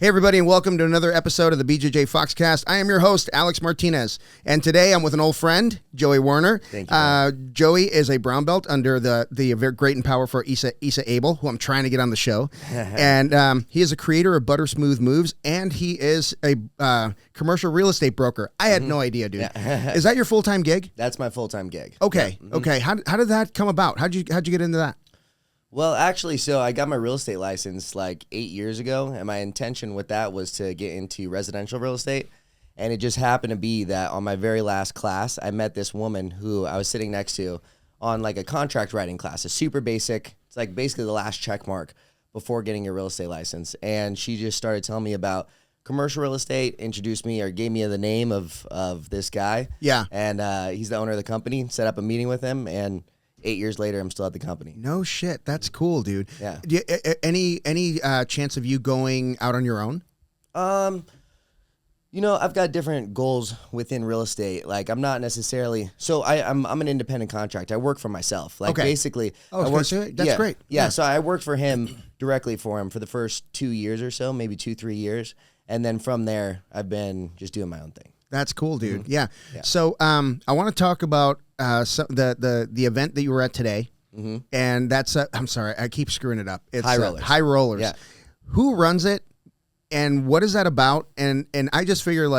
Hey everybody, and welcome to another episode of the BJJ Foxcast. I am your host, Alex Martinez, and today I'm with an old friend, Joey Warner. Thank you. Joey is a brown belt under the very great and powerful Issa Able, who I'm trying to get on the show. And he is a creator of Butter Smooth Moves, and he is a commercial real estate broker. I had no idea, dude. Yeah. Is that your full-time gig? That's my full-time gig. Okay, Yeah. okay. How did that come about? How'd you get into that? Well, actually, so I got my real estate license like 8 years ago, and my intention with that was to get into residential real estate. And it just happened to be that on my very last class, I met this woman who I was sitting next to on like a contract writing class, a super basic. It's like basically the last check mark before getting your real estate license. And she just started telling me about commercial real estate, introduced me or gave me the name of this guy. Yeah. And he's the owner of the company, set up a meeting with him, and 8 years later, I'm still at the company. No shit. That's cool, dude. Yeah. Do you, any chance of you going out on your own? You know, I've got different goals within real estate. Like, I'm not necessarily. So I'm an independent contractor. I work for myself. Like, Okay. basically, Oh, I work. that's great. Yeah. So I worked for him directly for him for the first 2 years or so, maybe 2-3 years, and then from there, I've been just doing my own thing. That's cool, dude. Mm-hmm. Yeah. Yeah. So I want to talk about the event that you were at today, and that's I'm sorry, I keep screwing it up. It's High Rollers. High Rollers. Yeah. Who runs it, and what is that about? And I just figure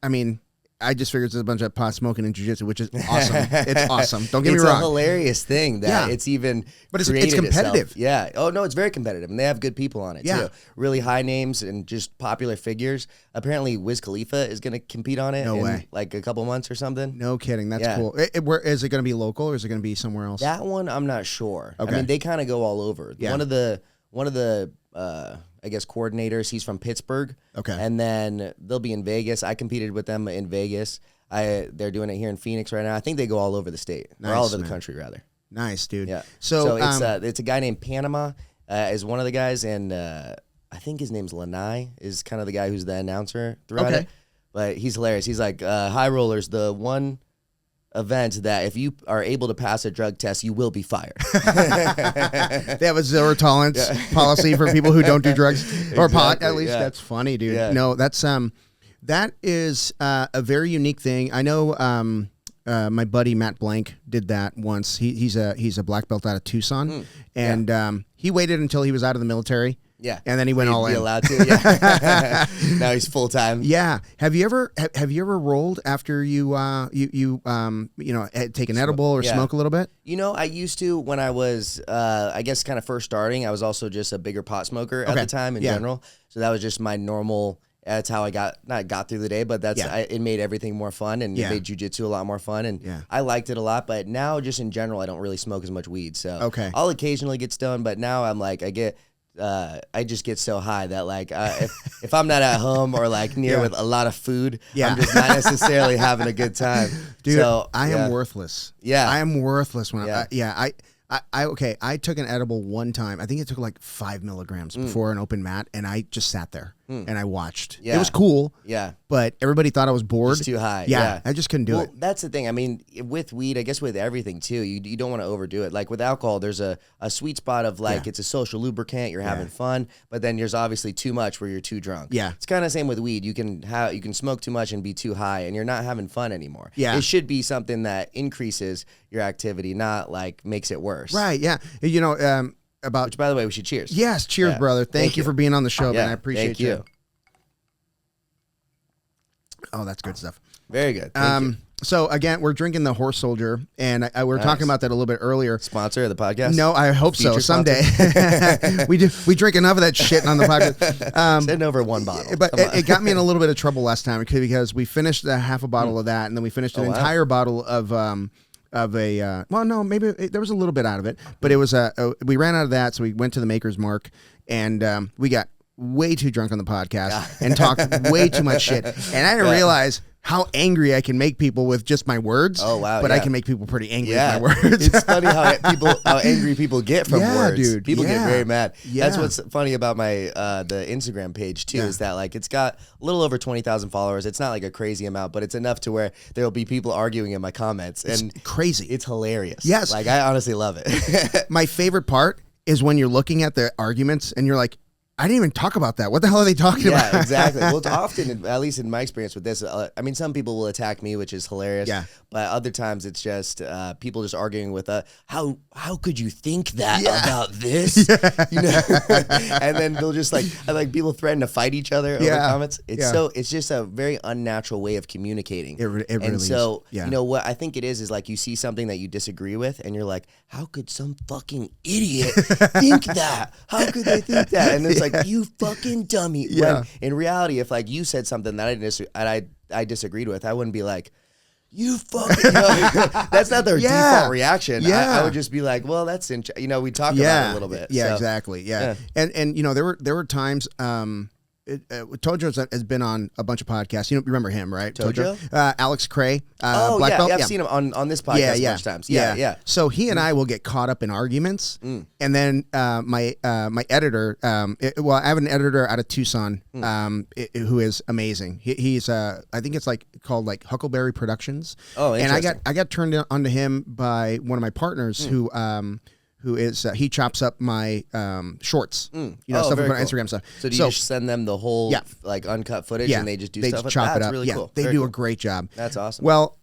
I mean. I just figured it's a bunch of pot smoking and jiu-jitsu, which is awesome. It's awesome. Don't get me wrong. It's a hilarious thing that it's even But it's created competitive. itself. Yeah. Oh, no, it's very competitive. And they have good people on it, Yeah. too. Really high names and just popular figures. Apparently, Wiz Khalifa is going to compete on it No in way. like a couple months or something. No kidding. That's Yeah. cool. Where is it going to be local, or is it going to be somewhere else? That one, I'm not sure. Okay. I mean, they kind of go all over. Yeah. One of the I guess coordinators, he's from Pittsburgh. Okay. And then they'll be in Vegas. I competed with them in Vegas. They're doing it here in Phoenix right now. I think they go all over the state, or all Nice, over the man. country, rather. Nice, dude. Yeah. So, it's a guy named Panama is one of the guys, and I think his name's Lanai is kind of the guy who's the announcer throughout Okay. it. But he's hilarious. He's like High Rollers, the one event that if you are able to pass a drug test, you will be fired. they have a zero tolerance policy for people who don't do drugs or pot. Exactly, At least yeah. that's funny, dude. Yeah. No, that is a very unique thing. I know my buddy Matt Blank did that once. He's a black belt out of Tucson, and he waited until he was out of the military. Yeah. And then he went all Be in. allowed to. Yeah. Now he's full time. Yeah. Have you ever rolled after you take an edible or Yeah. smoke a little bit? You know, I used to when I was, I guess, kind of first starting. I was also just a bigger pot smoker at the time in general. So that was just my normal. That's how I not got through the day, but it made everything more fun, and it made jiu-jitsu a lot more fun, and I liked it a lot. But now, just in general, I don't really smoke as much weed. So I'll occasionally get stoned, but now I'm like, I just get so high that like if I'm not at home or like near with a lot of food, I'm just not necessarily having a good time. Dude, so, I am worthless. Yeah. I am worthless when Yeah. I took an edible one time. I think it took like 5 milligrams before an open mat, and I just sat there and I watched. Yeah. It was cool. Yeah. But everybody thought I was bored. It's too high. Yeah. I just couldn't do it. That's the thing. I mean, with weed, I guess with everything too, you don't want to overdo it. Like with alcohol, there's a sweet spot of like it's a social lubricant, you're having fun, but then there's obviously too much where you're too drunk. Yeah. It's kind of the same with weed. You can smoke too much and be too high, and you're not having fun anymore. Yeah. It should be something that increases your activity, not like makes it worse. Right, yeah. You know, about Which, by the way, we should cheers. Yes, cheers, Yeah. brother. Thank you for being on the show, man. Yeah, I appreciate thank you. Oh, that's good stuff. Very good. Thank you. So again, we're drinking the Horse Soldier, and we were talking about that a little bit earlier. Sponsor of the podcast? No, I hope so. Future Someday. we drink enough of that shit on the podcast. Send over one bottle. But Come on. it got me in a little bit of trouble last time because we finished half a bottle of that, and then we finished an entire bottle of a well, no, maybe there was a little bit out of it, but it was we ran out of that, so we went to the Maker's Mark, and we got way too drunk on the podcast and talked way too much shit, and I didn't realize how angry I can make people with just my words. Oh, wow, But I can make people pretty angry with my words. It's funny how angry people get from words. Dude. People get very mad. Yeah. That's what's funny about my the Instagram page too, is that like it's got a little over 20,000 followers. It's not like a crazy amount, but it's enough to where there'll be people arguing in my comments, and It's crazy. it's hilarious. Yes. Like I honestly love it. My favorite part is when you're looking at the arguments and you're like, I didn't even talk about that. What the hell are they talking about? Yeah, exactly. Well, it's often, at least in my experience with this, I mean, some people will attack me, which is hilarious. Yeah. But other times it's just people just arguing with, how could you think that about this? Yeah. You know? And then they'll just like people threaten to fight each other over comments. It's just a very unnatural way of communicating. It really and so, is. Yeah. you know, what I think it is like you see something that you disagree with and you're like, how could some fucking idiot think that? How could they think that? And it's like, you fucking dummy. Yeah. When in reality, if like you said something that I disagreed with, I wouldn't be like, you fucking, you know, that's not their default reaction. Yeah. I would just be like, well, that's, you know, we talked about it a little bit. Yeah, so. exactly. Yeah. And you know, there were times, Tojo has been on a bunch of podcasts. You remember him, right? Tojo? Alex Cray. Black Belt. I've seen him on this podcast a bunch of times. Yeah. So he and I will get caught up in arguments, and then my editor. I have an editor out of Tucson, who is amazing. He's I think it's called Huckleberry Productions. Oh, interesting. And I got turned onto him by one of my partners who is he chops up my shorts, stuff about Instagram stuff. So do you just send them the whole uncut footage and they just do stuff? Chop it up. Really cool. They do a great job. That's awesome. Well,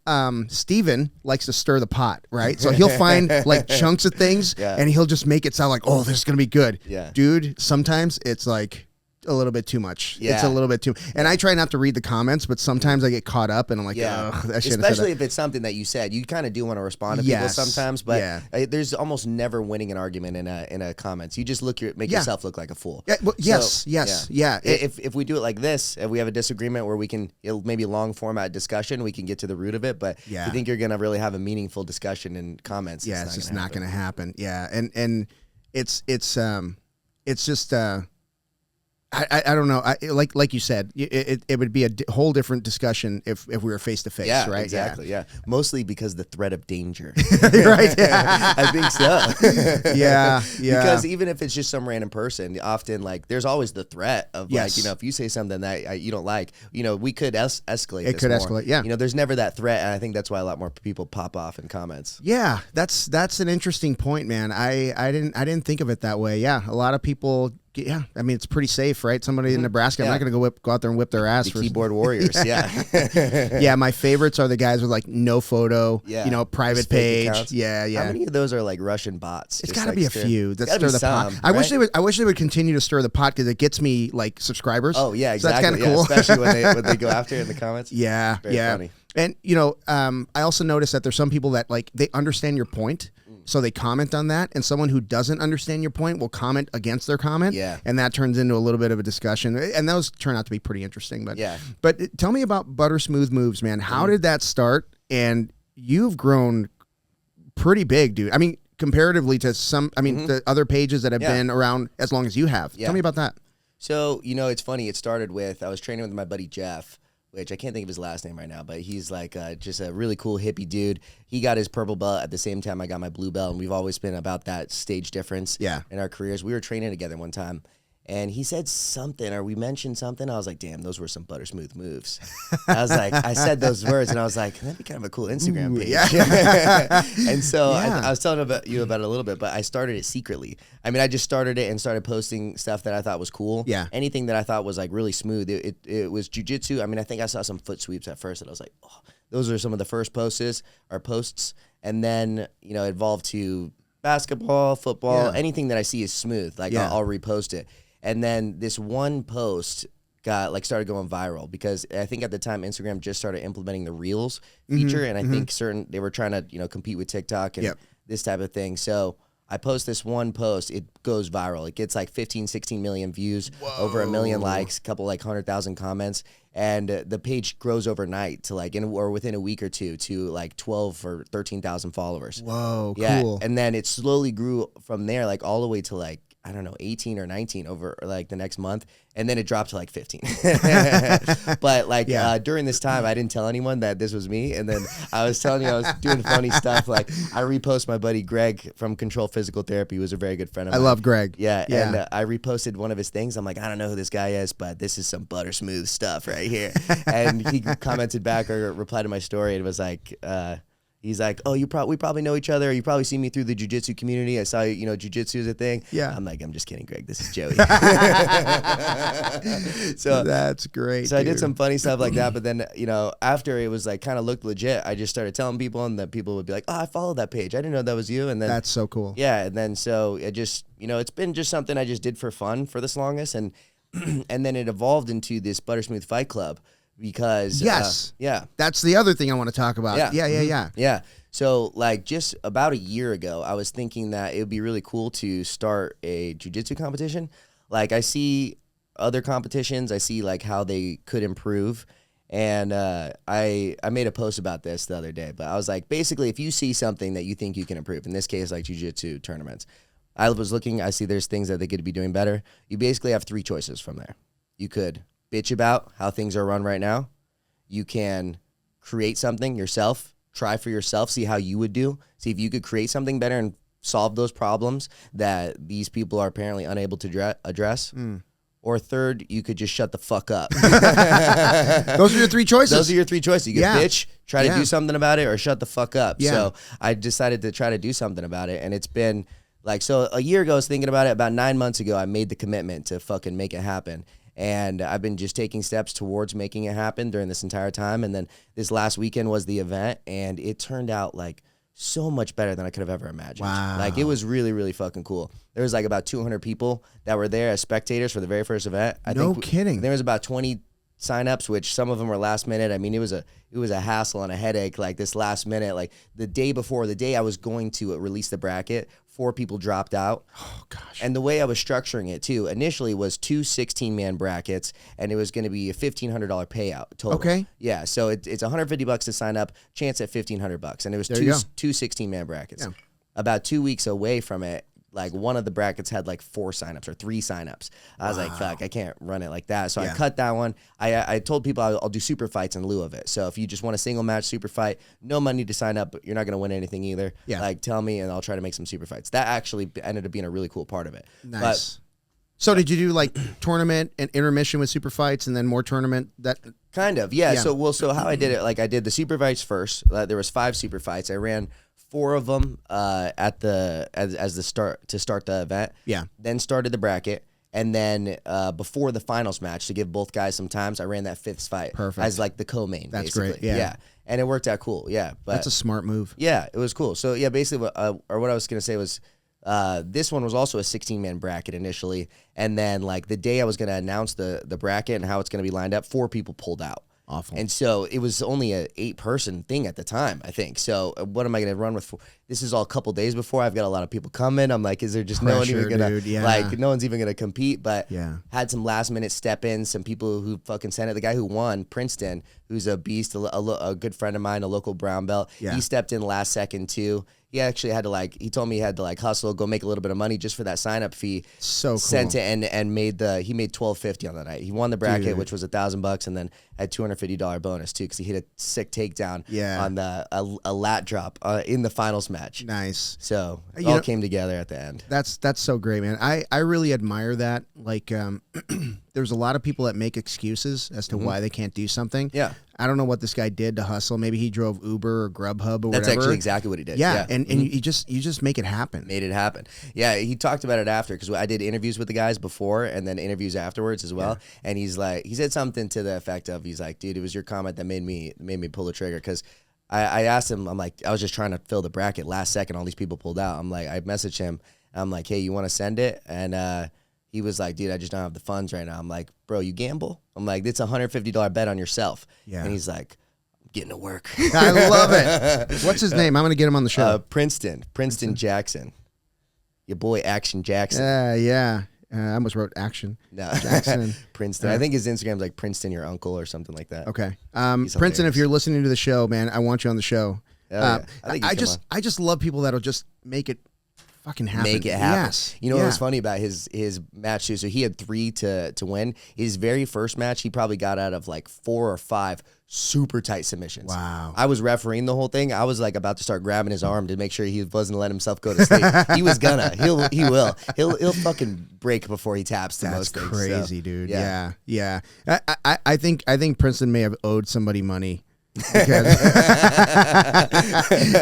Steven likes to stir the pot, right? So he'll find chunks of things and he'll just make it sound like, oh, this is gonna be good. Yeah, dude. Sometimes it's like a little bit too much. Yeah. It's a little bit too. And I try not to read the comments, but sometimes I get caught up and I'm like, ugh, that shit. Especially if it's something that you said, you kind of do want to respond to people sometimes, but there's almost never winning an argument in a comments. You just make yourself look like a fool. Yeah, well, yes. If we do it like this, if we have a disagreement where we can maybe long format discussion, we can get to the root of it. But if you think you're gonna really have a meaningful discussion in comments, it's just not gonna happen. Yeah, and it's just. I don't know. Like you said, it would be a whole different discussion if we were face to face, right? Exactly. Yeah. Mostly because the threat of danger. Right. Yeah. I think so. Yeah. Because even if it's just some random person, often there's always the threat of if you say something that you don't like, we could escalate. It could escalate. Yeah. There's never that threat, and I think that's why a lot more people pop off in comments. Yeah, that's an interesting point, man. I didn't think of it that way. Yeah, a lot of people. Yeah, I mean, it's pretty safe, right? Somebody in Nebraska, I'm not going to go out there and whip their ass. The keyboard warriors, yeah, my favorites are the guys with no photo, private page. Accounts. Yeah. How many of those are Russian bots? It's got to be a few that stir the pot. I wish they would continue to stir the pot because it gets me subscribers. Oh yeah, exactly. So that's kind of cool, especially when they go after it in the comments. Yeah, Very funny. And I also noticed that there's some people that they understand your point. So they comment on that, and someone who doesn't understand your point will comment against their comment, and that turns into a little bit of a discussion, and those turn out to be pretty interesting. But tell me about Butter Smooth Moves, man. How did that start? And you've grown pretty big, dude. I mean, comparatively to the other pages that have been around as long as you have. Tell me about that. So, it's funny. It started with, I was training with my buddy Jeff, which I can't think of his last name right now, but he's just a really cool hippie dude. He got his purple belt at the same time I got my blue belt, and we've always been about that stage difference in our careers. We were training together one time, and he said something, or we mentioned something. I was like, damn, those were some butter smooth moves. I was like, I said those words, and I was like, that'd be kind of a cool Instagram page. Yeah. And so I was telling you about it a little bit, but I started it secretly. I mean, I just started it and started posting stuff that I thought was cool. Yeah. Anything that I thought was really smooth. It was jujitsu. I mean, I think I saw some foot sweeps at first, and I was like, oh, those are some of the first posts, and then it evolved to basketball, football, anything that I see is smooth. I'll repost it. And then this one post got started going viral because I think at the time Instagram just started implementing the Reels feature, and I think they were trying to compete with TikTok and this type of thing. So I post this one post, it goes viral. It gets 15, 16 million views, over 1 million likes, a couple 100,000 comments, and the page grows overnight to or within a week or two to 12 or 13,000 followers. Whoa, cool. And then it slowly grew from there all the way to I don't know, 18 or 19 over the next month. And then it dropped to 15. But during this time, I didn't tell anyone that this was me. And then I was telling you, I was doing funny stuff. I repost my buddy Greg from Control Physical Therapy, who was a very good friend of mine. I love Greg. Yeah. And I reposted one of his things. I'm like, I don't know who this guy is, but this is some butter smooth stuff right here. And he commented back or replied to my story. And it was He's like, oh, we probably know each other. You probably see me through the jiu-jitsu community. I saw, jiu-jitsu is a thing. Yeah. I'm like, I'm just kidding, Greg. This is Joey. So that's great. So dude. I did some funny stuff like that. But then, after it was like kind of looked legit, I just started telling people, and then people would be like, oh, I followed that page. I didn't know that was you. And then that's so cool. Yeah. And then so it just, it's been just something I just did for fun for this longest. And and then it evolved into this Buttersmooth Fight Club. Because that's the other thing I want to talk about. Yeah. So like just about a year ago, I was thinking that it would be really cool to start a jiu-jitsu competition. Like I see other competitions, I see like how they could improve, and I made a post about this the other day. But I was like, basically, if you see something that you think you can improve, in this case like jiu-jitsu tournaments, I was looking, I see there's things that they could be doing better. You basically have 3 choices from there. You could bitch about how things are run right now. You can create something yourself, try for yourself, see how you would do, see if you could create something better and solve those problems that these people are apparently unable to address. Or third, you could just shut the fuck up. Those are your 3 choices. Those are your 3 choices. You can bitch, try to do something about it, or shut the fuck up. So I decided to try to do something about it, and it's been like, so a year ago I was thinking about it. About 9 months ago, I made the commitment to fucking make it happen. And I've been just taking steps towards making it happen during this entire time. And then this last weekend was the event, and it turned out like so much better than I could have ever imagined. Wow. Like it was really, really fucking cool. There was like about 200 people that were there as spectators for the very first event. No kidding. There was about 20 signups, which some of them were last minute. I mean, it was a hassle and a headache. Like this last minute, like the day before, the day I was going to release the bracket, 4 people dropped out. Oh gosh. And the way I was structuring it too, initially was 2 16-man brackets, and it was going to be a $1,500 payout total. Okay. Yeah. So it's $150 to sign up, chance at $1,500, and it was two 16-man brackets. Yeah. About 2 weeks away from it, like one of the brackets had like 4 signups or 3 signups. I was like, fuck, I can't run it like that. So I cut that one. I told people I'll do super fights in lieu of it. So if you just want a single match super fight, no money to sign up, but you're not going to win anything either. Yeah. Like tell me and I'll try to make some super fights. That actually ended up being a really cool part of it. Nice. So did you do like tournament and intermission with super fights and then more tournament? That kind of, yeah. So how I did it, like I did the super fights first. There was 5 super fights. I ran 4 of them as the start to start the event. Yeah. Then started the bracket, and then before the finals match to give both guys some times, I ran that 5th fight. Perfect. As like the co-main. That's basically. great. Yeah. And it worked out cool. Yeah. But that's a smart move. Yeah, it was cool. So yeah, basically, what I was gonna say was, this one was also a 16-man bracket initially, and then like the day I was gonna announce the bracket and how it's gonna be lined up, 4 people pulled out. Awful. And so it was only a 8-person thing at the time, I think. So what am I going to run with? This is all a couple days before. I've got a lot of people coming. I'm like, is there just no one even going to, like, no one's even going to compete? But had some last minute step ins, some people who fucking sent it. The guy who won, Princeton, who's a beast, a good friend of mine, a local brown belt. He stepped in last second too. He actually had to he told me he had to hustle, go make a little bit of money just for that sign up fee. So cool. Sent it and made he made $1,250 on the night. He won the bracket, which was $1,000, and then had $250 bonus too, because he hit a sick takedown on a lat drop in the finals match. Nice. So it all came together at the end. That's so great, man. I really admire that. Like, there's a lot of people that make excuses as to why they can't do something. Yeah. I don't know what this guy did to hustle. Maybe he drove Uber or Grubhub or whatever. That's actually exactly what he did. Yeah. And you just make it happen. Made it happen. Yeah. He talked about it after, because I did interviews with the guys before and then interviews afterwards as well. Yeah. And he's like, he said something to the effect of, he's like, dude, it was your comment that made me pull the trigger. Because I asked him, I'm like, I was just trying to fill the bracket last second. All these people pulled out. I'm like, I messaged him. I'm like, hey, you want to send it? And he was like, dude, I just don't have the funds right now. I'm like, bro, you gamble? I'm like, it's a $150 bet on yourself. Yeah. And he's like, I'm getting to work. I love it. What's his name? I'm going to get him on the show. Princeton Jackson. Your boy Action Jackson. Yeah. I almost wrote Action. No. Jackson. Princeton. I think his Instagram's like Princeton, your uncle, or something like that. Okay. Princeton, if you're listening to the show, man, I want you on the show. I just love people that'll just make it fucking happen. Make it happen. Yes. You know what was funny about his match too? So he had 3 to win. His very first match, he probably got out of like 4 or 5 super tight submissions. Wow. I was refereeing the whole thing. I was like about to start grabbing his arm to make sure he wasn't letting himself go to sleep. He was gonna. He'll fucking break before he taps to most things. That's crazy, dude. Yeah. I think Princeton may have owed somebody money. Because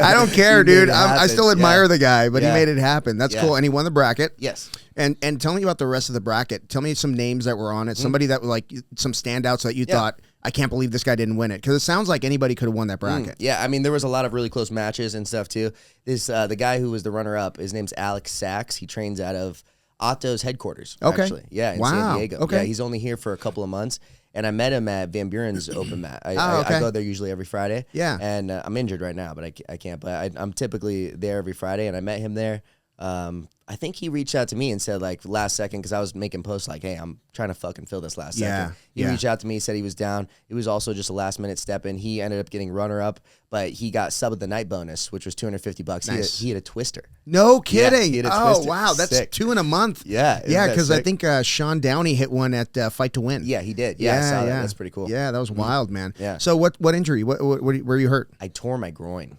I don't care, dude. I still admire the guy, but he made it happen. That's cool. And he won the bracket. Yes. And tell me about the rest of the bracket. Tell me some names that were on it. Somebody that like some standouts that you thought, I can't believe this guy didn't win it. Because it sounds like anybody could have won that bracket. Yeah, I mean, there was a lot of really close matches and stuff too. The guy who was the runner-up, his name's Alex Sachs. He trains out of Otto's headquarters, actually. Yeah, in San Diego. Okay. Yeah, he's only here for a couple of months. And I met him at Van Buren's open mat. I go there usually every Friday. Yeah. And I'm injured right now, but I can't. But I'm typically there every Friday, and I met him there. I think he reached out to me and said, like, last second, because I was making posts like, hey, I'm trying to fucking fill this last second. He reached out to me, said he was down. It was also just a last-minute step in. He ended up getting runner-up, but he got sub of the night bonus, which was $250. Nice. He had a twister. No kidding. He had a oh, twister. wow. That's Sick. 2 in a month. Yeah. Yeah, because I think Sean Downey hit one at Fight to Win. Yeah, he did. Yeah, I saw that. That's pretty cool. Yeah, that was wild, man. Yeah. So what injury? What were you hurt? I tore my groin.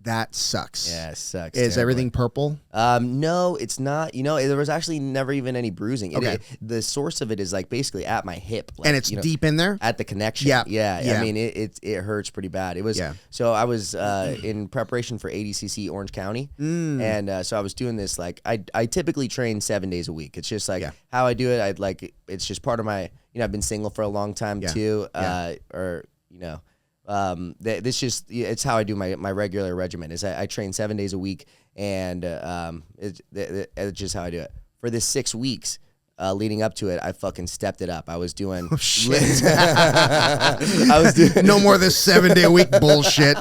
That sucks. Yeah, it sucks. Is everything purple? No, it's not. You know, there was actually never even any bruising. Okay. The source of it is like basically at my hip. Like, And it's deep in there? At the connection. Yeah. I mean, it hurts pretty bad. It was. So I was in preparation for ADCC Orange County, and so I was doing this. Like I typically train 7 days a week. It's just like how I do it. It's just part of my. You know, I've been single for a long time too. Or you know. It's how I do my regular regimen is I train 7 days a week, and it's just how I do it. For this 6 weeks leading up to it, I fucking stepped it up. I was doing I was doing no more this 7 day a week bullshit.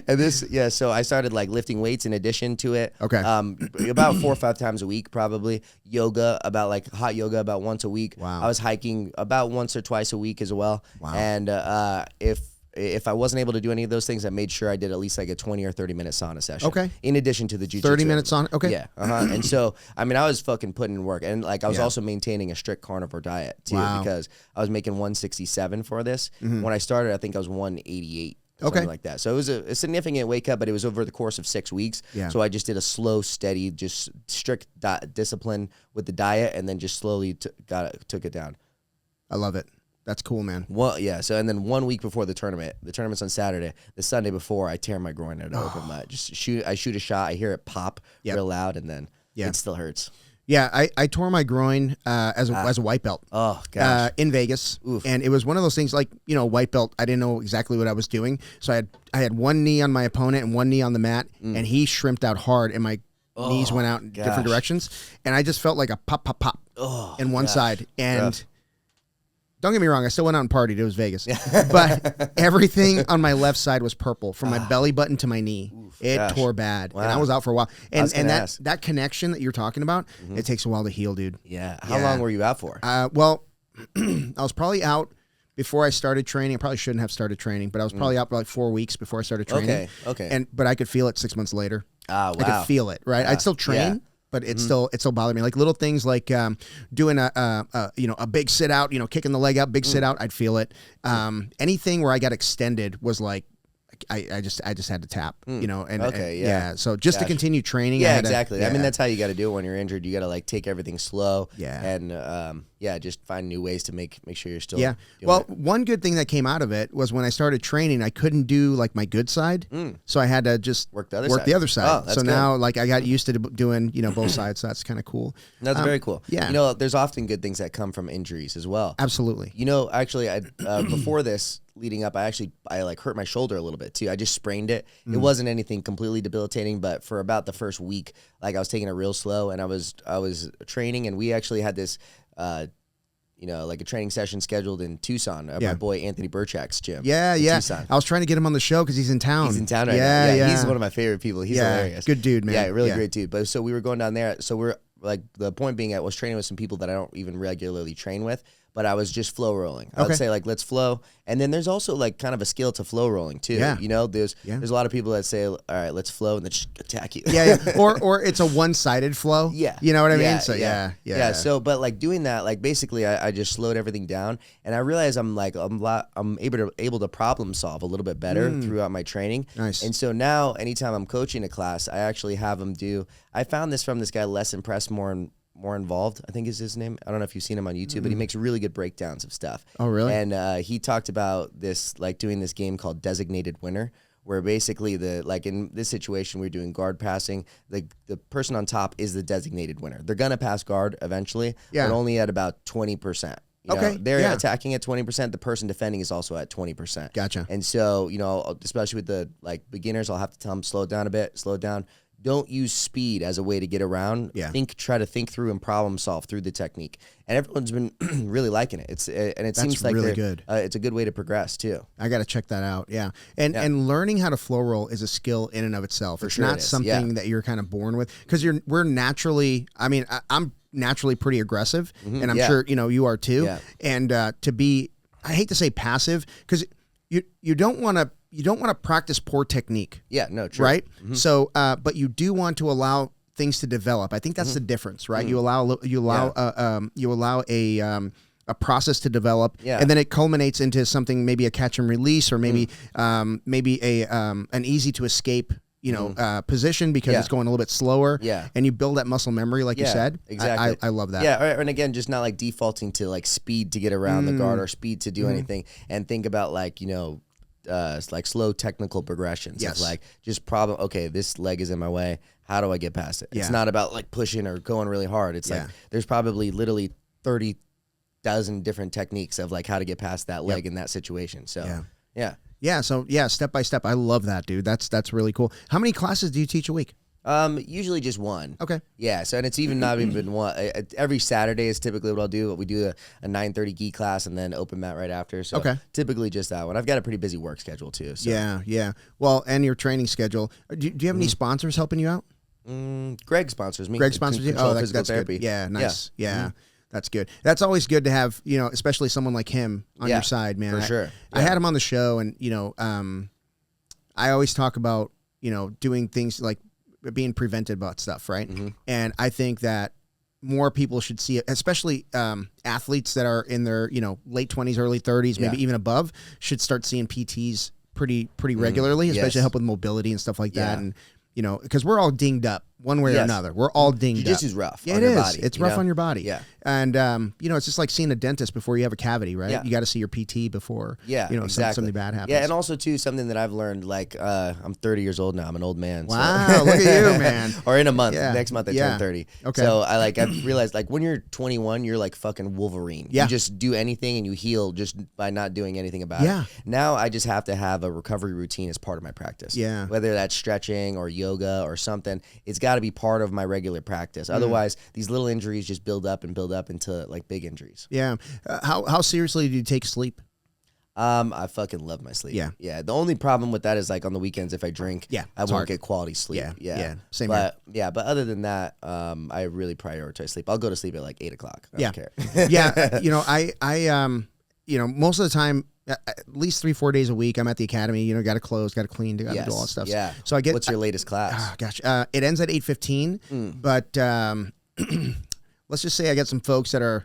And so I started like lifting weights in addition to it. Okay. About 4 or 5 times a week, probably. Yoga, about like hot yoga about once a week. Wow. I was hiking about once or twice a week as well. Wow. And if I wasn't able to do any of those things, I made sure I did at least like a 20 or 30 minute sauna session. Okay. In addition to the jiu-jitsu. 30 minutes on. Okay. Yeah. And so, I mean, I was fucking putting in work, and like I was also maintaining a strict carnivore diet too, because I was making 167 for this. When I started, I think I was 188. Something like that. So it was a significant weight cut, but it was over the course of 6 weeks. Yeah. So I just did a slow, steady, just strict discipline with the diet, and then just slowly took it down. I love it. That's cool, man. Well, yeah. So and then 1 week before the tournament's on Saturday. The Sunday before, I tear my groin at an open mat. I shoot a shot. I hear it pop real loud, and then it still hurts. Yeah, I tore my groin as a white belt. Oh gosh. In Vegas. Oof. And it was one of those things like, you know, white belt, I didn't know exactly what I was doing. So I had one knee on my opponent and one knee on the mat, and he shrimped out hard, and my knees went out in different directions, and I just felt like a pop in one side. And don't get me wrong, I still went out and partied. It was Vegas. But everything on my left side was purple, from my belly button to my knee. It tore bad. Wow. And I was out for a while. And that connection that you're talking about, it takes a while to heal, dude. Yeah. How long were you out for? Well, I was probably out before I started training. I probably shouldn't have started training, but I was probably out for like 4 weeks before I started training. Okay. But I could feel it 6 months later. Wow. I could feel it, right? I'd still train. But it still bothered me. Like little things like doing a big sit out, kicking the leg out, big sit out. I'd feel it. Anything where I got extended was like I just had to tap, So just to continue training. Yeah, exactly. I mean, that's how you got to do it when you're injured. You got to like take everything slow. Yeah. And just find new ways to make sure you're still. Yeah. Well, one good thing that came out of it was when I started training, I couldn't do like my good side, so I had to just work the other side. Oh, so now, like, I got used to doing both sides. So that's kind of cool. That's very cool. Yeah. There's often good things that come from injuries as well. Absolutely. Actually, I before this. Leading up, I like hurt my shoulder a little bit too. I just sprained it. It wasn't anything completely debilitating, but for about the first week, like I was taking it real slow, and I was training, and we actually had this, like a training session scheduled in Tucson at my boy Anthony Burchak's gym. Yeah. Tucson. I was trying to get him on the show because he's in town. He's in town right now. Yeah, he's one of my favorite people. He's hilarious. Good dude, man. Yeah, really great dude. But so we were going down there. So we're like, the point being, I was training with some people that I don't even regularly train with, but I was just flow rolling. I would say like, let's flow. And then there's also like kind of a skill to flow rolling too. Yeah. There's a lot of people that say, all right, let's flow, and then just attack you. Yeah. Or it's a one-sided flow. Yeah. You know what I mean? So yeah. So, but like doing that, like basically I just slowed everything down, and I realized I'm able to problem solve a little bit better throughout my training. Nice. And so now anytime I'm coaching a class, I actually have them I found this from this guy, Les Pressmore More Involved, I think is his name. I don't know if you've seen him on YouTube, but he makes really good breakdowns of stuff. Oh, really? And he talked about this, like doing this game called Designated Winner, where basically in this situation, we're doing guard passing. The person on top is the designated winner. They're going to pass guard eventually, but only at about 20%. They're attacking at 20%. The person defending is also at 20%. Gotcha. And so, especially with the beginners, I'll have to tell them, slow it down a bit, slow it down. Don't use speed as a way to get around. Yeah. Try to think through and problem solve through the technique. And everyone's been really liking it. It seems like really good. It's a good way to progress too. I got to check that out. Yeah. And learning how to flow roll is a skill in and of itself. It's not something that you're kind of born with, because we're naturally, I'm naturally pretty aggressive, and I'm sure, you are too. Yeah. And to be, I hate to say passive, because you don't want to practice poor technique. Yeah, no, true. Right? So, but you do want to allow things to develop. I think that's the difference, right? You allow a process to develop, and then it culminates into something, maybe a catch and release, or maybe an easy to escape position, because it's going a little bit slower. Yeah. And you build that muscle memory, like you said. Exactly. I love that. Yeah. And again, just not like defaulting to like speed to get around the guard, or speed to do anything, and think about like slow technical progressions. Yes. Of like just problem. Okay, this leg is in my way. How do I get past it? Yeah. It's not about like pushing or going really hard. It's like there's probably literally 30,000 different techniques of like how to get past that leg in that situation. So yeah. So step by step. I love that, dude. That's really cool. How many classes do you teach a week? Usually just one. Okay. Yeah. So, and it's even not even been one. Every Saturday is typically what I'll do. We do a 9:30 gi class and then open mat right after. So typically just that one. I've got a pretty busy work schedule too. So. Yeah. Well, and your training schedule. Do you have any sponsors helping you out? Greg sponsors me. Greg sponsors you? Oh, that's therapy. Good. Yeah, nice. Yeah. That's good. That's always good to have, especially someone like him on your side, man. For sure. I had him on the show, and, I always talk about, doing things like being prevented about stuff, right? And I think that more people should see it, especially athletes that are in their, late 20s, early 30s, maybe even above, should start seeing PTs pretty regularly, especially help with mobility and stuff like that. And, because we're all dinged up one way or another. We're all dinged up. Jiu-jitsu's rough. Yeah, on your body, it's rough on your body. Yeah. And, it's just like seeing a dentist before you have a cavity, right? Yeah. You got to see your PT before, something bad happens. Yeah, and also, too, something that I've learned, like, I'm 30 years old now. I'm an old man. Wow, so. Look at you, man. Or in a month. Next month I turn 30. Okay. So I've realized, like, when you're 21, you're like fucking Wolverine. Yeah. You just do anything and you heal just by not doing anything about it. Now I just have to have a recovery routine as part of my practice. Yeah. Whether that's stretching or yoga or something, it's got to be part of my regular practice. Otherwise, these little injuries just build up into like big injuries. Yeah. How seriously do you take sleep? I fucking love my sleep. Yeah. The only problem with that is like on the weekends, if I drink, I won't get quality sleep. Yeah. Same here. Yeah, but other than that, I really prioritize sleep. I'll go to sleep at like 8 o'clock. I don't care. I most of the time, at least 3-4 days a week, I'm at the academy. Got to close, got to clean, got to do all that stuff. Yeah. So I get. What's your latest class? Oh, gosh, it ends at 8:15. But let's just say I got some folks that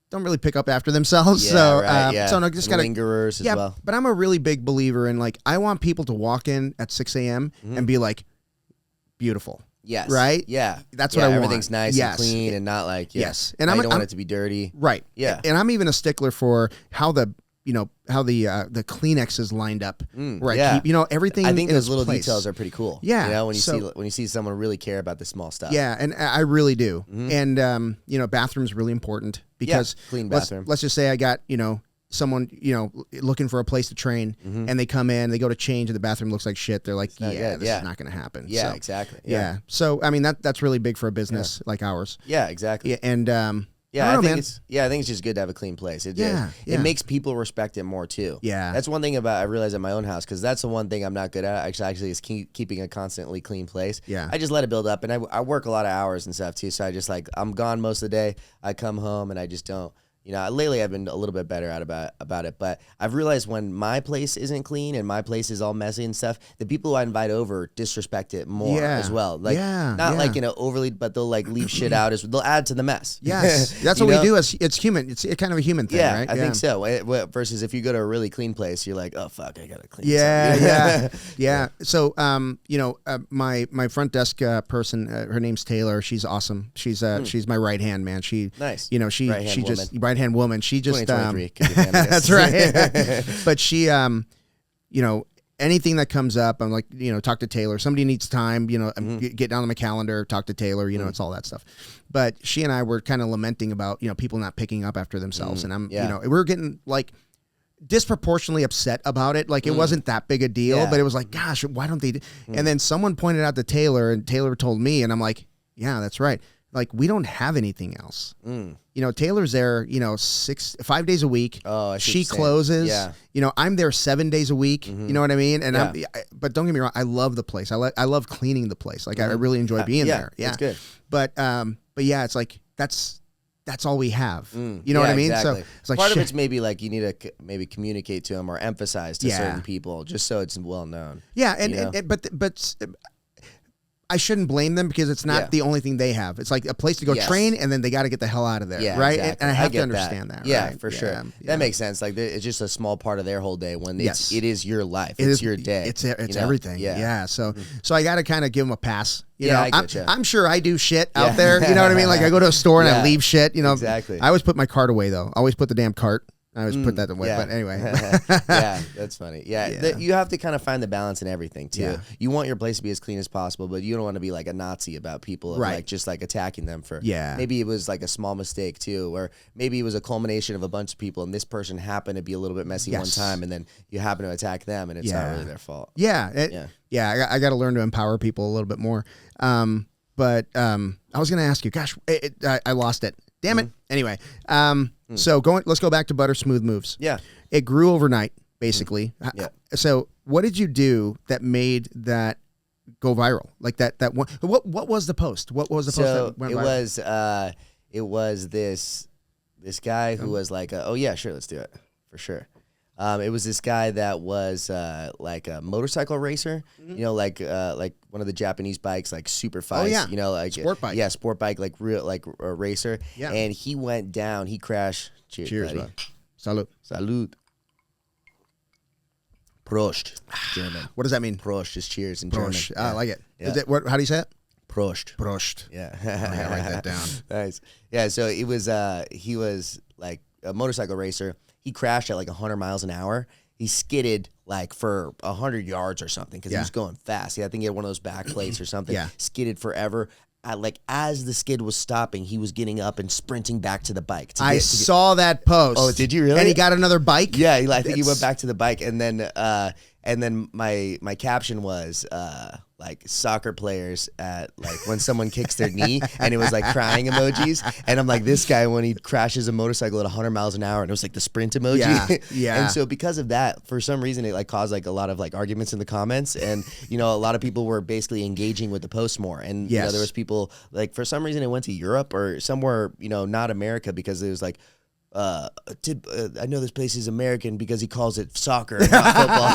don't really pick up after themselves. So no, just gotta lingerers as well. But I'm a really big believer in, like, I want people to walk in at 6 a.m. and be like, beautiful. Yes. Right? Yeah. That's what I want. Everything's nice and clean and not like, And I don't want it to be dirty. Right. Yeah. And I'm even a stickler for how the Kleenex is lined up. Where I keep, everything. I think in those little place. details are pretty cool. Yeah. When you see someone really care about the small stuff. Yeah, and I really do. And bathroom's really important, because clean bathroom. Let's just say I got, someone, looking for a place to train, and they come in, they go to change, and the bathroom looks like shit. They're like, this is not going to happen. Yeah, so, exactly. Yeah. So, I mean, that's really big for a business like ours. Yeah, exactly. Yeah, and I think it's just good to have a a place. It makes people respect it more too. Yeah. That's one thing I realize at my own house, because that's the one thing I'm not good at, actually is keeping a constantly clean place. Yeah. I just let it build up, and I work a lot of hours and stuff too, so I just I'm gone most of the day. I come home and I just don't lately I've been a little bit better about it, but I've realized when my place isn't clean and my place is all messy and stuff, the people who I invite over disrespect it more as well. Like, not like, overly, but they'll like leave shit out. They'll add to the mess. Yes. That's what we do. It's human. It's kind of a human thing, right? I think so. Versus if you go to a really clean place, you're like, oh, fuck, I got to clean Yeah. So, my front desk person, her name's Taylor. She's awesome. She's my right hand man. Nice. Right hand woman. She just that's right. But she anything that comes up, I'm like, talk to Taylor. Somebody needs time, get down on my calendar, talk to Taylor, it's all that stuff. But she and I were kind of lamenting about, people not picking up after themselves. And we're getting like disproportionately upset about it. Like it wasn't that big a deal, but it was like, gosh, why don't they And then someone pointed out to Taylor, and Taylor told me, and I'm like, yeah, that's right. Like, we don't have anything else. Taylor's there, 5 days a week. Oh, she closes. Yeah. I'm there 7 days a week. You know what I mean? And but don't get me wrong, I love the place. I love cleaning the place. Like I really enjoy being there. Yeah, it's good. But yeah, it's like that's all we have. You know what I mean? Exactly. So it's like part of it's maybe like you need to maybe communicate to them or emphasize to certain people just so it's well known. Yeah, but I shouldn't blame them because it's not the only thing they have. It's like a place to go train, and then they got to get the hell out of there, right? Exactly. And I have to understand that. Yeah, right? for sure. That makes sense. Like it's just a small part of their whole day when it is your life. It's your day. It's everything. Yeah. So I got to kind of give them a pass. I'm sure I do shit out there. You know what I mean? Like I go to a store and I leave shit. Exactly. I always put my cart away though. I always put the damn cart. I always put that away, but anyway. Yeah, that's funny. You have to kind of find the balance in everything too. Yeah. You want your place to be as clean as possible, but you don't want to be like a Nazi about people, like just like attacking them for. Yeah. Maybe it was like a small mistake too, or maybe it was a culmination of a bunch of people, and this person happened to be a little bit messy one time, and then you happen to attack them, and it's not really their fault. I got to learn to empower people a little bit more. But I was going to ask you, gosh, I lost it. Damn it. Anyway, so let's go back to Butter Smooth Moves. Yeah. It grew overnight, basically. Yeah. So what did you do that made that go viral? Like that one. What was the post? What was the post that went viral? It was this guy who was like, oh yeah, sure, let's do it. For sure. It was this guy that was like a motorcycle racer, like one of the Japanese bikes, like super fast, like sport bike. Yeah, sport bike, like real, like a racer. Yeah. And he went down. He crashed. Cheers, buddy. Salud. Salud. Prost. German. What does that mean? Prost is cheers in Prost. German. I like it. Yeah. Is it how do you say it? Prost. Prost. Yeah. I gotta write that down. Nice. Yeah. So he was like a motorcycle racer. He crashed at like 100 miles an hour. He skidded like for 100 yards or something because he was going fast. I think he had one of those back plates or something. Skidded forever. Like as the skid was stopping, he was getting up and sprinting back to the bike. I saw that post. Oh, did you really? And he got another bike? Yeah, I think he went back to the bike. And then my caption was like soccer players at like when someone kicks their knee, and it was like crying emojis. And I'm like, this guy when he crashes a motorcycle at 100 miles an hour, and it was like the sprint emoji. Yeah. And so because of that, for some reason, it like caused like a lot of like arguments in the comments, and a lot of people were basically engaging with the post more. And there was people like for some reason it went to Europe or somewhere not America because it was like. I know this place is American because he calls it soccer, not football.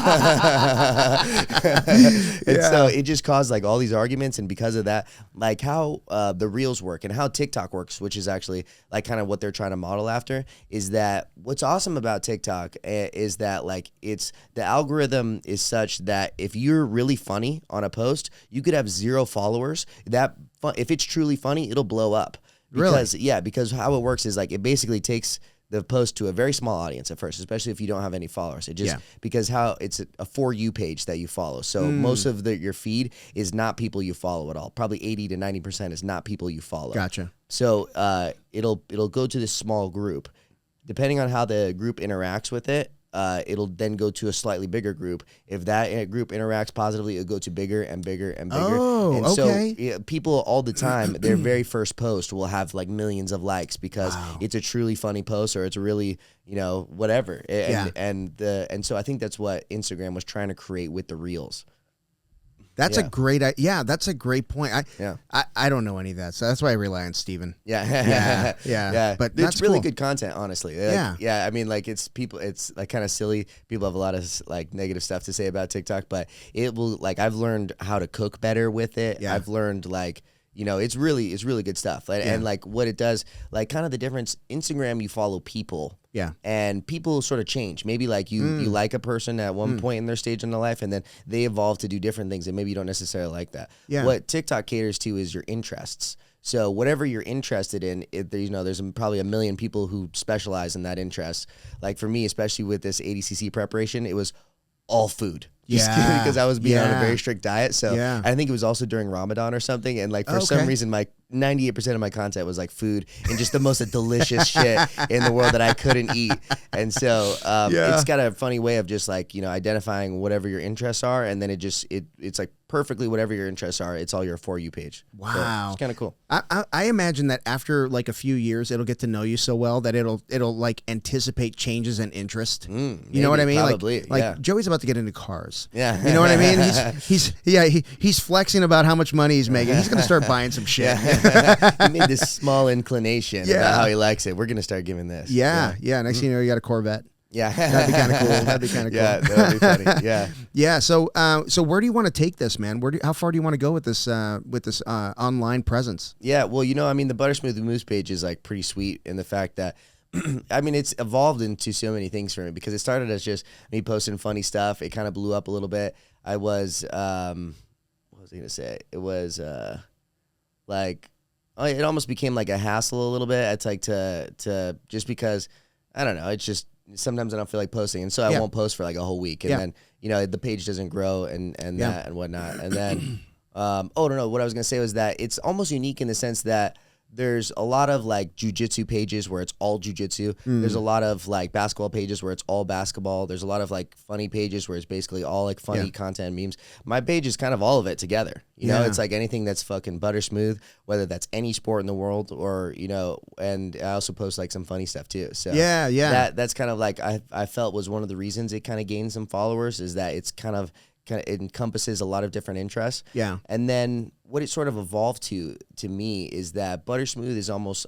And so it just caused like all these arguments, and because of that, like how the reels work and how TikTok works, which is actually like kind of what they're trying to model after, is that what's awesome about TikTok is that like it's the algorithm is such that if you're really funny on a post, you could have 0 followers. If it's truly funny, it'll blow up. Because, really? Because how it works is like it basically takes the post to a very small audience at first, especially if you don't have any followers. It just because how it's a For You page that you follow. So most of your feed is not people you follow at all. Probably 80 to 90% is not people you follow. Gotcha. So it'll go to this small group. Depending on how the group interacts with it, it'll then go to a slightly bigger group. If that group interacts positively, it'll go to bigger and bigger and bigger. Oh, and okay. So people all the time, their very first post will have like millions of likes because it's a truly funny post or it's really, whatever. And so I think that's what Instagram was trying to create with the reels. That's a great, that's a great point. I don't know any of that, so that's why I rely on Steven. Yeah. But it's really good content, honestly. Like, yeah. I mean, like it's like kind of silly. People have a lot of like negative stuff to say about TikTok, but it will, like, I've learned how to cook better with it. Yeah. I've learned, like, you know, it's really good stuff. And like what it does, like kind of the difference, Instagram, you follow people. Yeah. And people sort of change. Maybe like you like a person at one point in their stage in their life, and then they evolve to do different things, and maybe you don't necessarily like that. Yeah. What TikTok caters to is your interests. So whatever you're interested in, there's probably a million people who specialize in that interest. Like for me, especially with this ADCC preparation, it was all food. Because I was being on a very strict diet. So I think it was also during Ramadan or something. And like for some reason, my 98% of my content was like food and just the most delicious shit in the world that I couldn't eat. And so it's got a funny way of just like, you know, identifying whatever your interests are. And then it's like perfectly whatever your interests are. It's all your For You page. Wow. So it's kind of cool. I imagine that after like a few years, it'll get to know you so well that it'll like anticipate changes in interest. You know what I mean? Probably, like Joey's about to get into cars. Yeah. You know what I mean? He's flexing about how much money he's making. He's going to start buying some shit. He made this small inclation about how he likes it. We're going to start giving this. Yeah. Next thing you know, you got a Corvette. Yeah. That'd be kind of cool. Yeah, that would be funny. Yeah. Yeah. So where do you want to take this, man? How far do you want to go with this online presence? Yeah. Well, you know, I mean, the Buttersmooth Moose page is like pretty sweet in the fact that, I mean, it's evolved into so many things for me, because it started as just me posting funny stuff. It kind of blew up a little bit. I was, what was I going to say? It was like, it almost became like a hassle a little bit. It's like to just because, I don't know, it's just, sometimes I don't feel like posting, and so I won't post for like a whole week, and then, you know, the page doesn't grow and that and whatnot. And then, no, what I was gonna say was that it's almost unique in the sense that there's a lot of like jujitsu pages where it's all jujitsu. There's a lot of like basketball pages where it's all basketball. There's a lot of like funny pages where it's basically all like funny content, memes. My page is kind of all of it together. You know, it's like anything that's fucking butter smooth, whether that's any sport in the world or, you know, and I also post like some funny stuff too. So that's kind of like I felt was one of the reasons it kind of gained some followers, is that it's kind of it encompasses a lot of different interests. Yeah. And then what it sort of evolved to me is that Buttersmooth is almost,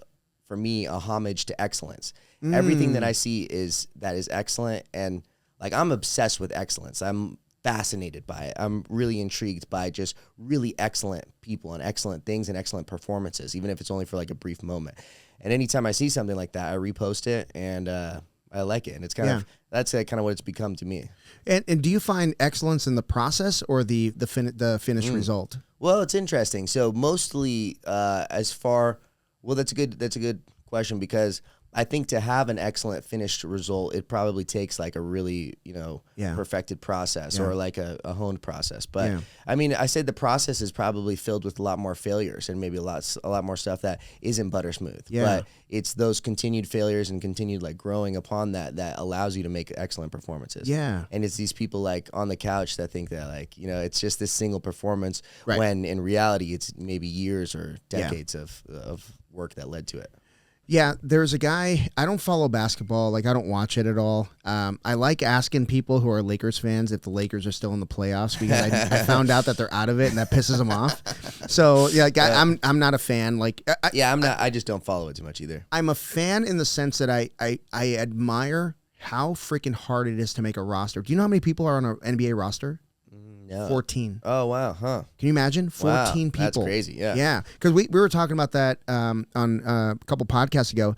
for me, a homage to excellence. Everything that I see is excellent, and like I'm obsessed with excellence. I'm fascinated by it. I'm really intrigued by just really excellent people and excellent things and excellent performances, even if it's only for like a brief moment. And anytime I see something like that, I repost it, and I like it, and it's kind of that's kind of what it's become to me. And do you find excellence in the process or the finished result? Well, it's interesting. So mostly, that's a good question, because I think to have an excellent finished result, it probably takes like a really, you know, perfected process or like a honed process. But I mean, I said the process is probably filled with a lot more failures and maybe a lot more stuff that isn't butter smooth. But it's those continued failures and continued like growing upon that allows you to make excellent performances. Yeah. And it's these people like on the couch that think that, like, you know, it's just this single performance when in reality it's maybe years or decades of work that led to it. Yeah, there's a guy, I don't follow basketball, like I don't watch it at all. I like asking people who are Lakers fans if the Lakers are still in the playoffs, because I found out that they're out of it, and that pisses them off. So yeah, like, I'm not a fan. Like I'm not. I just don't follow it too much either. I'm a fan in the sense that I admire how freaking hard it is to make a roster. Do you know how many people are on an NBA roster? No. 14. Oh, wow. Huh. Can you imagine? 14 people. That's crazy. Yeah. Yeah. Because we were talking about that on a couple podcasts ago.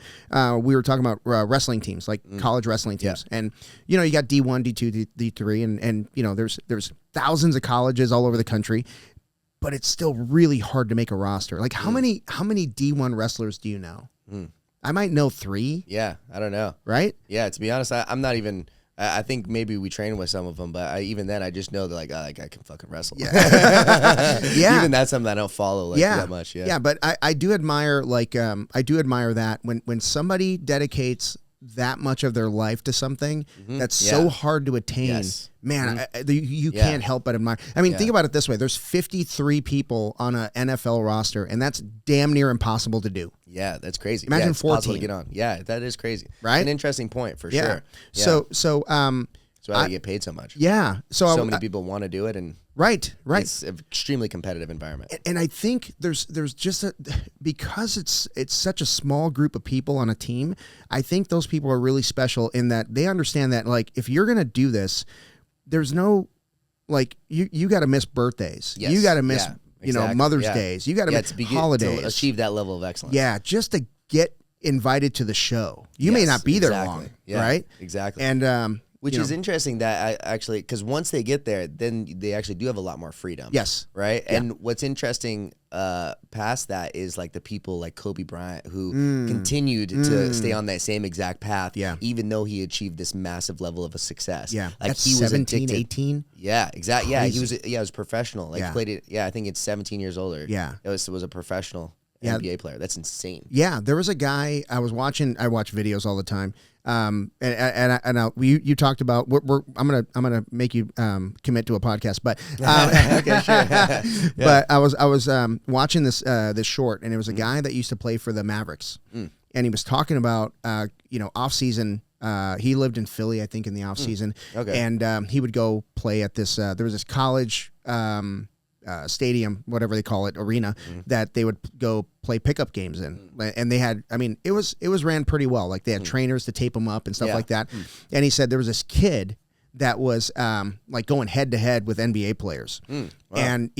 We were talking about wrestling teams, like college wrestling teams. Yeah. And, you know, you got D1, D2, D3, and you know, there's thousands of colleges all over the country, but it's still really hard to make a roster. Like, how many D1 wrestlers do you know? I might know 3. Yeah. I don't know. Right? Yeah. To be honest, I'm not even... I think maybe we train with some of them, but even then, I just know that like I can fucking wrestle. Yeah, Even that's something I don't follow that much. Yeah, but I do admire that when somebody dedicates that much of their life to something that's so hard to attain. Yes. Man, you can't help but admire. I mean, think about it this way: there's 53 people on an NFL roster, and that's damn near impossible to do. Yeah, that's crazy. Imagine 14 to get on. Yeah, that is crazy. Right? An interesting point for sure. Yeah. So That's why they get paid so much. Yeah. So many people want to do it, and right. it's an extremely competitive environment. And I think there's just because it's such a small group of people on a team. I think those people are really special in that they understand that, like, if you're gonna do this, there's no, like, you got to miss birthdays. Yes. You got to miss Mother's Days. You got to miss holidays to achieve that level of excellence. Yeah, just to get invited to the show. You may not be there long, right? Exactly. And which is interesting that I actually, because once they get there, then they actually do have a lot more freedom. Yes. Right? Yeah. And what's interesting past that is like the people like Kobe Bryant who continued to stay on that same exact path, even though he achieved this massive level of a success. Yeah. Like That's he was 17, addicted. 18? Yeah, exactly. Yeah, he was professional. Like played it. Yeah, I think it's 17 years older. Yeah. It was a professional NBA player. That's insane. Yeah, there was a guy I was watching. I watch videos all the time. You talked about. I'm gonna make you commit to a podcast, but okay, sure. But I was watching this short, and it was a guy that used to play for the Mavericks, and he was talking about off season. He lived in Philly, I think, in the off season, and he would go play at this. There was this college. Stadium, whatever they call it, arena, that they would go play pickup games in. And they had, it was ran pretty well. Like they had trainers to tape them up and stuff like that. And he said there was this kid that was like going head to head with NBA players. Wow. And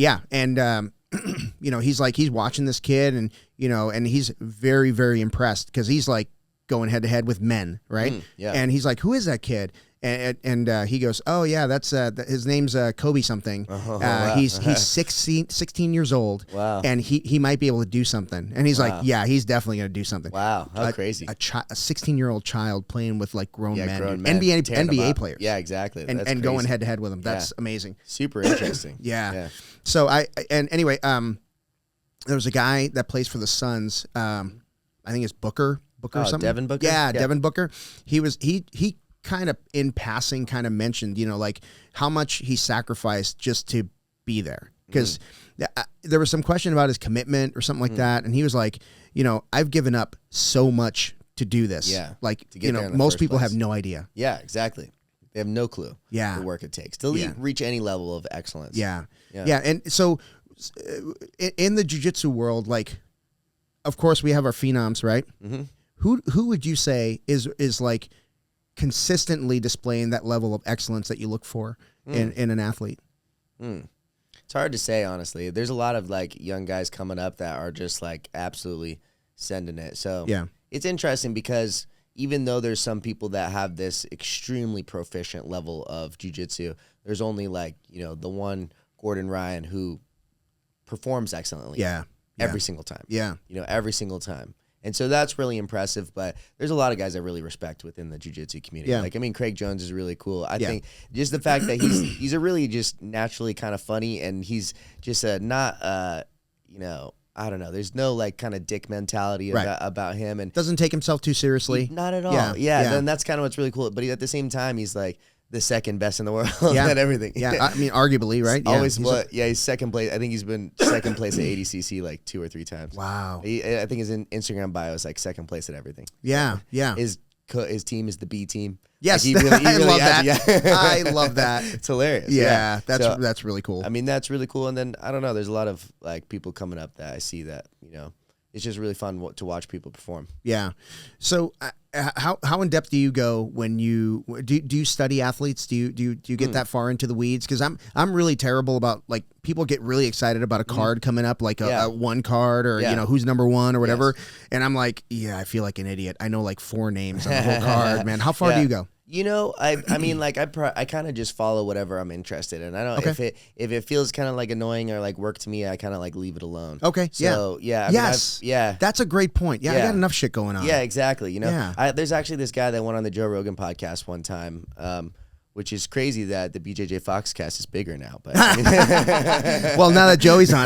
he's watching this kid and he's very, very impressed because he's like going head to head with men. Right. And he's like, who is that kid? And he goes, oh yeah, that's his name's Kobe something. He's 16 years old. Wow. And he might be able to do something. And he's like, yeah, he's definitely gonna do something. Wow, how crazy! A 16-year-old child playing with like grown men. Men, NBA players. Yeah, exactly. And going head to head with them. That's amazing. Super interesting. Yeah. So anyway, there was a guy that plays for the Suns. I think it's Booker or something. Devin Booker. Yeah, Devin Booker. He kind of in passing kind of mentioned, like how much he sacrificed just to be there. Because there was some question about his commitment or something like that. And he was like, I've given up so much to do this. Yeah. Like, most people have no idea. Yeah, exactly. They have no clue the work it takes to reach any level of excellence. Yeah. And so in the jiu-jitsu world, like, of course we have our phenoms, right? Mm-hmm. Who would you say is like consistently displaying that level of excellence that you look for in an athlete? It's hard to say, honestly. There's a lot of like young guys coming up that are just like absolutely sending it. So it's interesting because even though there's some people that have this extremely proficient level of jiu-jitsu, there's only like, the one Gordon Ryan who performs excellently every single time. Yeah. Every single time. And so that's really impressive, but there's a lot of guys I really respect within the jiu-jitsu community. Yeah. Like, Craig Jones is really cool. I think just the fact that he's a really just naturally kind of funny, and he's just not, I don't know. There's no like kind of dick mentality about him, and doesn't take himself too seriously. Not at all. Yeah. Then that's kind of what's really cool. But at the same time, he's like the second best in the world at everything. Yeah, arguably, right? He's second place. I think he's been second place at ADCC like 2 or 3 times. Wow. I think his Instagram bio is like second place at everything. Yeah. His team is the B team. Yes, like I love that. I love that. It's hilarious. Yeah, that's really cool. That's really cool. And then I don't know. There's a lot of like people coming up that I see that it's just really fun to watch people perform. Yeah. So how in depth do you go when you do you study athletes? Do you get that far into the weeds? Because I'm really terrible about, like, people get really excited about a card coming up, like a one card or who's number one or whatever, and I'm like, I feel like an idiot. I know like 4 names on the whole card, man. How far do you go? I mean, like I kind of just follow whatever I'm interested in. I don't if it feels kind of like annoying or like work to me, I kind of like leave it alone. Okay. So that's a great point. I got enough shit going on. Yeah, exactly. There's actually this guy that went on the Joe Rogan podcast one time, which is crazy that the BJJ Foxcast is bigger now. But well, now that Joey's on,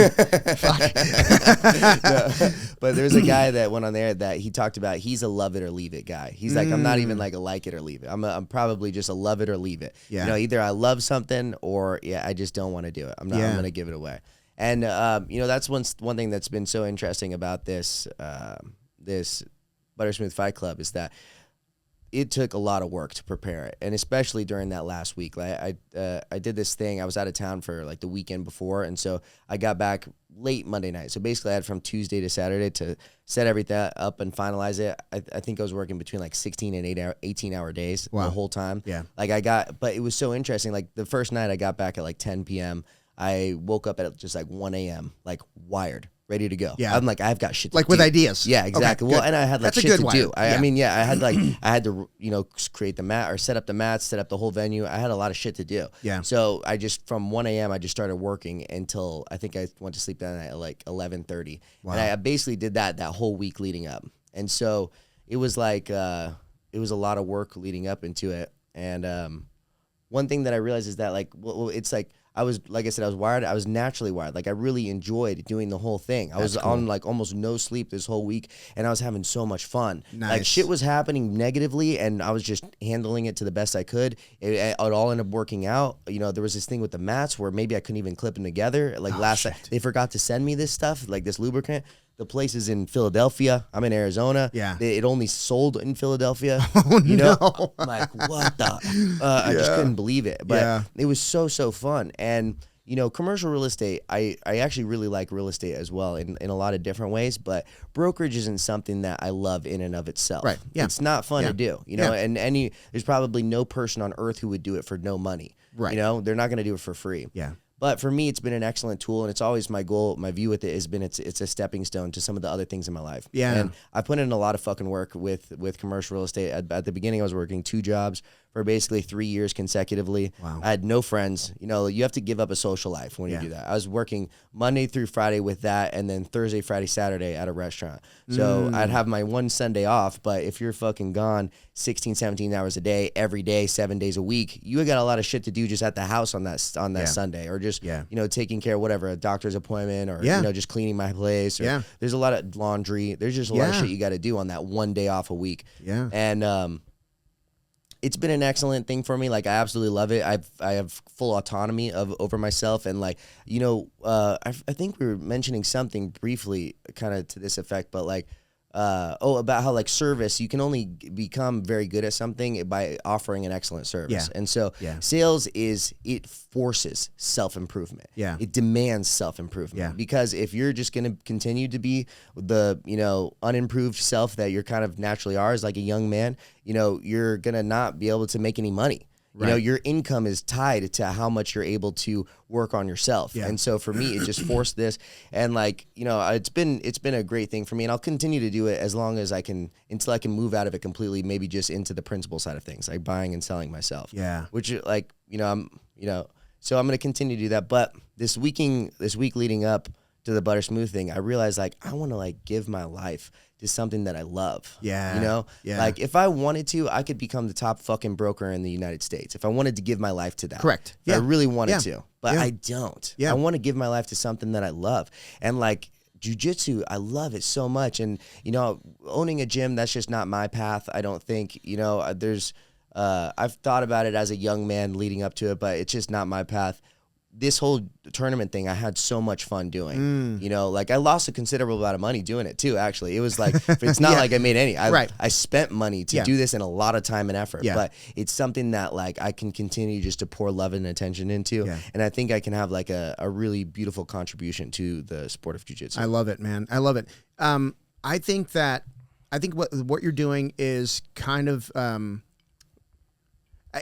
but there's a guy that went on there that he talked about. He's a love it or leave it guy. He's like, I'm not even like a like it or leave it. I'm probably just a love it or leave it. Yeah. Either I love something or I just don't want to do it. I'm going to give it away. And that's one thing that's been so interesting about this Buttersmooth Fight Club is that it took a lot of work to prepare it, and especially during that last week. Like I did this thing. I was out of town for like the weekend before, and so I got back late Monday night. So basically, I had from Tuesday to Saturday to set everything up and finalize it. I think I was working between like 16 and 18-hour days the whole time. Yeah. Like but it was so interesting. Like the first night I got back at like 10 p.m. I woke up at just like 1 a.m. like wired, ready to go. Yeah. I'm like, I've got shit to like do. with ideas. Yeah, exactly. Okay, well, and I had like That's shit to do. I mean, I had to, create the mat or set up the mats, set up the whole venue. I had a lot of shit to do. Yeah. So I just, from 1 a.m., I just started working until I think I went to sleep that night at like 11:30. Wow. And I basically did that whole week leading up. And so it was like, it was a lot of work leading up into it. And one thing that I realized is that like, well, it's like, I was, like I said, I was wired. I was naturally wired. Like I really enjoyed doing the whole thing. I was on like almost no sleep this whole week, and I was having so much fun. Nice. Like shit was happening negatively, and I was just handling it to the best I could. It all ended up working out. You know, there was this thing with the mats where maybe I couldn't even clip them together. Like last night, they forgot to send me this stuff, like this lubricant. The place is in Philadelphia. I'm in Arizona. Yeah. It only sold in Philadelphia. Oh, you know? no. I'm like, what the? I just couldn't believe it. But it was so fun. And, you know, commercial real estate, I actually really like real estate as well in a lot of different ways. But brokerage isn't something that I love in and of itself. Right. Yeah. It's not fun to do, you know, and there's probably no person on earth who would do it for no money. Right. You know, they're not going to do it for free. Yeah. But for me, it's been an excellent tool, and it's always my goal. My view with it has been it's a stepping stone to some of the other things in my life. Yeah. And I put in a lot of fucking work with commercial real estate. At the beginning, I was working 2 jobs for basically 3 years consecutively. Wow. I had no friends. You know, you have to give up a social life when you do that. I was working Monday through Friday with that, and then Thursday, Friday, Saturday at a restaurant. So I'd have my one Sunday off, but if you're fucking gone 16, 17 hours a day, every day, 7 days a week, you got a lot of shit to do just at the house on that Sunday, or just, you know, taking care of whatever, a doctor's appointment, or, you know, just cleaning my place. Or there's a lot of laundry. There's just a lot of shit you got to do on that one day off a week. Yeah. And, it's been an excellent thing for me. Like I absolutely love it. I have full autonomy over myself, and like, you know, I think we were mentioning something briefly kind of to this effect, but like, about how like service, you can only become very good at something by offering an excellent service. And so sales it forces self-improvement. Yeah. It demands self-improvement. Yeah. Because if you're just going to continue to be the, you know, unimproved self that you're kind of naturally are as like a young man, you know, you're going to not be able to make any money. You know, your income is tied to how much you're able to work on yourself. Yeah. And so for me, it just forced this. And like, you know, it's been a great thing for me, and I'll continue to do it as long as I can, until I can move out of it completely, maybe just into the principal side of things, like buying and selling myself. Yeah. Which like, you know, so I'm going to continue to do that. But this week leading up to the Butter Smooth thing, I realized like, I want to like give my life to something that I love. Yeah. You know? Yeah. Like if I wanted to, I could become the top fucking broker in the United States if I wanted to give my life to that. Correct. Yeah. I really wanted to, but I don't. Yeah. I want to give my life to something that I love. And like jiu-jitsu, I love it so much. And, you know, owning a gym, that's just not my path. I don't think, you know, I've thought about it as a young man leading up to it, but it's just not my path. This whole tournament thing, I had so much fun doing. You know, like I lost a considerable amount of money doing it too, actually. It was like, it's not like I made any. I spent money to do this and a lot of time and effort. But it's something that like I can continue just to pour love and attention into. And I think I can have like a really beautiful contribution to the sport of jiu-jitsu. I love it, man. I love it. I think what you're doing is kind of...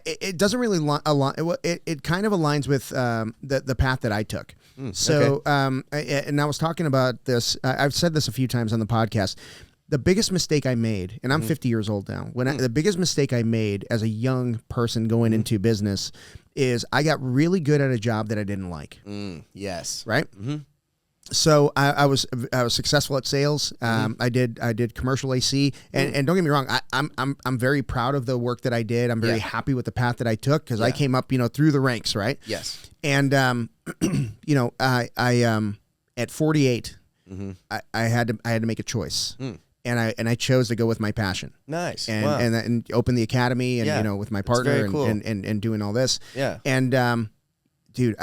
It doesn't really align. It kind of aligns with the path that I took. So, and I was talking about this. I've said this a few times on the podcast. The biggest mistake I made, and I'm 50 years old now. The biggest mistake I made as a young person going into business is I got really good at a job that I didn't like. Yes. Right. So I was successful at sales. I did commercial AC, and don't get me wrong, I'm very proud of the work that I did. I'm very happy with the path that I took because I came up, you know, through the ranks, right? Yes. And you know, I at 48, I had to make a choice. And I chose to go with my passion. Nice. And open the academy, and you know, with my partner, cool. and doing all this. Yeah. And dude,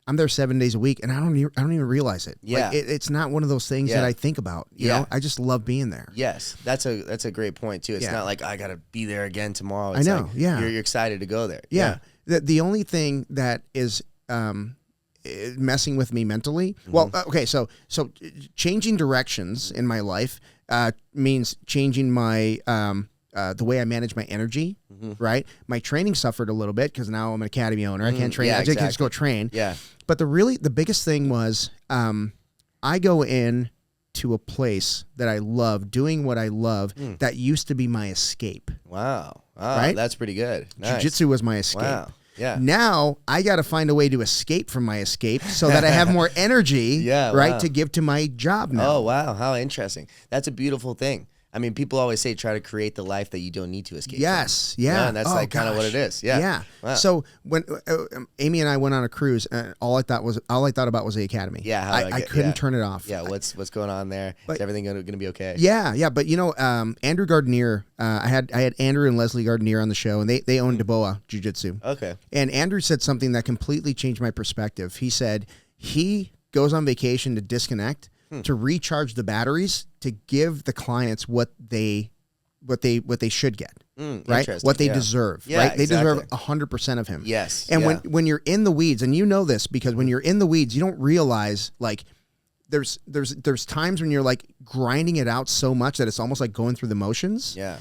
I'm there 7 days a week, and I don't even realize it. Yeah. Like, it's not one of those things that I think about. You know, I just love being there. Yes, that's a great point too. It's not like I gotta be there again tomorrow. I It's know. like Yeah. you're excited to go there. Yeah. The only thing that is messing with me mentally. Well, okay, so changing directions in my life means changing my the way I manage my energy. Right, my training suffered a little bit because now I'm an academy owner. I can't train. I just can't go train. Yeah. But the biggest thing was I go in to a place that I love, doing what I love. That used to be my escape. Wow. Right? That's pretty good. Nice. Jiu-jitsu was my escape. Wow. Yeah. Now I got to find a way to escape from my escape so that I have more energy, to give to my job now. Oh, wow. How interesting. That's a beautiful thing. I mean, people always say try to create the life that you don't need to escape. Yes, from. yeah. And that's kind of what it is. Yeah. Yeah. Wow. So when Amy and I went on a cruise, all I thought about was the academy. Yeah. I couldn't turn it off. Yeah. What's going on there? Is everything going to be okay? Yeah. Yeah. But Andrew Gardenier, I had Andrew and Leslie Gardenier on the show, and they own DeBoa Jiu-Jitsu. Okay. And Andrew said something that completely changed my perspective. He said he goes on vacation to disconnect, to recharge the batteries, to give the clients what they should get, right? What they deserve, right? They deserve 100% of him. Yes. And when you're in the weeds, and you know this because when you're in the weeds, you don't realize like there's times when you're like grinding it out so much that it's almost like going through the motions. Yeah.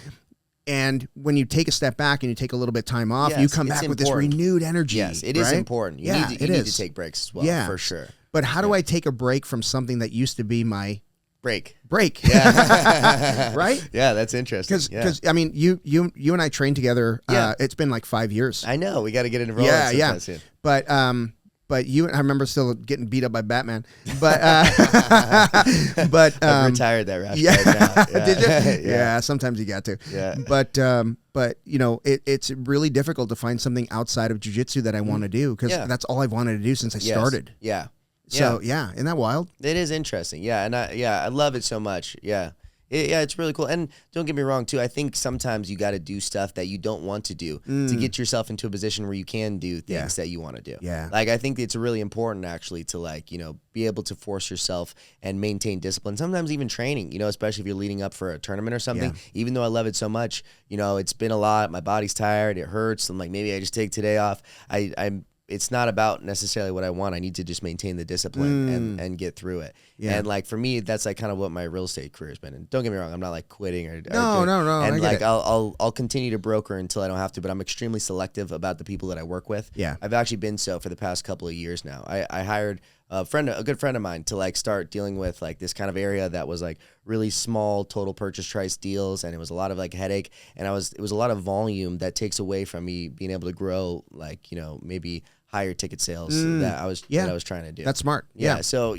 And when you take a step back and you take a little bit of time off, you come back with this renewed energy. Yes, it is important. You need to take breaks as well, for sure. But how do I take a break from something that used to be my break? Yeah. Right? Yeah, that's interesting. Because I mean, you and I trained together. It's been like 5 years. I know. We got to get into rolling. Yeah. Soon. But you, I remember still getting beat up by Batman. But but I've retired that rash. Yeah. Did you? Yeah. Sometimes you got to. Yeah. But it's really difficult to find something outside of jiu-jitsu that I want to do because that's all I've wanted to do since I started. Yeah. So isn't that wild? It is interesting. Yeah, and I love it so much. Yeah. It's really cool. And don't get me wrong, too. I think sometimes you got to do stuff that you don't want to do to get yourself into a position where you can do things that you want to do. Yeah. Like, I think it's really important, actually, to, be able to force yourself and maintain discipline. Sometimes even training, especially if you're leading up for a tournament or something. Yeah. Even though I love it so much, it's been a lot. My body's tired. It hurts. I'm like, maybe I just take today off. It's not about necessarily what I want. I need to just maintain the discipline and get through it. Yeah. And for me, that's kind of what my real estate career has been. And don't get me wrong, I'm not quitting or no. And I'll continue to broker until I don't have to, but I'm extremely selective about the people that I work with. Yeah. I've actually been so for the past couple of years now. I hired a good friend of mine to start dealing with this kind of area that was really small total purchase price deals, and it was a lot of headache, and it was a lot of volume that takes away from me being able to grow maybe higher ticket sales that I was trying to do. That's smart. Yeah. So,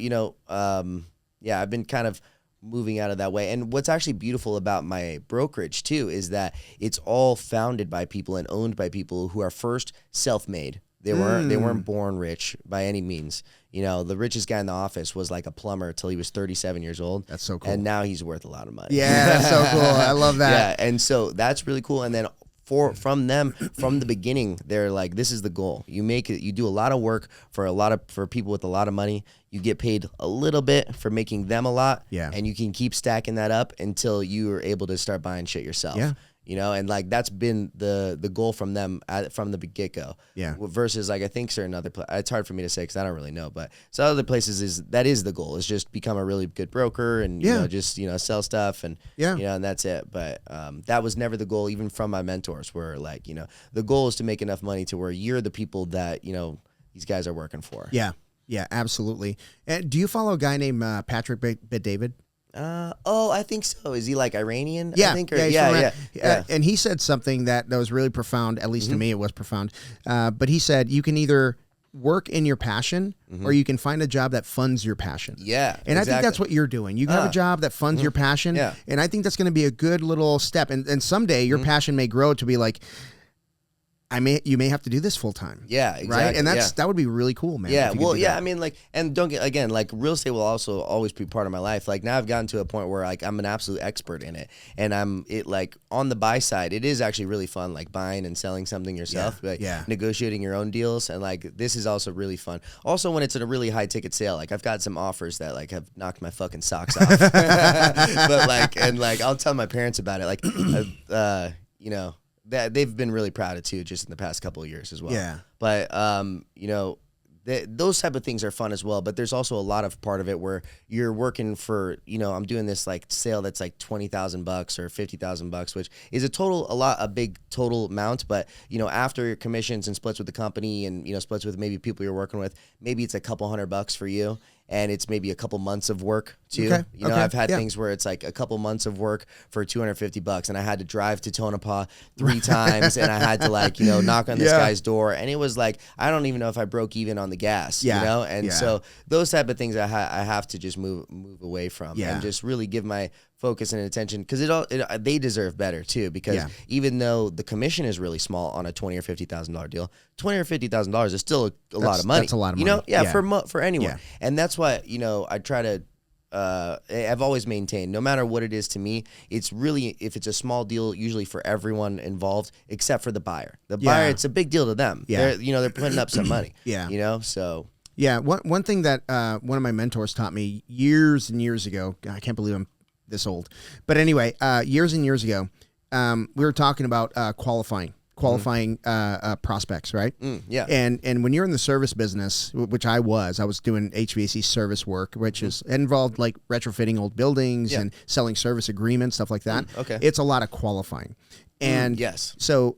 I've been kind of moving out of that way. And what's actually beautiful about my brokerage too is that it's all founded by people and owned by people who are first self-made. They weren't born rich by any means. The richest guy in the office was a plumber till he was 37 years old. That's so cool. And now he's worth a lot of money. Yeah, that's so cool. I love that. Yeah, and so that's really cool. And then from the beginning, they're this is the goal. You do a lot of work for people with a lot of money. You get paid a little bit for making them a lot. Yeah. And you can keep stacking that up until you are able to start buying shit yourself. Yeah. And that's been the goal from them from the get-go. Yeah. Versus I think certain other it's hard for me to say because I don't really know, but some other places that is the goal, is just become a really good broker and just sell stuff and and that's it. But that was never the goal, even from my mentors, where the goal is to make enough money to where you're the people that these guys are working for. Yeah. Yeah, absolutely. And do you follow a guy named Patrick Bet-David? I think so. Is he Iranian? Yeah, I think, yeah. And he said something that was really profound. At least to me, it was profound. But he said you can either work in your passion or you can find a job that funds your passion. Yeah, and I think that's what you're doing. You can have a job that funds your passion, and I think that's going to be a good little step. And someday your passion may grow to be you may have to do this full time. Yeah, exactly. Right, and that would be really cool, man. Yeah, well, yeah. I mean, like, and don't get again, like, real estate will also always be part of my life. Like, now I've gotten to a point where like I'm an absolute expert in it, and like on the buy side, it is actually really fun, like buying and selling something yourself, negotiating your own deals, and like this is also really fun. Also, when it's in a really high ticket sale, like I've got some offers that like have knocked my fucking socks off, but like, and like I'll tell my parents about it, like, you know. That they've been really proud of too, just in the past couple of years as well. Yeah. But you know, those type of things are fun as well. But there's also a lot of part of it where you're working for, you know, I'm doing this like sale that's like $20,000 or $50,000, which is a big total amount. But you know, after commissions and splits with the company and you know splits with maybe people you're working with, maybe it's a couple $100 for you. And it's maybe a couple months of work too. Okay. You know, I've had things where it's like a couple months of work for $250, and I had to drive to Tonopah 3 times, and I had to like, you know, knock on this guy's door, and it was like I don't even know if I broke even on the gas. You know, and so those type of things I have to just move away from and just really give my focus and attention, because they deserve better too, because even though the commission is really small on a $20,000 or $50,000 deal, $20,000 or $50,000 is still a lot of money. That's a lot of money. You know, for anyone. And that's why, you know, I try to I've always maintained, no matter what it is to me, it's really, if it's a small deal, usually for everyone involved except for the buyer. The buyer, it's a big deal to them. They're putting up some money. You know, so yeah. One thing that one of my mentors taught me years and years ago, I can't believe I'm this old, but anyway, years and years ago, we were talking about qualifying prospects, right? And when you're in the service business, which I was doing HVAC service work, which is involved like retrofitting old buildings and selling service agreements, stuff like that. It's a lot of qualifying, and so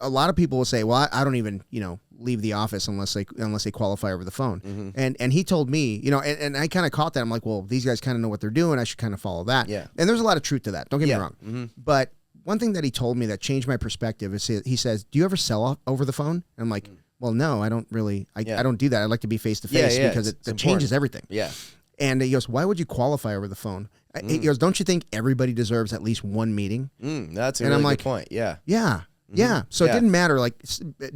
a lot of people will say, well, I don't even, you know, leave the office unless they qualify over the phone. And he told me, you know, and I kind of caught that. I'm like, well, these guys kind of know what they're doing. I should kind of follow that. And there's a lot of truth to that. Don't get me wrong. But one thing that he told me that changed my perspective is he says, do you ever sell over the phone? And I'm like, well, no, I don't really. I don't do that. I like to be face to face because it changes everything. And he goes, why would you qualify over the phone? He goes, don't you think everybody deserves at least one meeting? That's a really good point. Yeah. So it didn't matter, like,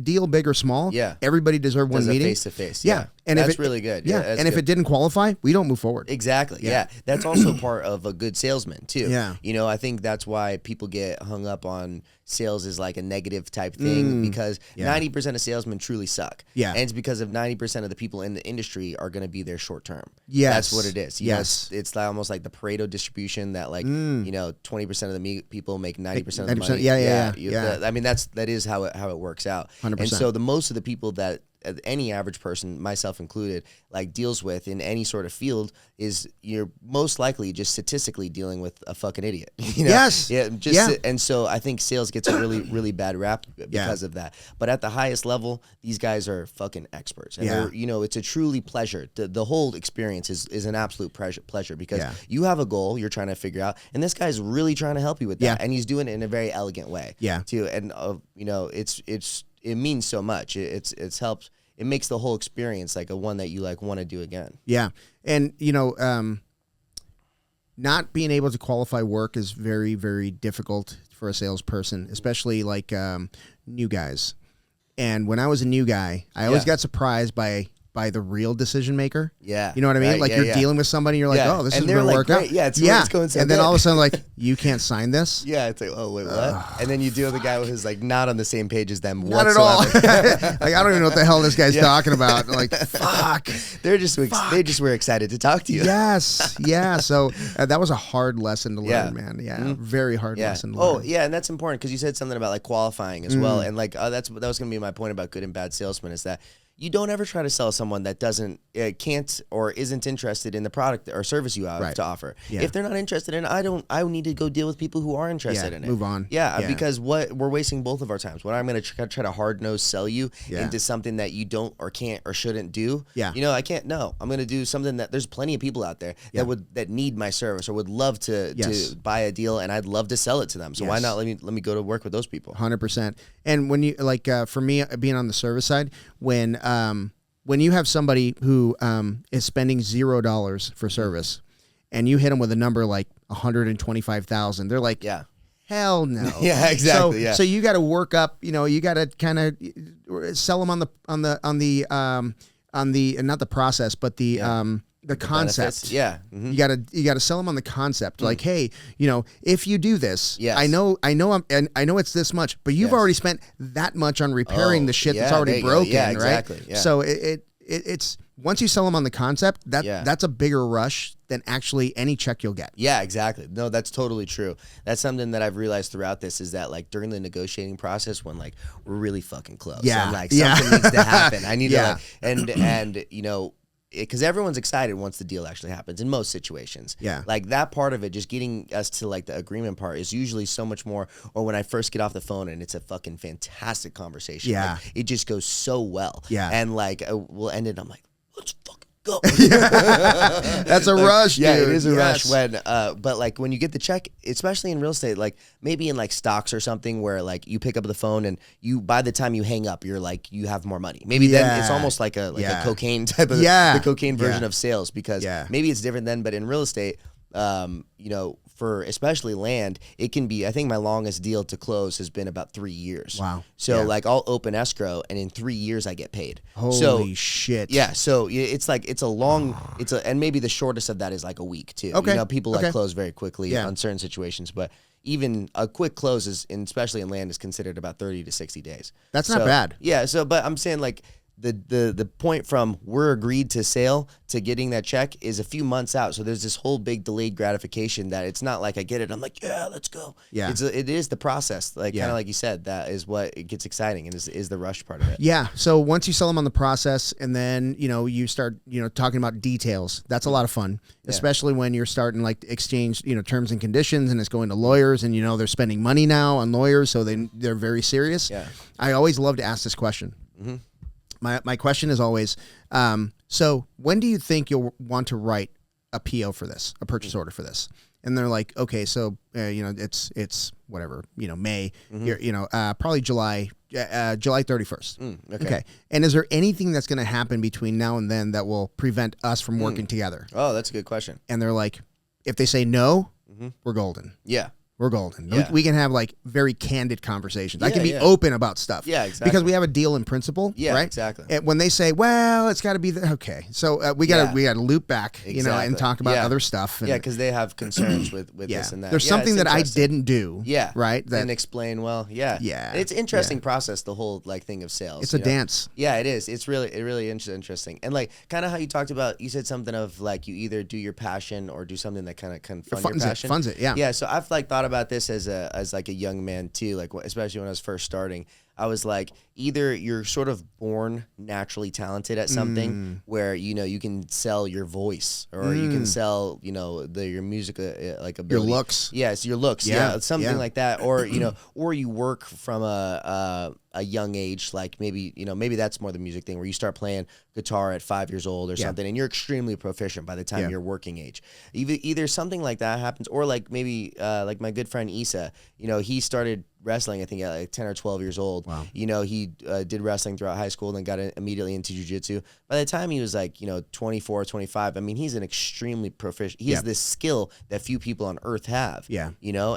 deal big or small. Everybody deserved one meeting. Face to face. And that's really good. And if it didn't qualify, we don't move forward. Exactly. That's also part of a good salesman too. You know, I think that's why people get hung up on sales is like a negative type thing, because 90% of salesmen truly suck. And it's because of 90% of the people in the industry are going to be there short term. That's what it is. You know, it's like almost like the Pareto distribution that like, you know, 20% of the people make 90% of the money. I mean, that is how it works out. 100%. And so the most of the people that any average person, myself included, like deals with in any sort of field is you're most likely just statistically dealing with a fucking idiot. You know? And so I think sales gets a really, really bad rap because of that. But at the highest level, these guys are fucking experts. And they're, you know, it's a truly pleasure. The whole experience is an absolute pleasure because you have a goal you're trying to figure out, and this guy's really trying to help you with that. And he's doing it in a very elegant way too. And you know, it means so much. It's helped. It makes the whole experience like a one that you like want to do again. And you know, not being able to qualify work is very, very difficult for a salesperson, especially like new guys. And when I was a new guy, I always got surprised by the real decision maker. You know what I mean? Like you're dealing with somebody, and you're like, oh, this is going to work out. It's going so and then all of a sudden, like, you can't sign this. It's like, oh, wait, what? And then you deal with the guy who's like not on the same page as them not whatsoever. At all. Like, I don't even know what the hell this guy's talking about. Like, fuck. They just were excited to talk to you. So that was a hard lesson to learn, man. Very hard lesson to learn. Oh, yeah, and that's important because you said something about like qualifying as well. And like, that was going to be my point about good and bad salesmen, is that you don't ever try to sell someone that can't or isn't interested in the product or service you have to offer. If they're not interested in it, I need to go deal with people who are interested in it. Move on. Because we're wasting both of our times. When I'm going to try to hard nose sell you into something that you don't or can't or shouldn't do. You know, I can't. No, I'm going to do something that there's plenty of people out there that need my service or would love to buy a deal, and I'd love to sell it to them. So why not let me go to work with those people? 100%. And when you like, for me, being on the service side, when you have somebody who is spending $0 for service, and you hit them with a number like 125,000, they're like, Hell no. Yeah, exactly. So you got to work up. You got to kind of sell them on the not the process, but the concept. Benefits. Yeah. Mm-hmm. You gotta sell them on the concept. Like, hey, if you do this, yes. I know it's this much, but you've already spent that much on repairing the shit that's already broken, yeah, exactly. right? Yeah. So it's once you sell them on the concept, that's a bigger rush than actually any check you'll get. Yeah, exactly. No, that's totally true. That's something that I've realized throughout this is that like during the negotiating process when like we're really fucking close. Yeah. And like something needs to happen. I need to and because everyone's excited once the deal actually happens in most situations. Yeah. Like that part of it, just getting us to like the agreement part is usually so much more, or when I first get off the phone and it's a fucking fantastic conversation. Yeah. Like, it just goes so well. Yeah. And like we'll end it, I'm like, let's fucking go. That's a rush, dude. Yeah, it is a rush when but like when you get the check, especially in real estate, like maybe in like stocks or something where like you pick up the phone and you by the time you hang up, you're like you have more money. Maybe then it's almost like a cocaine type of the cocaine version of sales because maybe it's different then, but in real estate, for especially land, it can be, I think my longest deal to close has been about 3 years. Wow. So like I'll open escrow and in 3 years I get paid. Holy shit. Yeah. So it's like, and maybe the shortest of that is like a week too. Okay. People like close very quickly on certain situations, but even a quick close is, especially in land, is considered about 30 to 60 days. That's not bad. Yeah. So, but I'm saying like, the point from we're agreed to sale to getting that check is a few months out. So there's this whole big delayed gratification that it's not like I get it, I'm like, yeah, let's go. Yeah. It is the process. Like kind of like you said, that is what it gets exciting and is the rush part of it. Yeah. So once you sell them on the process and then, you start, talking about details, that's a lot of fun, especially when you're starting like to exchange, terms and conditions and it's going to lawyers and, they're spending money now on lawyers. So they're very serious. Yeah. I always love to ask this question. Mm-hmm. My question is always, so when do you think you'll want to write a PO for this, a purchase order for this? And they're like, okay, so it's whatever, May, probably July 31st. Okay. And is there anything that's going to happen between now and then that will prevent us from working together? Oh, that's a good question. And they're like, if they say no, we're golden. Yeah. We're golden. Yeah. We can have like very candid conversations. I can be open about stuff. Yeah, exactly. Because we have a deal in principle. Yeah, right? Exactly. And when they say, "Well, it's got to be okay," so we got to loop back, and talk about other stuff. And, because they have concerns with this and that. There's something that I didn't do. Yeah, right. And explain well. Yeah, yeah. It's an interesting process. The whole like thing of sales. It's a dance. Yeah, it is. It's really interesting. And like kind of how you talked about. You said something of like you either do your passion or do something that kind of can fund your passion. Funds it. Yeah. Yeah. So I've like thought about this as like a young man too, like especially when I was first starting. I was like, either you're sort of born naturally talented at something where you can sell your voice or you can sell your music like ability. Your looks. Yes, your looks. Yeah, something like that. Or or you work from a young age, like maybe that's more the music thing where you start playing guitar at 5 years old or something, and you're extremely proficient by the time you're working age. Either something like that happens, or like maybe like my good friend Issa, he started wrestling, I think, at like 10 or 12 years old. Wow. He did wrestling throughout high school and then got immediately into jiu-jitsu. By the time he was like, 24, 25, I mean, he's an extremely proficient. He has this skill that few people on earth have. Yeah.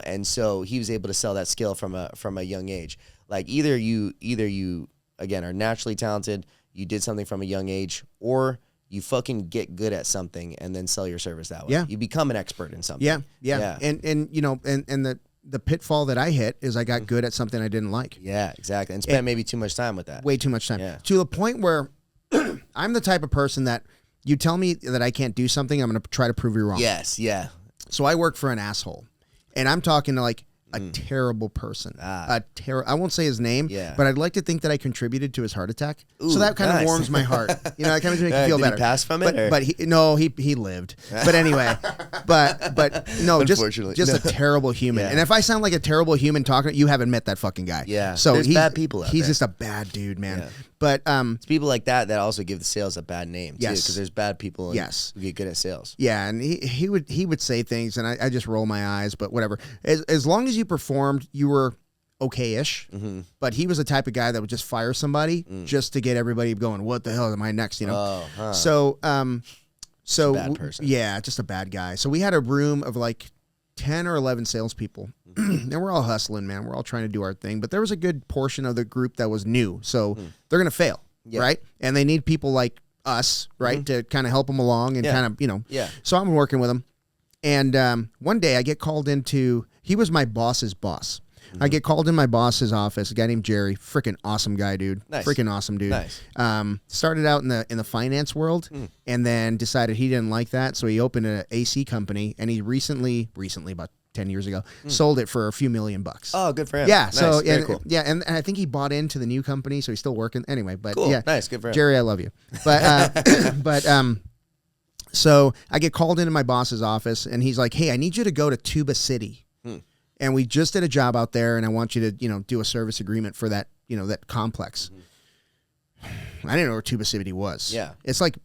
And so he was able to sell that skill from a young age. Like either you again are naturally talented, you did something from a young age, or you fucking get good at something and then sell your service that way. Yeah. You become an expert in something. Yeah. And the pitfall that I hit is I got good at something I didn't like. Yeah, exactly. And spent maybe too much time with that. Way too much time. Yeah. To the point where I'm the type of person that you tell me that I can't do something, I'm going to try to prove you wrong. Yes, yeah. So I work for an asshole. And I'm talking to like a terrible person. I won't say his name, but I'd like to think that I contributed to his heart attack. Ooh, so that kind of warms my heart. It kind of makes me feel better. Did he pass from it? But he lived. But anyway, but no, just a terrible human. Yeah. And if I sound like a terrible human talking, you haven't met that fucking guy. Yeah. So there's bad people out He's there. just a bad dude, man. Yeah. But it's people like that also give the sales a bad name too, because there's bad people who get good at sales. Yeah, and he would say things, and I just roll my eyes, but whatever. As long as you performed, you were okay-ish. But he was the type of guy that would just fire somebody just to get everybody going. What the hell am I next? So bad person. Yeah, just a bad guy. So we had a room of like 10 or 11 salespeople, and we're all hustling, man. We're all trying to do our thing. But there was a good portion of the group that was new, so they're going to fail, right? And they need people like us, right, to kind of help them along and kind of, you know. Yeah. So I'm working with them. And one day I get called into, he was my boss's boss. I get called in my boss's office, a guy named Jerry, freaking awesome guy, dude. Nice. Freaking awesome dude. Nice. Started out in the finance world and then decided he didn't like that, so he opened an AC company, and he recently about 10 years ago, sold it for a few $1 million. Oh, good for him. Yeah, nice. so Very cool. yeah, and I think he bought into the new company, so he's still working anyway, but cool. yeah. Nice, good for him. Jerry, I love you. But so I get called into my boss's office, and he's like, "Hey, I need you to go to Tuba City." And we just did a job out there, and I want you to, you know, do a service agreement for that, you know, that complex. I didn't know where Tuba City was. Yeah. It's like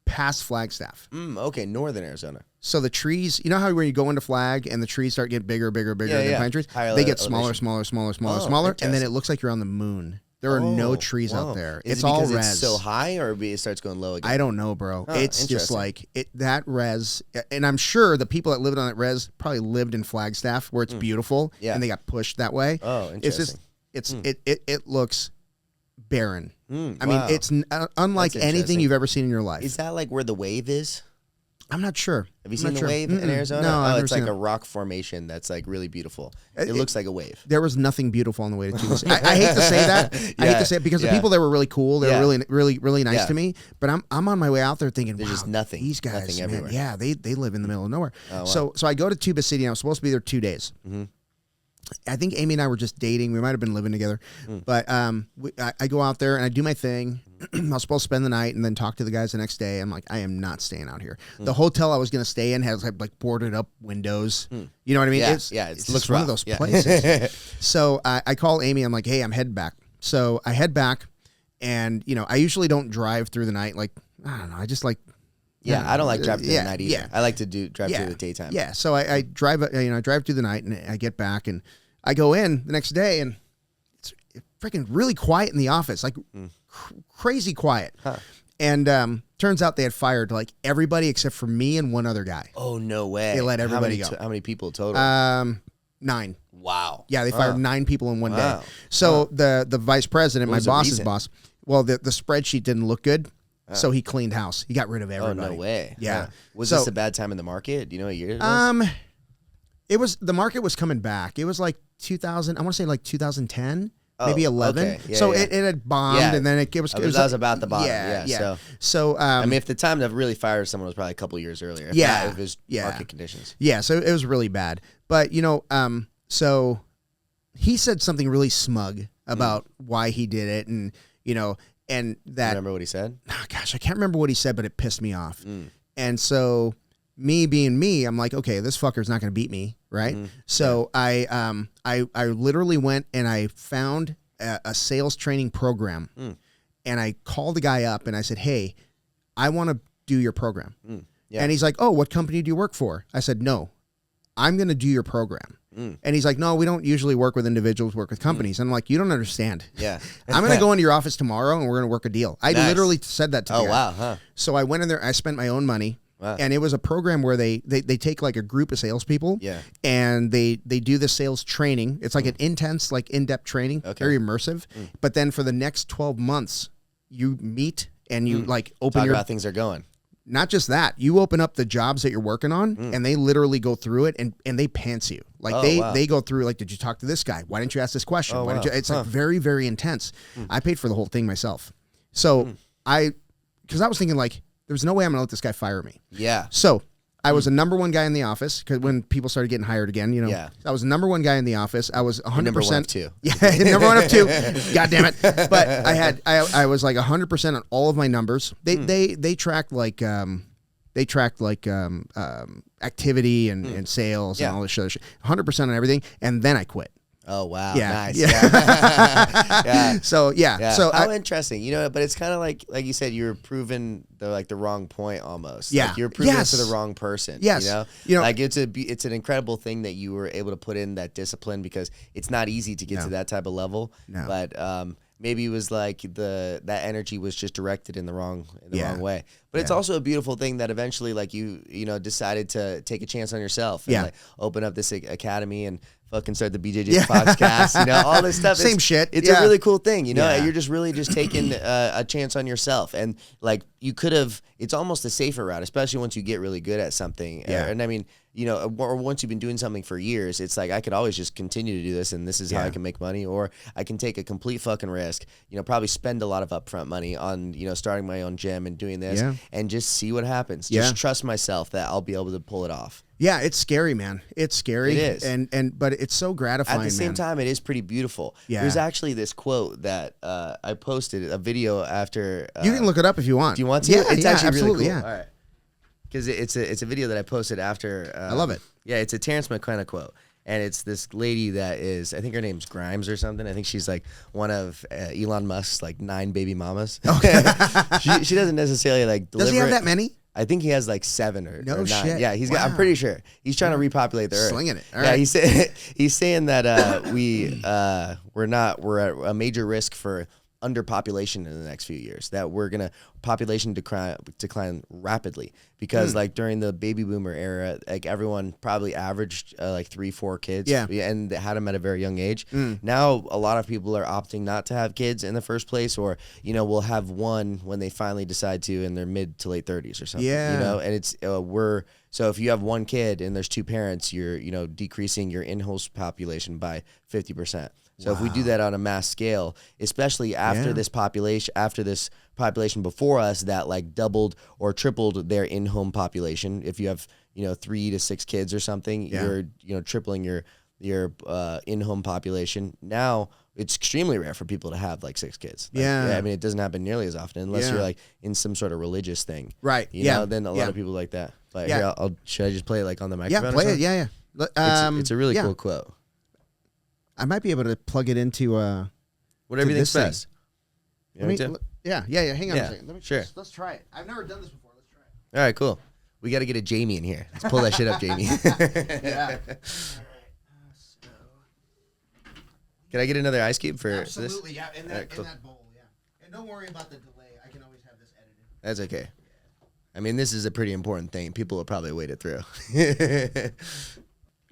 past Flagstaff. Okay, northern Arizona. So the trees, you know how when you go into Flag and the trees start getting bigger than pine trees? They get smaller, smaller, and then it looks like you're on the moon. There are no trees out there. Is it's it all because res. It's so high, or it starts going low again? I don't know, bro. Huh, it's just like that res, and I'm sure the people that lived on that res probably lived in Flagstaff, where it's beautiful, and they got pushed that way. Oh, interesting. It's just it looks barren. I wow. mean, it's unlike anything you've ever seen in your life. Is that like where the wave is? I'm not sure. Have you seen the wave in Arizona? No, it's like a rock formation that's like really beautiful. It looks like a wave. There was nothing beautiful on the way to Tuba City. I hate to say that. I hate to say it because the people there were really cool. They were really nice to me. But I'm on my way out there thinking, there's wow, just nothing. These guys, nothing man, everywhere. yeah, they live in the middle of nowhere. Oh, wow. So I go to Tuba City. And I was supposed to be there 2 days. I think Amy and I were just dating. We might have been living together. But I go out there and I do my thing. I was supposed to spend the night and then talk to the guys the next day. I'm like, I am not staying out here. The hotel I was going to stay in has like boarded up windows. You know what I mean? Yeah, It's looks one of those places. So I call Amy. I'm like, hey, I'm heading back. So I head back, and you know, I usually don't drive through the night. Like, I don't know. I just like. Yeah, I don't like driving through the night either. Yeah. I like to drive through the daytime. Yeah, so I drive, I drive through the night, and I get back, and I go in the next day, and it's freaking really quiet in the office, like crazy quiet. Huh. And turns out they had fired like everybody except for me and one other guy. Oh, no way. They let everybody go. How many people total? 9. Wow. Yeah, they fired 9 people in one Wow. day. So the vice president, my boss's reason? boss, well, the spreadsheet didn't look good. So he cleaned house. He got rid of everybody. Oh, no way. Yeah. Huh. Was this a bad time in the market? Do you know what year it was? The market was coming back. It was like 2000. I want to say like 2010, Oh, maybe 11. okay. Yeah, so yeah. It had bombed, and then it was. That was about the bottom. Yeah. So I mean, if the time to really fire someone was probably a couple years earlier. If it was market conditions. Yeah. So it was really bad. But you know, so he said something really smug about why he did it, and you know. And that, remember what he said? Oh gosh, I can't remember what he said, but it pissed me off. And so, me being me, I'm like, okay, this fucker's not going to beat me, right? So I literally went and I found a sales training program, and I called the guy up and I said, hey, I want to do your program. And he's like, oh, what company do you work for? I said, no, I'm going to do your program. And he's like, no, we don't usually work with individuals, work with companies. And I'm like, you don't understand. Yeah. I'm going to go into your office tomorrow and we're going to work a deal. I literally said that to the guy. Oh, wow. Huh. So I went in there, I spent my own money. Wow. And it was a program where they take like a group of salespeople, and they do the sales training. It's like an intense, like in-depth training, very immersive. But then for the next 12 months, you meet and you like open Talk about things are going. Not just that, you open up the jobs that you're working on, and they literally go through it and they pants you. Like they go through like, did you talk to this guy? Why didn't you ask this question? Oh, Why didn't you? It's like very, very intense. I paid for the whole thing myself. So because I was thinking like, there's no way I'm gonna let this guy fire me. Yeah. So I was a number one guy in the office because when people started getting hired again, you know, I was the number one guy in the office. I was 100%. Number one of two. Yeah, number one of two. God damn it! But I was like 100% on all of my numbers. They tracked like activity and sales and all this other shit. 100% on everything, and then I quit. Oh wow! Yeah. Nice. Yeah. Yeah. So yeah. So how interesting, you know. But it's kind of like you said, you were proving the wrong point almost. Yeah. Like you're proving it to the wrong person. Yes. You know, like it's an incredible thing that you were able to put in that discipline because it's not easy to get to that type of level. No. But maybe it was like that energy was just directed in the wrong way. But it's Yeah. also a beautiful thing that eventually like you decided to take a chance on yourself and like open up this academy and fucking start the BJJ Foxcast, all this stuff. Same shit. It's a really cool thing, You're just really just taking a chance on yourself, and like you could have. It's almost a safer route, especially once you get really good at something. Yeah. And I mean, or once you've been doing something for years, it's like I could always just continue to do this, and this is how I can make money, or I can take a complete fucking risk. Probably spend a lot of upfront money on starting my own gym and doing this, and just see what happens. Just trust myself that I'll be able to pull it off. Yeah, it's scary, man. It's scary. It is. But it's so gratifying. At the same time, it is pretty beautiful. Yeah. There's actually this quote that I posted a video after. You can look it up if you want. Do you want to? Yeah, it's actually absolutely, really cool. yeah. All right. Because it's a video that I posted after. I love it. Yeah, it's a Terrence McKenna quote. And it's this lady that is, I think her name's Grimes or something. I think she's like one of Elon Musk's like 9 baby mamas. Okay. she doesn't necessarily like deliver. Does he have that many? I think he has like 7 or 9. Shit. Yeah, he's got. I'm pretty sure he's trying to repopulate the earth. Slinging it. All yeah, right. he's saying that we're at a major risk for underpopulation in the next few years. That we're gonna population decline rapidly because like during the baby boomer era, like everyone probably averaged like 3-4 kids. Yeah, and had them at a very young age. Now a lot of people are opting not to have kids in the first place, or will have one when they finally decide to in their mid to late 30s or something. Yeah, and it's so if you have one kid and there's 2 parents, you're decreasing your in-house population by 50%. So if we do that on a mass scale, especially after this population before us that like doubled or tripled their in-home population, if you have 3 to 6 kids or something, you're tripling your in-home population. Now it's extremely rare for people to have like 6 kids. Like, I mean, it doesn't happen nearly as often unless you're like in some sort of religious thing, right? Then a lot of people like that. But here, should I just play it like on the microphone? Yeah, play it. Yeah. It's a really cool quote. I might be able to plug it into whatever you think's best. Yeah. Hang on a second. Sure. Let's try it. I've never done this before. Let's try it. All right, cool. We got to get a Jamie in here. Let's pull that shit up, Jamie. Yeah. Can I get another ice cube for this? Absolutely, yeah. In that bowl, yeah. And don't worry about the delay. I can always have this edited. That's okay. I mean, this is a pretty important thing. People will probably wait it through.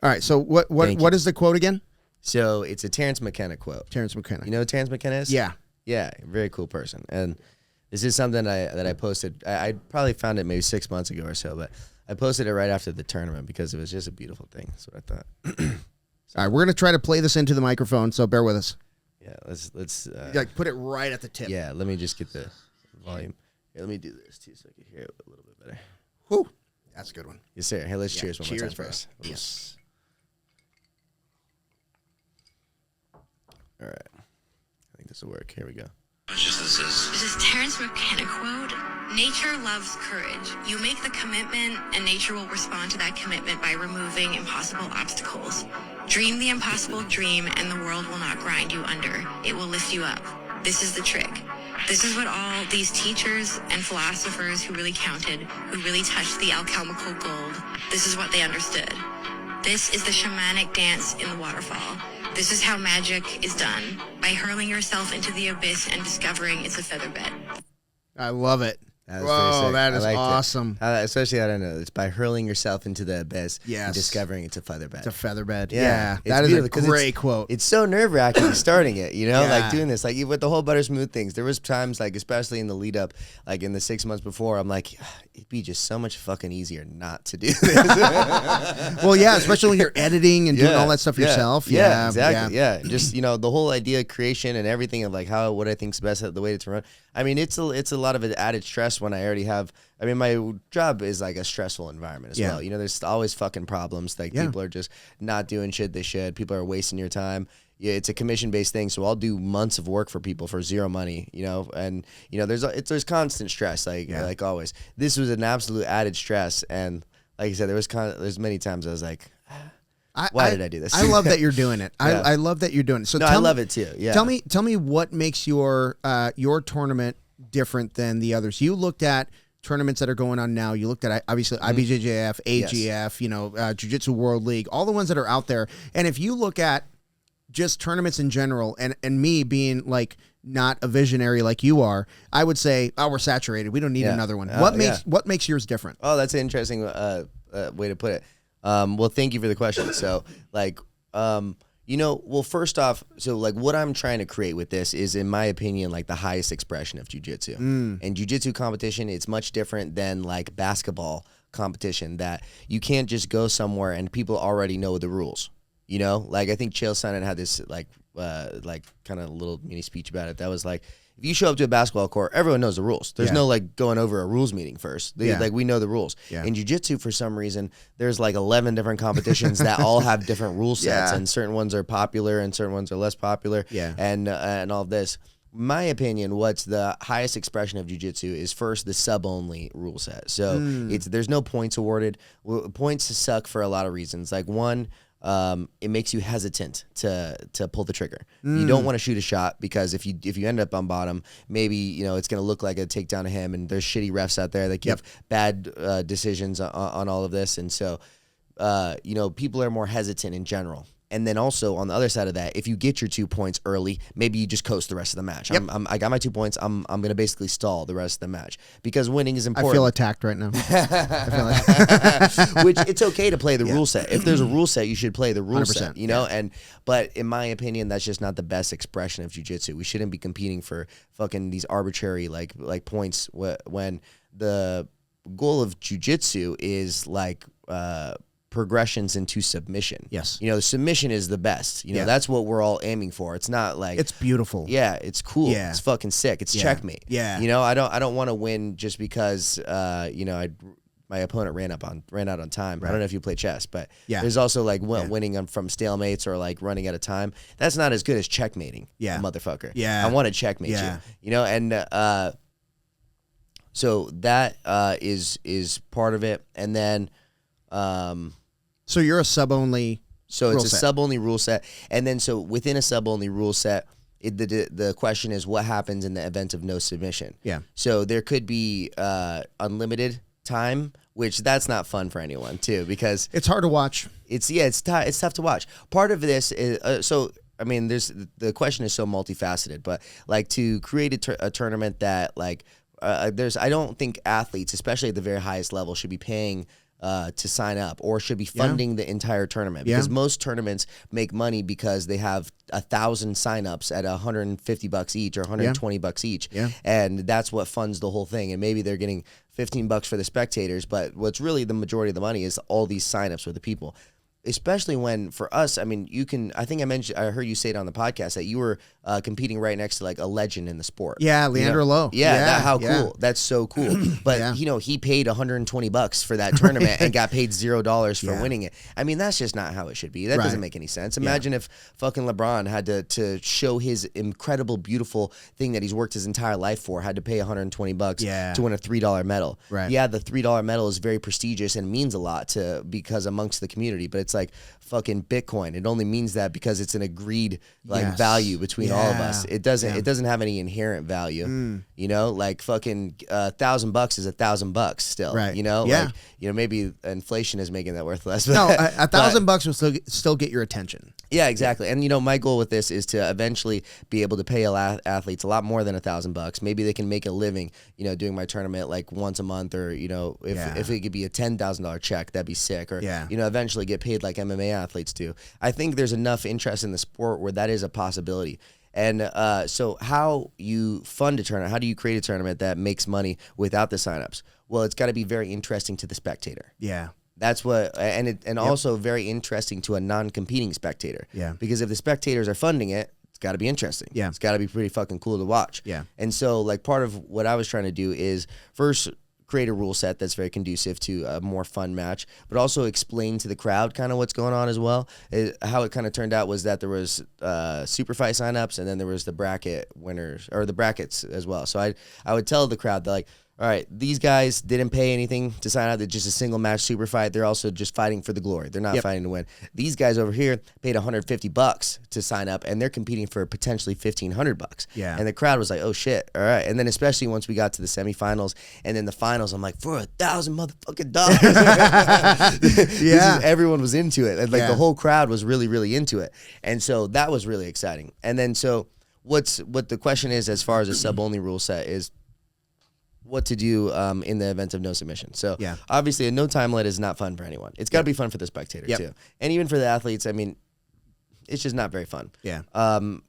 All right. So what is the quote again? So it's a Terrence McKenna quote. Terrence McKenna. You know who Terrence McKenna is? Yeah. Yeah, very cool person. And this is something that I posted. I probably found it maybe 6 months ago or so, but I posted it right after the tournament because it was just a beautiful thing. That's what I thought. All right, we're gonna try to play this into the microphone, so bear with us. Yeah, let's like put it right at the tip. Yeah, let me just get the volume. Here, let me do this too so I can hear it a little bit better. Whew. That's a good one. Yes, sir. Hey, let's cheers one more time bro. first. Yes. All right. I think this will work. Here we go. This is Terrence McKenna quote. Nature loves courage. You make the commitment and nature will respond to that commitment by removing impossible obstacles. Dream the impossible dream and the world will not grind you under. It will lift you up. This is the trick. This is what all these teachers and philosophers who really counted, who really touched the alchemical gold, this is what they understood. This is the shamanic dance in the waterfall. This is how magic is done, by hurling yourself into the abyss and discovering it's a featherbed. I love it. Whoa, that is awesome. Especially, I don't know, it's by hurling yourself into the abyss and discovering it's a featherbed. It's a featherbed. Yeah. That is a great quote. It's so nerve-wracking starting it, like doing this. Like with the whole Butter Smooth things, there was times, like especially in the lead up, like in the 6 months before, I'm like, it'd be just so much fucking easier not to do this. Well, yeah, especially when you're editing and doing all that stuff yourself. Yeah, exactly. Yeah. Just, the whole idea of creation and everything of like what I think's best, the way it's run. I mean, it's a lot of added stress when I already have. I mean, my job is like a stressful environment as well. There's always fucking problems. Like people are just not doing shit they should. People are wasting your time. Yeah, it's a commission-based thing, so I'll do months of work for people for zero money. And there's constant stress, like always. This was an absolute added stress, and like I said, there's many times I was like, why did I do this? I love that you're doing it. I love that you're doing it. So I love it too. Yeah. Tell me what makes your tournament different than the others. You looked at tournaments that are going on now. You looked at obviously IBJJF, AGF, Jiu-Jitsu World League, all the ones that are out there. And if you look at just tournaments in general, and me being like not a visionary like you are, I would say, oh, we're saturated. We don't need another one. What makes yours different? Oh, that's an interesting way to put it. Well, thank you for the question. So, like, well, first off, so like what I'm trying to create with this is, in my opinion, like the highest expression of jiu-jitsu. And jiu-jitsu competition, it's much different than like basketball competition, that you can't just go somewhere and people already know the rules. You know, like I think Chael Sonnen had this like kind of little mini speech about it that was like, if you show up to a basketball court, everyone knows the rules. There's no like going over a rules meeting first. Like we know the rules. In jiu-jitsu, for some reason, there's like 11 different competitions that all have different rule sets, and certain ones are popular and certain ones are less popular. And all of this. In my opinion, what's the highest expression of jiu-jitsu is first the sub-only rule set. So there's no points awarded. Points suck for a lot of reasons. Like one, it makes you hesitant to pull the trigger. You don't want to shoot a shot because if you end up on bottom, maybe it's going to look like a takedown to him, and there's shitty refs out there that give bad decisions on all of this, and so people are more hesitant in general. And then also on the other side of that, if you get your 2 points early, maybe you just coast the rest of the match. I got my 2 points. I'm going to basically stall the rest of the match because winning is important. I feel attacked right now. Which it's okay to play the rule set. If there's a rule set, you should play the rule 100%, set. But in my opinion, that's just not the best expression of jiu-jitsu. We shouldn't be competing for fucking these arbitrary like points when the goal of jiu-jitsu is like progressions into submission. Yes. Submission is the best. That's what we're all aiming for. It's not like it's beautiful. Yeah, it's cool. Yeah. It's fucking sick. It's checkmate. Yeah. I don't want to win just because my opponent ran out on time. Right. I don't know if you play chess, but there's also like winning from stalemates or like running out of time. That's not as good as checkmating. Yeah. Motherfucker. Yeah. I want to checkmate you. And so that is part of it. And then so you're a sub-only. So it's a sub-only rule set, and then so within a sub-only rule set, the question is what happens in the event of no submission. Yeah. So there could be unlimited time, which that's not fun for anyone too, because it's hard to watch. It's tough to watch. Part of this is the question is so multifaceted, but like to create a tournament that like I don't think athletes, especially at the very highest level, should be paying to sign up or should be funding the entire tournament, because most tournaments make money because they have 1,000 signups at $150 each or $120 each, and that's what funds the whole thing. And maybe they're getting $15 for the spectators, but what's really the majority of the money is all these signups for the people. Especially when, for us, I mean, I heard you say it on the podcast that you were competing right next to like a legend in the sport. Yeah, Leandro Lowe. Yeah, how cool. That's so cool. But, he paid $120 for that tournament and got paid $0 for winning it. I mean, that's just not how it should be. That doesn't make any sense. Imagine if fucking LeBron had to show his incredible, beautiful thing that he's worked his entire life for, had to pay $120 to win a $3 medal. Right. Yeah, the $3 medal is very prestigious and means a lot because amongst the community, but it's like fucking Bitcoin. It only means that because it's an agreed value between all of us. It doesn't have any inherent value. Like fucking $1,000 is $1,000 still. Right. Like, maybe inflation is making that worth less. No, $1,000 will still get your attention. Yeah, exactly. And my goal with this is to eventually be able to pay athletes a lot more than $1,000. Maybe they can make a living, doing my tournament like once a month, or if it could be a $10,000 check, that'd be sick. Or eventually get paid like MMA athletes do. I think there's enough interest in the sport where that is a possibility. And so how you fund a tournament, how do you create a tournament that makes money without the signups? Well, it's got to be very interesting to the spectator. Yeah. That's what, and also very interesting to a non-competing spectator. Yeah. Because if the spectators are funding it, it's got to be interesting. Yeah. It's got to be pretty fucking cool to watch. Yeah. And so like part of what I was trying to do is first create a rule set that's very conducive to a more fun match, but also explain to the crowd kind of what's going on as well. How it kind of turned out was that there was super fight signups, and then there was the bracket winners or the brackets as well. So I would tell the crowd that like, all right, these guys didn't pay anything to sign up. They're just a single match super fight. They're also just fighting for the glory. They're not fighting to win. These guys over here paid $150 to sign up, and they're competing for potentially $1,500. Yeah. And the crowd was like, oh shit, all right. And then especially once we got to the semifinals and then the finals, I'm like, for $1,000 motherfucking dollars. Everyone was into it. And like the whole crowd was really, really into it. And so that was really exciting. And then so what the question is as far as a sub-only rule set is what to do in the event of no submission. So obviously a no time limit is not fun for anyone. It's got to be fun for the spectator too. And even for the athletes, I mean, it's just not very fun. Yeah.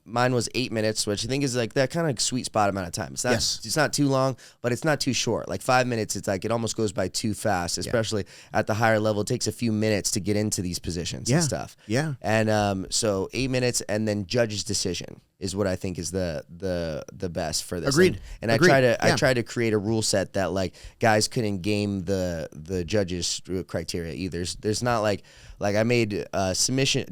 Mine was 8 minutes, which I think is like that kind of sweet spot amount of time. It's not it's not too long, but it's not too short. Like 5 minutes, it's like it almost goes by too fast, especially at the higher level. It takes a few minutes to get into these positions and stuff. Yeah. And so 8 minutes and then judge's decision is what I think is the best for this. Agreed. And I try to create a rule set that like guys couldn't game the judges' criteria either. There's not like I made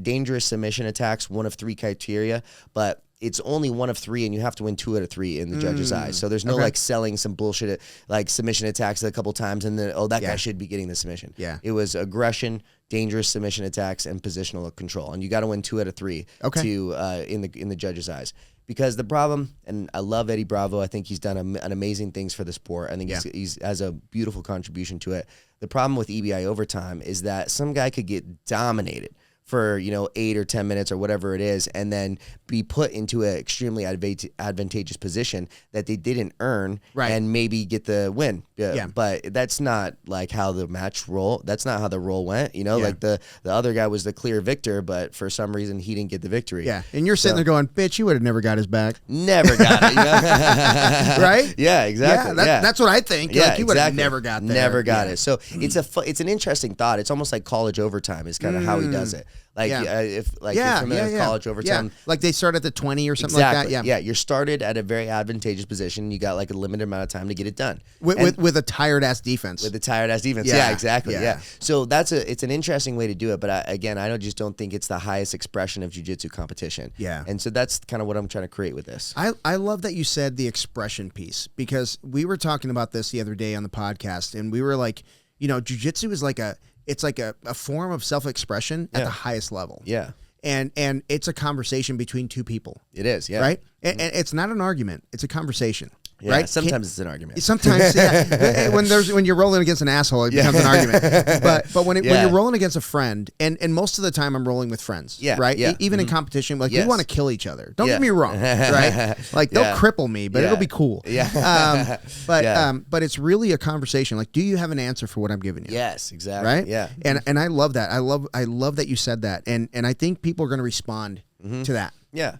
dangerous submission attacks one of 3 criteria, but it's only one of 3, and you have to win 2 out of 3 in the judge's eyes. So there's no like selling some bullshit like submission attacks a couple times and then that guy should be getting the submission. Yeah. It was aggression, dangerous submission attacks, and positional control, and you got to win 2 out of 3 to in the judge's eyes. Because the problem, and I love Eddie Bravo, I think he's done an amazing things for the sport. I think he's has a beautiful contribution to it. The problem with EBI overtime is that some guy could get dominated for 8 or 10 minutes or whatever it is, and then be put into an extremely advantageous position that they didn't earn, and maybe get the win. But that's not like how the match roll. That's not how the roll went. Like the other guy was the clear victor, but for some reason he didn't get the victory. Yeah, and you're sitting there going, "Bitch, you would have never got his back." Never got it. Right? Yeah, exactly. That's what I think. Yeah, like, you would have never got there. Never got it. So it's an interesting thought. It's almost like college overtime is kind of how he does it. Like if you're familiar with college overtime, like they start at the 20 or something like that. Yeah, you're started at a very advantageous position. You got like a limited amount of time to get it done with a tired ass defense. With a tired ass defense, exactly. Yeah. So it's an interesting way to do it. But I just don't think it's the highest expression of jiu-jitsu competition. Yeah, and so that's kind of what I'm trying to create with this. I love that you said the expression piece, because we were talking about this the other day on the podcast, and we were like, jiu-jitsu is like it's like a form of self-expression at the highest level. Yeah. And it's a conversation between 2 people. It is, yeah. Right? And it's not an argument. It's a conversation. Yeah, right? Sometimes it's an argument. Sometimes, when you're rolling against an asshole, it becomes an argument. But when you're rolling against a friend, and most of the time I'm rolling with friends, right? Yeah. Even in competition, like we want to kill each other. Don't get me wrong, right? Like they'll cripple me, but it'll be cool. Yeah. But it's really a conversation. Like, do you have an answer for what I'm giving you? Yes, exactly. Right? Yeah. And I love that. I love that you said that. And I think people are going to respond to that. Yeah.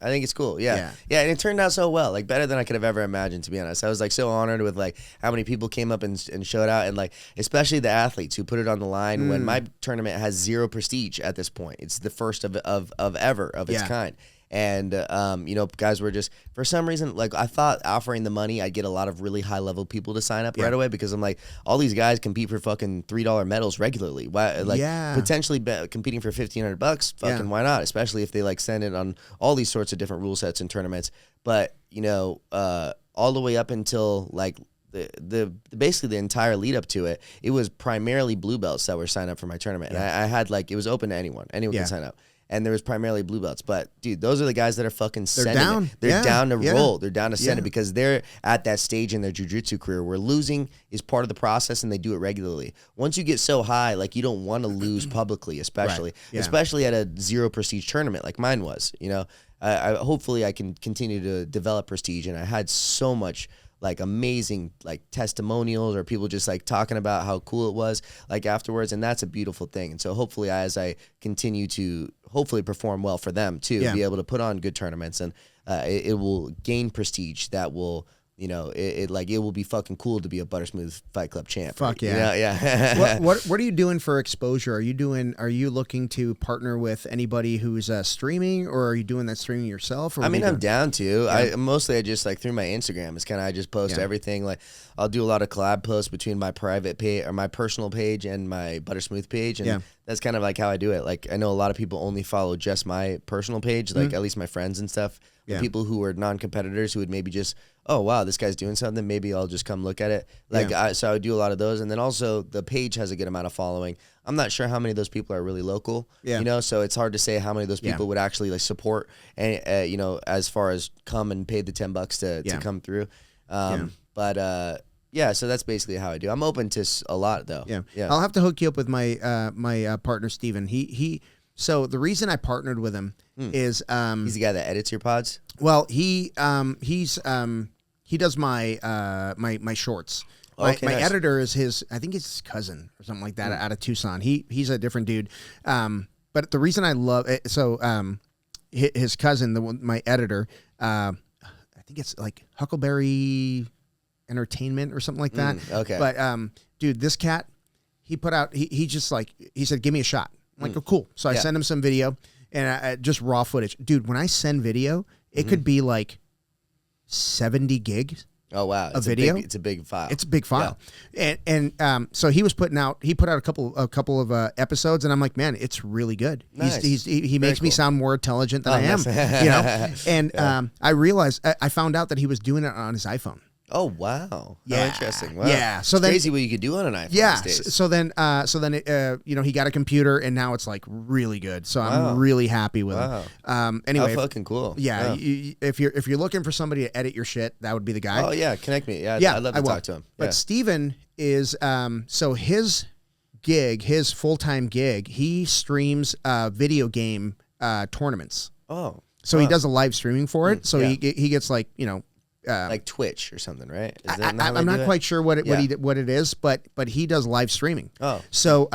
I think it's cool. Yeah. And it turned out so well, like better than I could have ever imagined, to be honest. I was like so honored with like how many people came up and showed out, and like especially the athletes who put it on the line when my tournament has 0 prestige at this point. It's the first of ever of its kind. And, guys were just, for some reason, like I thought offering the money, I'd get a lot of really high level people to sign up right away, because I'm like, all these guys compete for fucking $3 medals regularly. Why, potentially competing for $1,500, fucking why not? Especially if they like send it on all these sorts of different rule sets and tournaments. But, all the way up until like basically the entire lead up to it, it was primarily blue belts that were signed up for my tournament. And I had like, it was open to anyone can sign up. And there was primarily blue belts. But, dude, those are the guys that are fucking sending it. They're down to roll. They're down to send it, because they're at that stage in their jiu-jitsu career where losing is part of the process, and they do it regularly. Once you get so high, like, you don't want to lose publicly, especially at a 0 prestige tournament like mine was. Hopefully I can continue to develop prestige, and I had so much like amazing like testimonials or people just like talking about how cool it was like afterwards, and that's a beautiful thing. And so hopefully as I continue to hopefully perform well for them too, be able to put on good tournaments, and it will gain prestige that will, it will be fucking cool to be a Buttersmooth Fight Club champ. Fuck yeah. What are you doing for exposure? Are you looking to partner with anybody who's streaming, or are you doing that streaming yourself? Or I mean, I'm down to. I just like through my Instagram. It's kind of I just post everything. Like I'll do a lot of collab posts between my private page or my personal page and my Buttersmooth page, and that's kind of like how I do it. Like I know a lot of people only follow just my personal page, like at least my friends and stuff. People who are non-competitors who would maybe just oh wow, this guy's doing something, maybe I'll just come look at it. Like so I would do a lot of those, and then also the page has a good amount of following. I'm not sure how many of those people are really local, you know, so it's hard to say how many of those people would actually like support and you know, as far as come and pay the $10 to come through. But yeah, so that's basically how I do. I'm open to a lot though. Yeah. I'll have to hook you up with my my partner Steven. So the reason I partnered with him is he's the guy that edits your pods. Well, he does my my shorts. My editor is I think it's his cousin or something like that out of Tucson. He's a different dude. But the reason I love it, his cousin, my editor, I think it's like Huckleberry Entertainment or something like that. Okay. But dude, this cat, he put out he said, give me a shot. I'm like, oh, cool. So I sent him some video and just raw footage. Dude, when I send video, it could be like 70 gigs. Oh wow! It's video. It's a big file. It's a big file, and so he put out a couple of episodes, and I'm like, man, it's really good. Nice. He makes me sound more intelligent than I am, you know. And I realized I found out that he was doing it on his iPhone. Oh wow! Yeah, oh, interesting. Wow. Yeah, so it's then crazy what you could do on an iPhone. Yeah, these days. so then you know, he got a computer and now it's like really good. So I'm really happy with him. Anyway, how fucking cool. Yeah, if you're looking for somebody to edit your shit, that would be the guy. Oh yeah, connect me. Yeah, I'd love to talk to him. But Steven is so his full-time gig, he streams video game tournaments. Oh, so he does a live streaming for it. So he gets like, you know. Like Twitch or something, right? I'm not quite sure what it is, but he does live streaming. Oh, so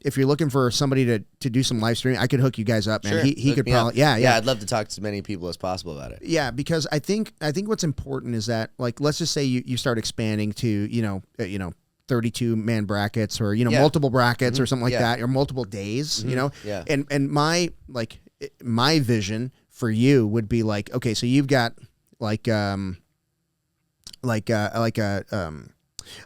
if you're looking for somebody to do some live streaming, I could hook you guys up, man. Sure. He could probably, yeah. I'd love to talk to as many people as possible about it. Yeah, because I think what's important is that, like, let's just say you start expanding to you know 32-man brackets or multiple brackets or something like that, or multiple days, you know. Yeah. And my vision for you would be like, okay, so you've got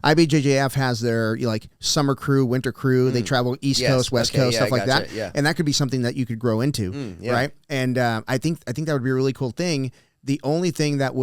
IBJJF has their summer crew, winter crew. They travel East Coast, West Coast, stuff like that. Yeah. And that could be something that you could grow into, right? And I think that would be a really cool thing. The only thing that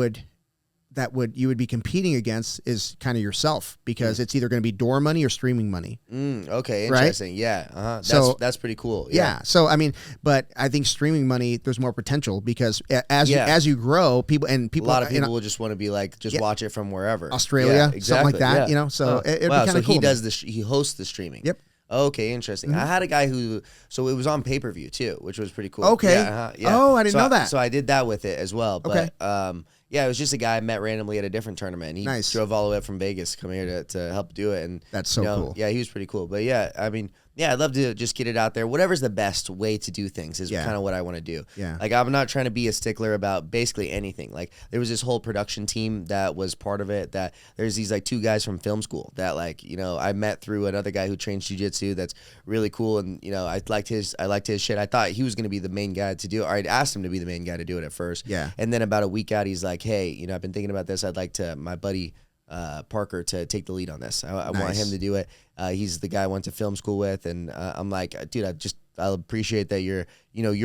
you would be competing against is kind of yourself, because it's either going to be door money or streaming money. Okay, interesting. Right? Yeah, that's pretty cool. Yeah. So I mean, but I think streaming money, there's more potential, because as you grow, people a lot of people will just want to be like, watch it from wherever, Australia, something like that. Yeah. You know, so it'd be kind of cool. He hosts the streaming. Yep. Okay, interesting. I had a guy so it was on pay-per-view too, which was pretty cool. Okay. Yeah. Oh, I didn't know that. So I did that with it as well. But, okay. Yeah, it was just a guy I met randomly at a different tournament. He drove all the way up from Vegas to come here to help do it. And that's so cool. Yeah, he was pretty cool. But yeah, I mean, I'd love to just get it out there. Whatever's the best way to do things is kind of what I want to do. Yeah. Like, I'm not trying to be a stickler about basically anything. Like, there was this whole production team that was part of it, that there's these like 2 guys from film school that I met through another guy who trains jiu-jitsu that's really cool. And, I liked his shit. I thought he was going to be the main guy to do it. Or I'd asked him to be the main guy to do it at first. Yeah. And then about a week out, he's like, hey, I've been thinking about this. I'd like my buddy Parker to take the lead on this. I want him to do it. He's the guy I went to film school with, and I'm like, dude, I appreciate that you're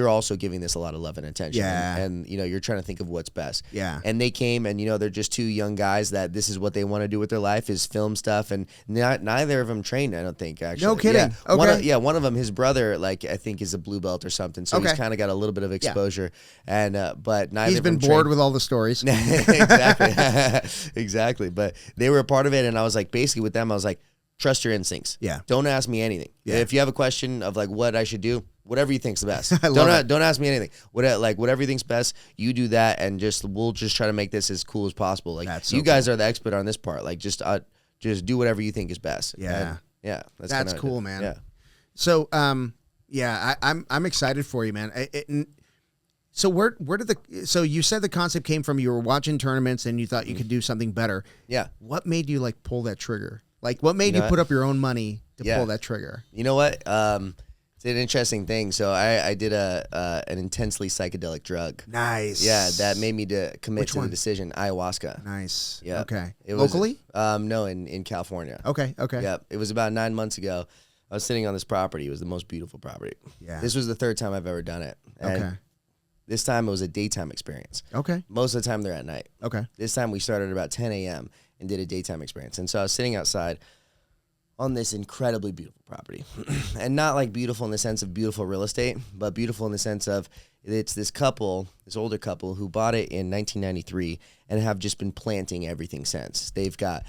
also giving this a lot of love and attention. Yeah. And you're trying to think of what's best. Yeah. And they came, and they're just 2 young guys that this is what they want to do with their life, is film stuff, and neither of them trained, I don't think, actually. No kidding. Yeah. Okay. One of them, his brother, I think is a blue belt or something, so he's kind of got a little bit of exposure. And but neither he's of them been bored trained. with all the stories. Exactly. Exactly. But they were a part of it, and I was like, basically with them, I was like, trust your instincts. Yeah. Don't ask me anything. Yeah. If you have a question of what I should do, whatever you think's the best. Don't ask me anything. Whatever you think's best, you do that, and we'll just try to make this as cool as possible. That's so you guys are the expert on this part. Just do whatever you think is best. Yeah. And, that's cool, man. Yeah. So I'm excited for you, man. So where did so you said the concept came from, you were watching tournaments and you thought you could do something better. Yeah. What made you pull that trigger? What made you put up your own money to pull that trigger? You know what? It's an interesting thing. So I did an intensely psychedelic drug. Nice. Yeah, that made me to commit to one? the decision. Ayahuasca. Nice. Yeah. Okay. It Locally? No, in California. Okay. Yeah. It was about 9 months ago. I was sitting on this property. It was the most beautiful property. Yeah. This was the 3rd time I've ever done it. And okay. This time it was a daytime experience. Okay. Most of the time they're at night. Okay. This time we started at about 10 a.m. and did a daytime experience. And so I was sitting outside on this incredibly beautiful property. And not like beautiful in the sense of beautiful real estate, but beautiful in the sense of it's this couple, this older couple who bought it in 1993 and have just been planting everything since. They've got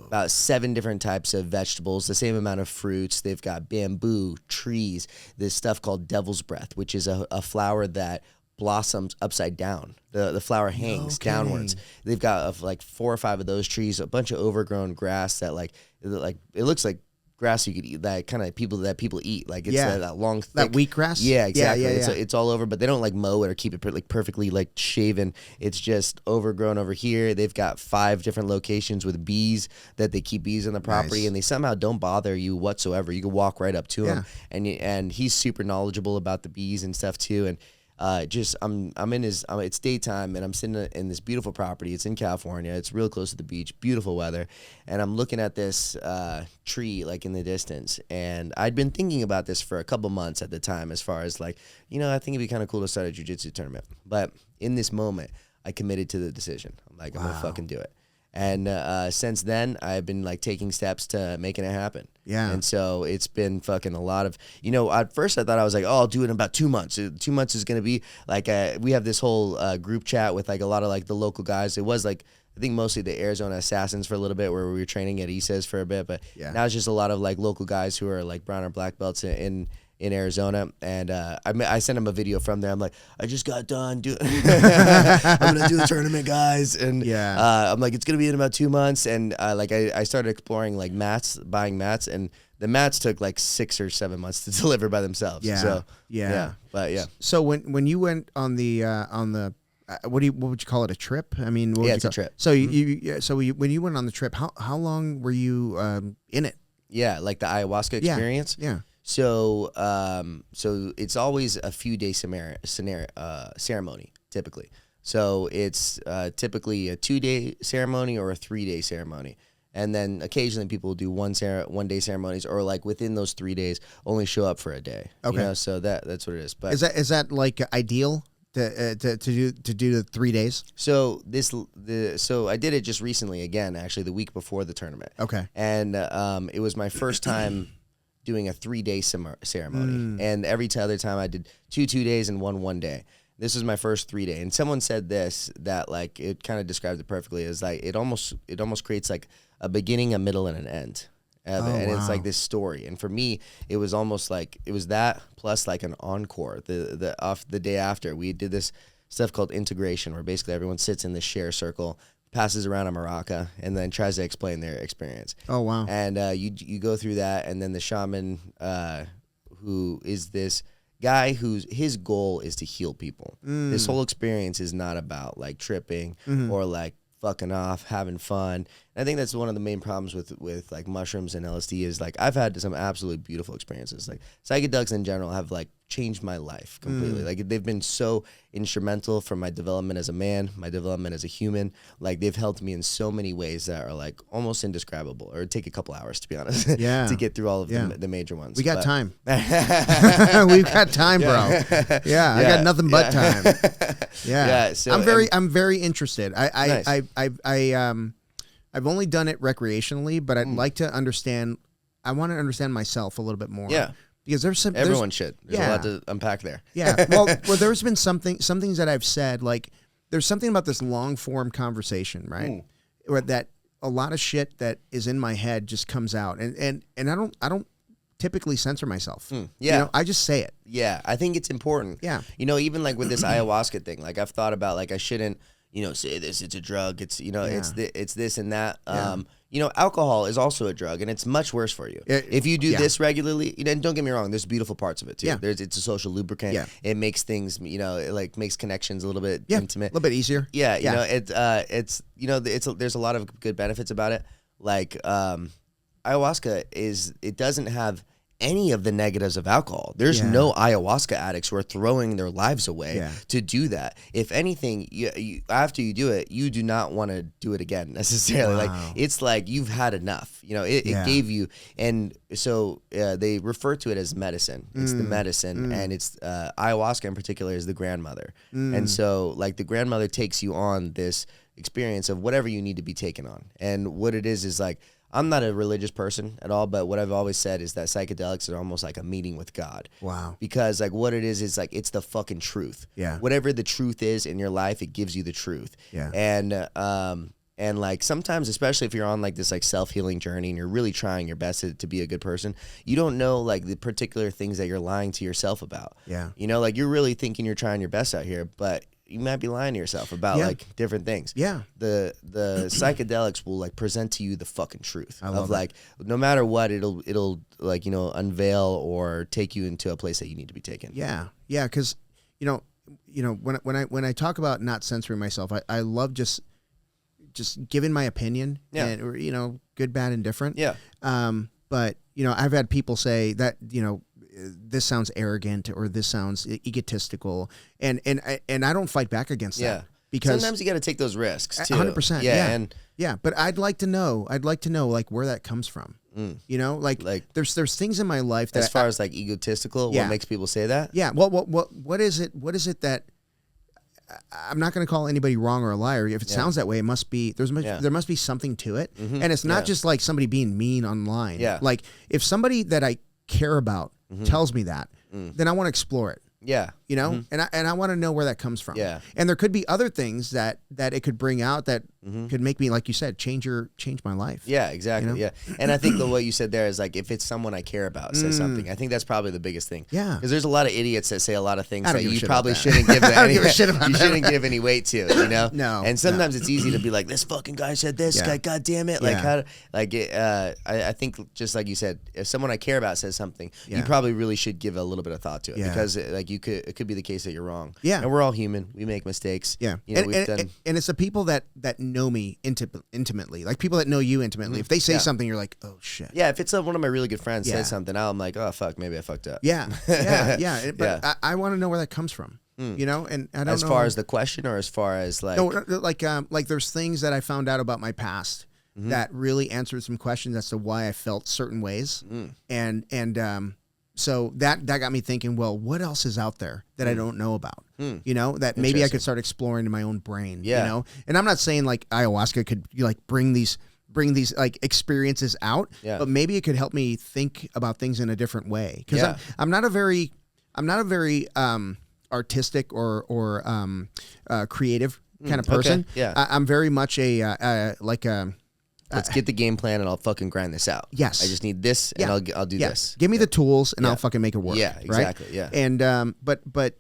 about 7 different types of vegetables, the same amount of fruits. They've got bamboo, trees, this stuff called devil's breath, which is a flower that blossoms upside down. The flower hangs downwards. They've got like 4 or 5 of those trees, a bunch of overgrown grass that like it looks like grass you could eat, that kind of people eat, like it's that long thick, that wheatgrass. Yeah, exactly. It's all over, but they don't like mow it or keep it like perfectly like shaven. It's just overgrown over here. They've got 5 different locations with bees that they keep bees on the property, and they somehow don't bother you whatsoever. You can walk right up to him, and he's super knowledgeable about the bees and stuff too. And I'm in his, it's daytime and I'm sitting in this beautiful property. It's in California. It's real close to the beach, beautiful weather. And I'm looking at this tree like in the distance. And I'd been thinking about this for a couple months at the time, as far as like, I think it'd be kind of cool to start a jiu-jitsu tournament. But in this moment, I committed to the decision. I'm like, I'm going to fucking do it. And since then, I've been like taking steps to making it happen. Yeah. And so it's been fucking a lot of, at first I thought I was like, I'll do it in about 2 months. 2 months is going to be like, we have this whole group chat with like a lot of like the local guys. It was like, I think mostly the Arizona Assassins for a little bit, where we were training at Issa's for a bit. But now it's just a lot of like local guys who are like brown or black belts in Arizona, and I sent him a video from there. I'm like, I just got done doing. I'm gonna do the tournament, guys, and I'm like, it's gonna be in about 2 months, and I started exploring like buying mats, and the mats took like 6 or 7 months to deliver by themselves. So when you went on the what would you call it, a trip? I mean, it's a trip. So when you went on the trip, how long were you in it? Yeah, like the ayahuasca experience. Yeah. So it's always a few day ceremony typically. So it's typically a 2-day ceremony or a 3-day ceremony, and then occasionally people will do 1 day ceremonies, or like within those 3 days only show up for a day. Okay. So that's what it is. But is that like ideal to do the 3 days? So so I did it just recently again, actually the week before the tournament. Okay. And it was my first time doing a 3-day ceremony. And every other time I did 2 days and 1 day. This was my first 3-day. And someone said this, that like, it kind of described it perfectly, is like, it almost creates like a beginning, a middle, and an end. It's like this story. And for me, it was almost like, it was that plus like an encore. The day after, we did this stuff called integration, where basically everyone sits in this share circle, passes around a maraca, and then tries to explain their experience. Oh, wow. And you go through that, and then the shaman, who is this guy his goal is to heal people. This whole experience is not about like tripping or like fucking off, having fun. And I think that's one of the main problems with like mushrooms and LSD is like, I've had some absolutely beautiful experiences. Like psychedelics in general have like changed my life completely. Like they've been so instrumental for my development as a man, my development as a human. Like they've helped me in so many ways that are like almost indescribable, or take a couple hours to be honest, to get through all of the major ones. We got time. We've got time, bro. Yeah, I got nothing but time. Yeah. So I'm very interested. I've only done it recreationally, but I'd like to understand. I want to understand myself a little bit more. Yeah. Because everyone should. There's a lot to unpack there. Yeah. Well, there's been some things that I've said, like there's something about this long form conversation, right? Where that a lot of shit that is in my head just comes out, and I don't typically censor myself. Yeah. I just say it. Yeah. I think it's important. Yeah. Even like with this ayahuasca thing, like I've thought about like I shouldn't, say this, it's a drug. It's, it's this and that. Alcohol is also a drug, and it's much worse for you. If you do this regularly, and don't get me wrong, there's beautiful parts of it too. Yeah. It's a social lubricant. Yeah. It makes things, it like makes connections a little bit intimate. A little bit easier. Yeah. There's a lot of good benefits about it. Like, ayahuasca it doesn't have any of the negatives of alcohol. There's no ayahuasca addicts who are throwing their lives away to do that. If anything, you after you do it, you do not want to do it again necessarily. Like it's like you've had enough. You know, it gave you, and so they refer to it as medicine. It's the medicine, and it's ayahuasca in particular is the grandmother. And so like the grandmother takes you on this experience of whatever you need to be taken on. And what it is like, I'm not a religious person at all, but what I've always said is that psychedelics are almost like a meeting with God. Wow. Because like what it is like it's the fucking truth. Yeah. Whatever the truth is in your life, it gives you the truth. Yeah. And like sometimes, especially if you're on like this like self-healing journey and you're really trying your best to be a good person, you don't know like the particular things that you're lying to yourself about. Yeah. You know, like you're really thinking you're trying your best out here, but you might be lying to yourself about like different things. Yeah. The psychedelics will like present to you the fucking truth of like, no matter what, it'll like, you know, unveil or take you into a place that you need to be taken. Yeah. Yeah. Cause you know, when I talk about not censoring myself, I love just giving my opinion and, or, you know, good, bad, and different. Yeah. But you know, I've had people say that, you know, this sounds arrogant or this sounds egotistical, and I don't fight back against that because sometimes you got to take those risks too. 100%. Yeah. But I'd like to know like where that comes from. You know, like there's things in my life that as far as like egotistical, what makes people say that? Yeah. Well, what is it? What is it that I'm not going to call anybody wrong or a liar. If it sounds that way, it must be there must be something to it, and it's not just like somebody being mean online. Yeah. Like if somebody that I care about tells me that, then I want to explore it. Yeah. You know, and I want to know where that comes from. Yeah. And there could be other things that it could bring out that could make me, like you said, change my life. Yeah, exactly. You know? Yeah. And I think what you said there is like, if it's someone I care about says something, I think that's probably the biggest thing. Yeah. Because there's a lot of idiots that say a lot of things that you probably shouldn't give shouldn't give any weight to, you know? No. And sometimes it's easy to be like, this fucking guy said this guy, God damn it. Like I think just like you said, if someone I care about says something, you probably really should give a little bit of thought to it because like it could be the case that you're wrong. Yeah. And we're all human. We make mistakes. Yeah. You know, and it's the people that know me intimately, like people that know you intimately. If they say something, you're like, oh shit. Yeah. If it's one of my really good friends says something, I'm like, oh fuck, maybe I fucked up. Yeah. Yeah. But I want to know where that comes from. You know, and I don't know. As far as the question or as far as like. No, like there's things that I found out about my past that really answered some questions as to why I felt certain ways. So that got me thinking, well, what else is out there that I don't know about? You know, that maybe I could start exploring in my own brain, you know? And I'm not saying like ayahuasca could like bring these like experiences out, but maybe it could help me think about things in a different way. Cause I'm not a very artistic or creative kind of person. Okay. Yeah. I'm very much let's get the game plan and I'll fucking grind this out. Yes. I just need this and I'll do this. Give me the tools and I'll fucking make it work. Yeah, exactly. Right? Yeah. And but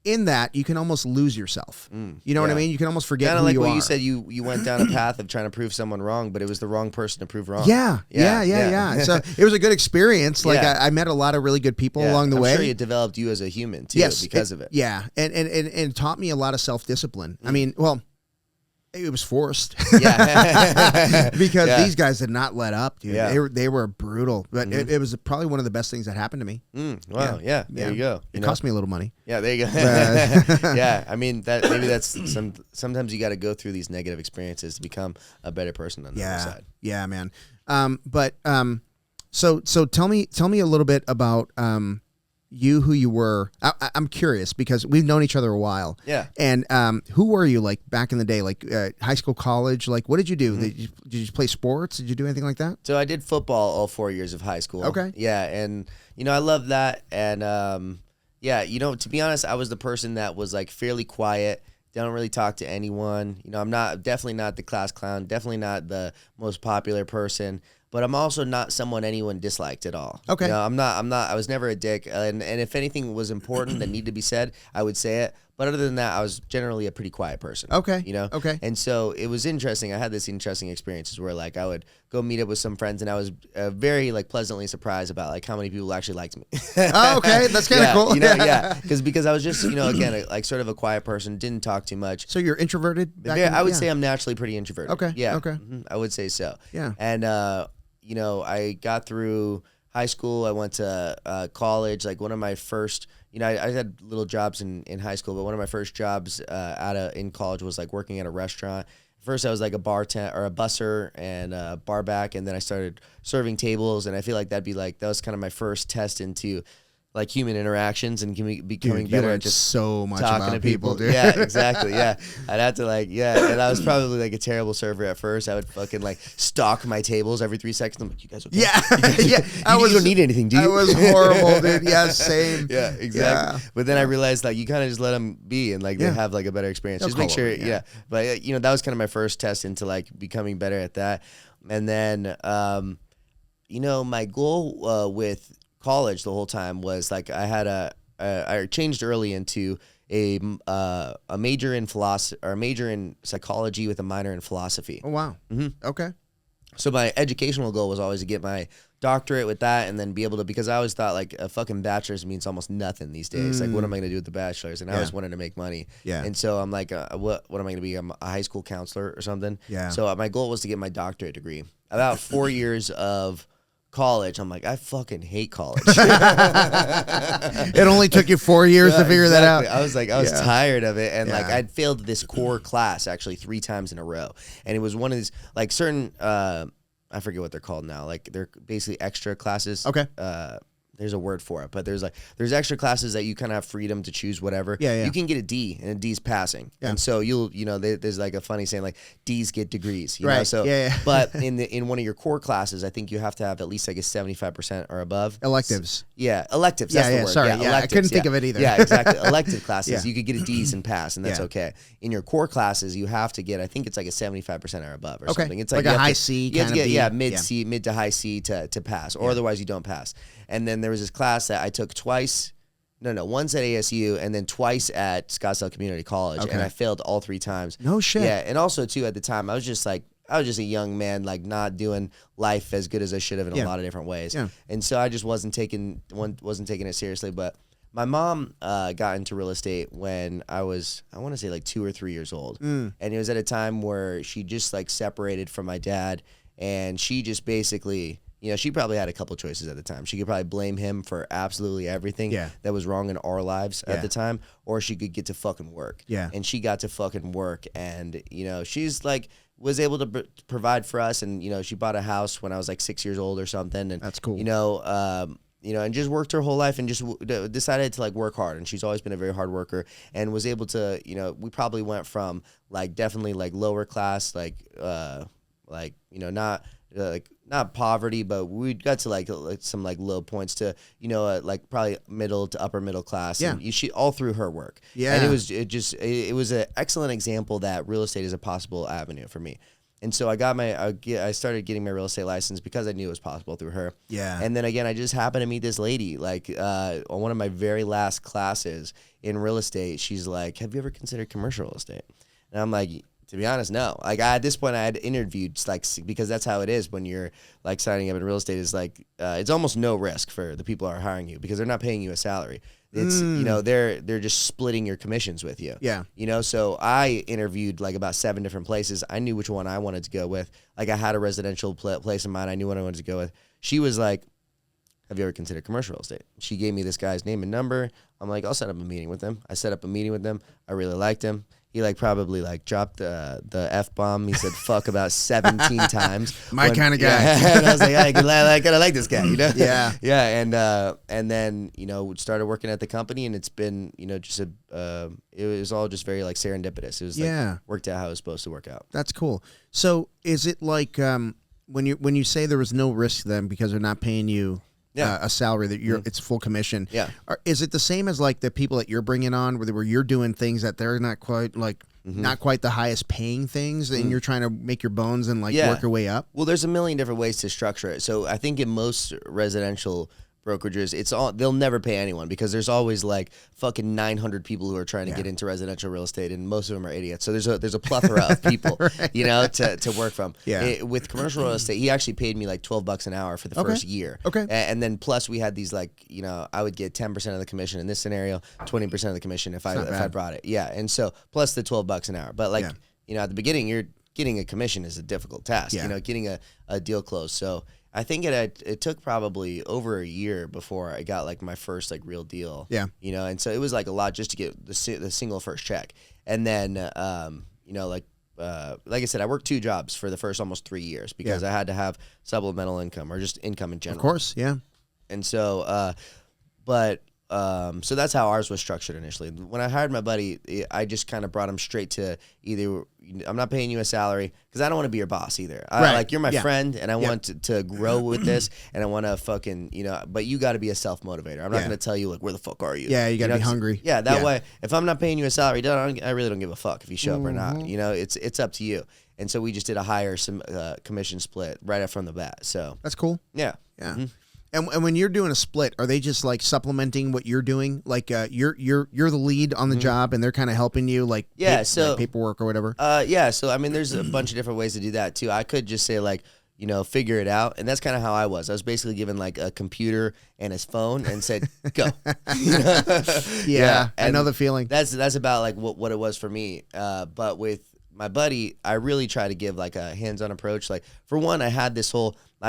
in that you can almost lose yourself. You know what I mean? You can almost forget who you are. You said you went down a path of trying to prove someone wrong, but it was the wrong person to prove wrong. Yeah. So it was a good experience. Like I met a lot of really good people along the way. I'm sure it developed you as a human too because of it. Yeah. And taught me a lot of self-discipline. I mean, well, it was forced. Because these guys did not let up, dude. They were brutal. But it was probably one of the best things that happened to me. Wow. Yeah. There you go. It cost me a little money. Yeah, there you go. Yeah. I mean, maybe that's sometimes you got to go through these negative experiences to become a better person on the other side. Yeah, man. So tell me a little bit about who you were. I'm curious because we've known each other a while. Yeah. And who were you like back in the day, like high school, college? Like, what did you do? Did you play sports? Did you do anything like that? So I did football all 4 years of high school. Okay. Yeah. And, you know, I love that. And, yeah, you know, to be honest, I was the person that was like fairly quiet. Don't really talk to anyone. You know, I'm definitely not the class clown, definitely not the most popular person. But I'm also not someone anyone disliked at all. Okay. You know, I'm not, I was never a dick. And if anything was important that needed to be said, I would say it. But other than that, I was generally a pretty quiet person. Okay. You know? Okay. And so it was interesting. I had this interesting experiences where like I would go meet up with some friends and I was very like pleasantly surprised about like how many people actually liked me. Oh, okay. That's kind of cool. You know, because I was just, you know, again, like sort of a quiet person, didn't talk too much. So you're introverted? I would say I'm naturally pretty introverted. Okay. Yeah. Okay. I would say so. Yeah. And, you know, I got through high school. I went to college. Like one of my first, I had little jobs in high school, but one of my first jobs in college was like working at a restaurant. First, I was like a bartender or a busser and a bar back, and then I started serving tables. And I feel like that was kind of my first test into like human interactions and becoming better at just so much talking about to people. dude. Yeah, exactly. Yeah, I'd have to and I was probably like a terrible server at first. I would fucking like stalk my tables every 3 seconds. I'm like, you guys okay? Yeah, You don't need anything, do you? I was horrible, dude. Yeah, same. Yeah, exactly. Yeah. But then I realized like you kind of just let them be and like they have like a better experience. Just make sure. Yeah. But that was kind of my first test into like becoming better at that. And then my goal with college the whole time was like I changed early into a major in philosophy or a major in psychology with a minor in philosophy. Oh wow. Mm-hmm. Okay. So my educational goal was always to get my doctorate with that and then be able to, because I always thought like a fucking bachelor's means almost nothing these days. Like what am I going to do with the bachelor's? And I always wanted to make money. Yeah. And so I'm like, what am I going to be? I'm a high school counselor or something. Yeah. So my goal was to get my doctorate degree. About 4 years of college, I'm like, I fucking hate college. It only took you 4 years to figure that out. I was tired of it, and like I'd failed this core class actually 3 times in a row, and it was one of these like certain I forget what they're called now, like they're basically extra classes. Okay. There's a word for it, but there's extra classes that you kind of have freedom to choose whatever. Yeah. You can get a D, and a D's passing. Yeah. And so there's like a funny saying like D's get degrees. You know? So, but in one of your core classes, I think you have to have at least like a 75% or above. Electives. Electives. That's the word. Sorry. Yeah, I couldn't think of it either. Yeah, exactly. Elective classes, you could get a D's and pass, and that's okay. In your core classes, you have to get, I think it's like a 75% or above or something. It's like a high C. You have to get mid to high C to pass, or otherwise you don't pass. And then there was this class that I took once at ASU and then twice at Scottsdale Community College, and I failed all 3 times. No shit. Yeah, and also too at the time I was just a young man, like not doing life as good as I should have in a lot of different ways. Yeah. And so I just wasn't taking it seriously. But my mom got into real estate when I was, I want to say like 2 or 3 years old, and it was at a time where she just like separated from my dad, and she just basically. She probably had a couple choices at the time. She could probably blame him for absolutely everything that was wrong in our lives at the time, or she could get to fucking work. Yeah. And she got to fucking work, and, she's like, was able to provide for us, and, she bought a house when I was like 6 years old or something. And that's cool. And just worked her whole life and just decided to like work hard. And she's always been a very hard worker and was able to, we probably went from like definitely like lower class, not poverty, but we got to like some like low points to, like probably middle to upper middle class. Yeah. And she all through her work. Yeah. And it was an excellent example that real estate is a possible avenue for me. And so I started getting my real estate license because I knew it was possible through her. Yeah. And then again, I just happened to meet this lady, like on one of my very last classes in real estate. She's like, have you ever considered commercial real estate? And I'm like, to be honest, no. Like at this point I had interviewed because that's how it is when you're like signing up in real estate is like, it's almost no risk for the people who are hiring you because they're not paying you a salary. It's, they're just splitting your commissions with you. Yeah. So I interviewed like about 7 different places. I knew which one I wanted to go with. Like I had a residential place in mind. I knew what I wanted to go with. She was like, have you ever considered commercial real estate? She gave me this guy's name and number. I'm like, I'll set up a meeting with him. I set up a meeting with him. I really liked him. He like probably like dropped the F-bomb. He said fuck about 17 times. My kind of guy. Yeah, and I was like, I kind of like this guy, Yeah. Yeah. And then, started working at the company, and it's been, just it was all just very like serendipitous. It was like worked out how it was supposed to work out. That's cool. So is it like when you say there was no risk then because they're not paying you a salary that it's full commission. Yeah. Is it the same as like the people that you're bringing on where you're doing things that they're not quite like not quite the highest paying things and you're trying to make your bones and like work your way up? Well, there's a million different ways to structure it. So I think in most residential brokerages, they'll never pay anyone because there's always like fucking 900 people who are trying to get into residential real estate, and most of them are idiots. So there's a plethora of people, to work from. Yeah. With commercial real estate, he actually paid me like $12 an hour for the first year. Okay. And then plus we had these like, I would get 10% of the commission in this scenario, 20% of the commission if I brought it. Yeah. And so plus the $12 an hour. But like, at the beginning, getting a commission is a difficult task, getting a deal closed. So I think it took probably over a year before I got like my first like real deal. Yeah. You know, and so it was like a lot just to get the single first check. And then, you know, like I said, I worked 2 jobs for the first almost 3 years because I had to have supplemental income or just income in general. Of course. Yeah. And so, so that's how ours was structured initially. When I hired my buddy, I just kind of brought him straight to either I'm not paying you a salary because I don't want to be your boss either. Like you're my friend and I want to grow with this and I want to fucking, you know, but you got to be a self-motivator. I'm not going to tell you like, where the fuck are you? Yeah, you got to be hungry. Yeah, that way, if I'm not paying you a salary, I really don't give a fuck if you show up or not. You know, it's up to you. And so we just did a higher commission split right up from the bat. So that's cool. Yeah. Yeah. Mm-hmm. And when you're doing a split, are they just like supplementing what you're doing? Like you're the lead on the job, and they're kind of helping you, like like paperwork or whatever. Yeah. So I mean, there's a bunch of different ways to do that too. I could just say like, you know, figure it out, and that's kind of how I was. I was basically given like a computer and his phone, and said, "Go." Yeah, I know the feeling. That's about like what it was for me. But with my buddy, I really try to give like a hands-on approach. Like for one, I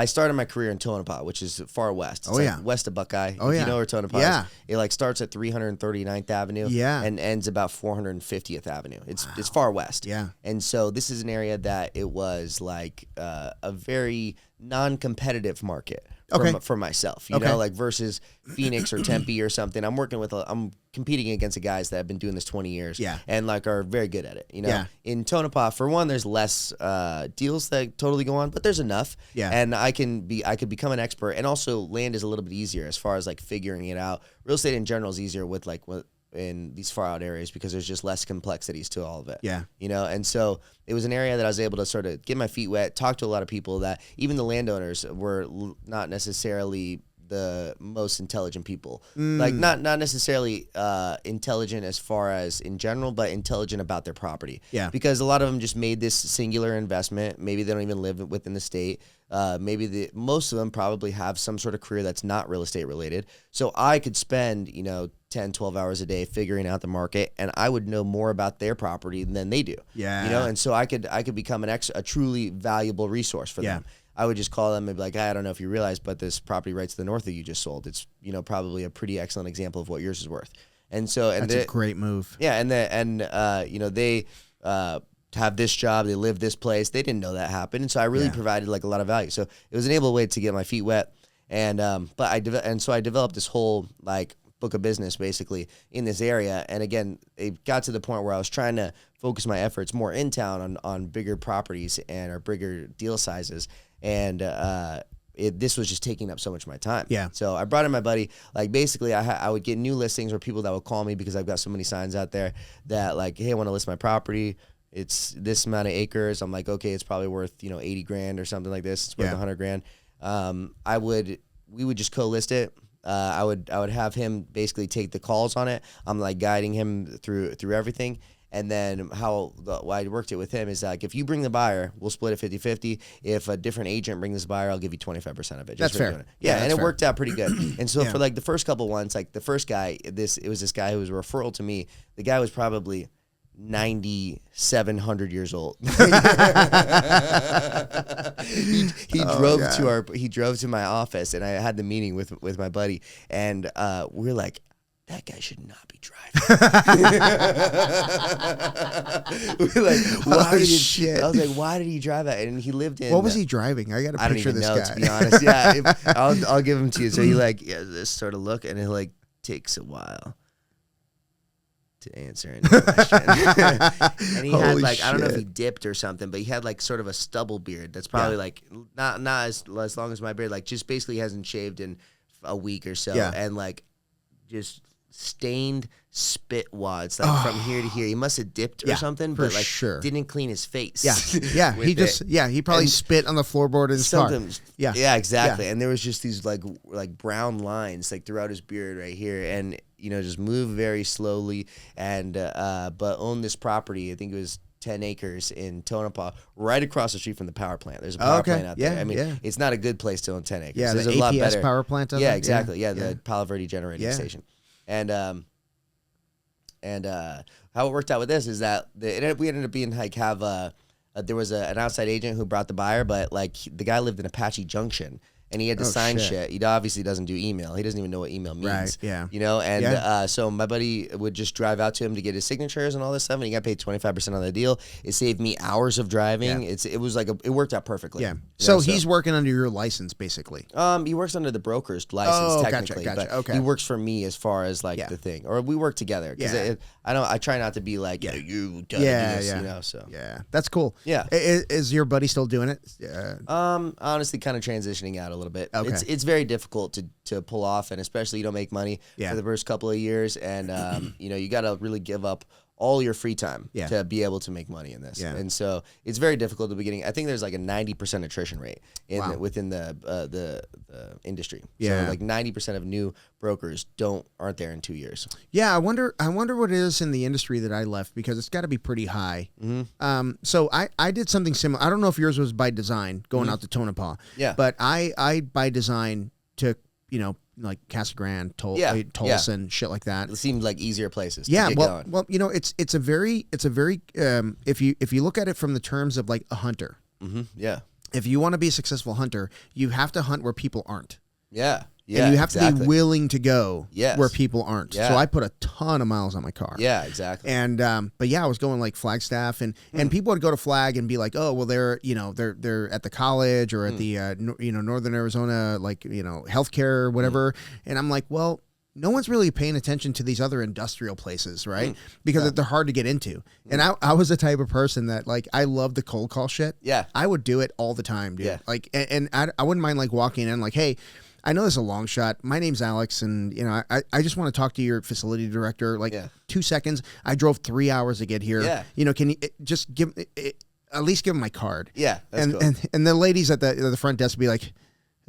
started my career in Tonopah, which is far west. It's like west of Buckeye. If you know where Tonopah is. It like starts at 339th Avenue and ends about 450th Avenue. It's far west. Yeah. And so this is an area that it was like a very non-competitive market for myself, you know, like versus Phoenix or Tempe or something. I'm competing against the guys that have been doing this 20 years and like are very good at it. You know, in Tonopah, for one, there's less deals that totally go on, but there's enough. Yeah. And I could become an expert, and also land is a little bit easier as far as like figuring it out. Real estate in general is easier with like in these far out areas because there's just less complexities to all of it. Yeah. You know, and so it was an area that I was able to sort of get my feet wet, talk to a lot of people that even the landowners were not necessarily the most intelligent people. Like not necessarily intelligent as far as in general, but intelligent about their property. Yeah. Because a lot of them just made this singular investment. Maybe they don't even live within the state. Maybe most of them probably have some sort of career that's not real estate related. So I could spend, 10, 12 hours a day figuring out the market, and I would know more about their property than they do. Yeah. And so I could become a truly valuable resource for them. I would just call them and be like, I don't know if you realize, but this property right to the north that you just sold, it's, probably a pretty excellent example of what yours is worth. And so, that's a great move. Yeah. They have this job, they live this place. They didn't know that happened. And so I really provided like a lot of value. So it was an able way to get my feet wet. And, so I developed this whole like book of business basically in this area. And again, it got to the point where I was trying to focus my efforts more in town on bigger properties or bigger deal sizes. And, this was just taking up so much of my time. Yeah. So I brought in my buddy. Like basically, I would get new listings or people that would call me because I've got so many signs out there that like, hey, I want to list my property. It's this amount of acres. I'm like, okay, it's probably worth $80,000 or something like this. It's worth $100,000. We would just co-list it. I would have him basically take the calls on it. I'm like guiding him through everything. And then why I worked it with him is like, if you bring the buyer, we'll split it 50-50. If a different agent brings this buyer, I'll give you 25% of it. That's fair. Yeah, and it worked out pretty good. And so for like the first couple ones, like the first guy, it was this guy who was a referral to me. The guy was probably 9,700 years old. He drove to my office, and I had the meeting with my buddy, and we're like, that guy should not be driving. We're like, I was like, why did he drive that? And he lived in. What was he driving? I got to picture this guy. To be honest, yeah, I'll give him to you. So he this sort of look, and it like takes a while to answer any question. And he had like, I don't know if he dipped or something, but he had like sort of a stubble beard that's probably like not as long as my beard, like just basically hasn't shaved in a week or so, and like just stained spit wads like from here to here. He must have dipped or something, but like didn't clean his face. He probably spit on the floorboard in his car. Yeah, exactly. And there was just these like brown lines like throughout his beard right here, and just move very slowly, and but own this property. I think it was 10 acres in Tonopah, right across the street from the power plant. There's a power plant out there. I mean, it's not a good place to own 10 acres. Yeah, there's the a lot APS better power plant. Yeah, exactly. Yeah, the Palo Verde generating station. And how it worked out with this is that we ended up being like have there was an outside agent who brought the buyer, but like the guy lived in Apache Junction. And he had to sign shit. He obviously doesn't do email. He doesn't even know what email means. Right, yeah. You know, and so my buddy would just drive out to him to get his signatures and all this stuff, and he got paid 25% on the deal. It saved me hours of driving. Yeah. It was like it worked out perfectly. Yeah. So he's working under your license, basically. He works under the broker's license technically, gotcha. but he works for me as far as like the thing, or we work together because I try not to be like you gotta do this, you know. So that's cool. Yeah. Is your buddy still doing it? Honestly, kind of transitioning out a little bit. Okay. It's very difficult to pull off, and especially you don't make money for the first couple of years, and you know, you got to really give up all your free time to be able to make money in this. Yeah. And so it's very difficult at the beginning. I think there's like a 90% attrition rate within the industry. Yeah. So like 90% of new brokers aren't there in 2 years. Yeah, I wonder what it is in the industry that I left, because it's got to be pretty high. Mm-hmm. So I did something similar. I don't know if yours was by design, going out to Tonopah. Yeah. But I by design took, you know, like Casa Grande, Tulsa, and shit like that. It seemed like easier places. Yeah, to get going. Well, you know, it's a very if you look at it from the terms of like a hunter. Mm-hmm. Yeah. If you want to be a successful hunter, you have to hunt where people aren't. Yeah. Yeah, and you have to be willing to go where people aren't. Yeah. So I put a ton of miles on my car. Yeah, exactly. And but yeah, I was going like Flagstaff, and people would go to Flag and be like, oh, well, they're at the college or at the Northern Arizona, like, you know, healthcare or whatever. And I'm like, well, no one's really paying attention to these other industrial places, right? Because they're hard to get into. And I was the type of person that, like, I love the cold call shit. Yeah. I would do it all the time, dude. Yeah. Like, and I wouldn't mind like walking in like, hey, I know this is a long shot. My name's Alex, and you know, I just want to talk to your facility director. Like 2 seconds. I drove 3 hours to get here. Yeah. You know, can you just at least give them my card? Yeah. That's cool. And the ladies at the front desk would be like,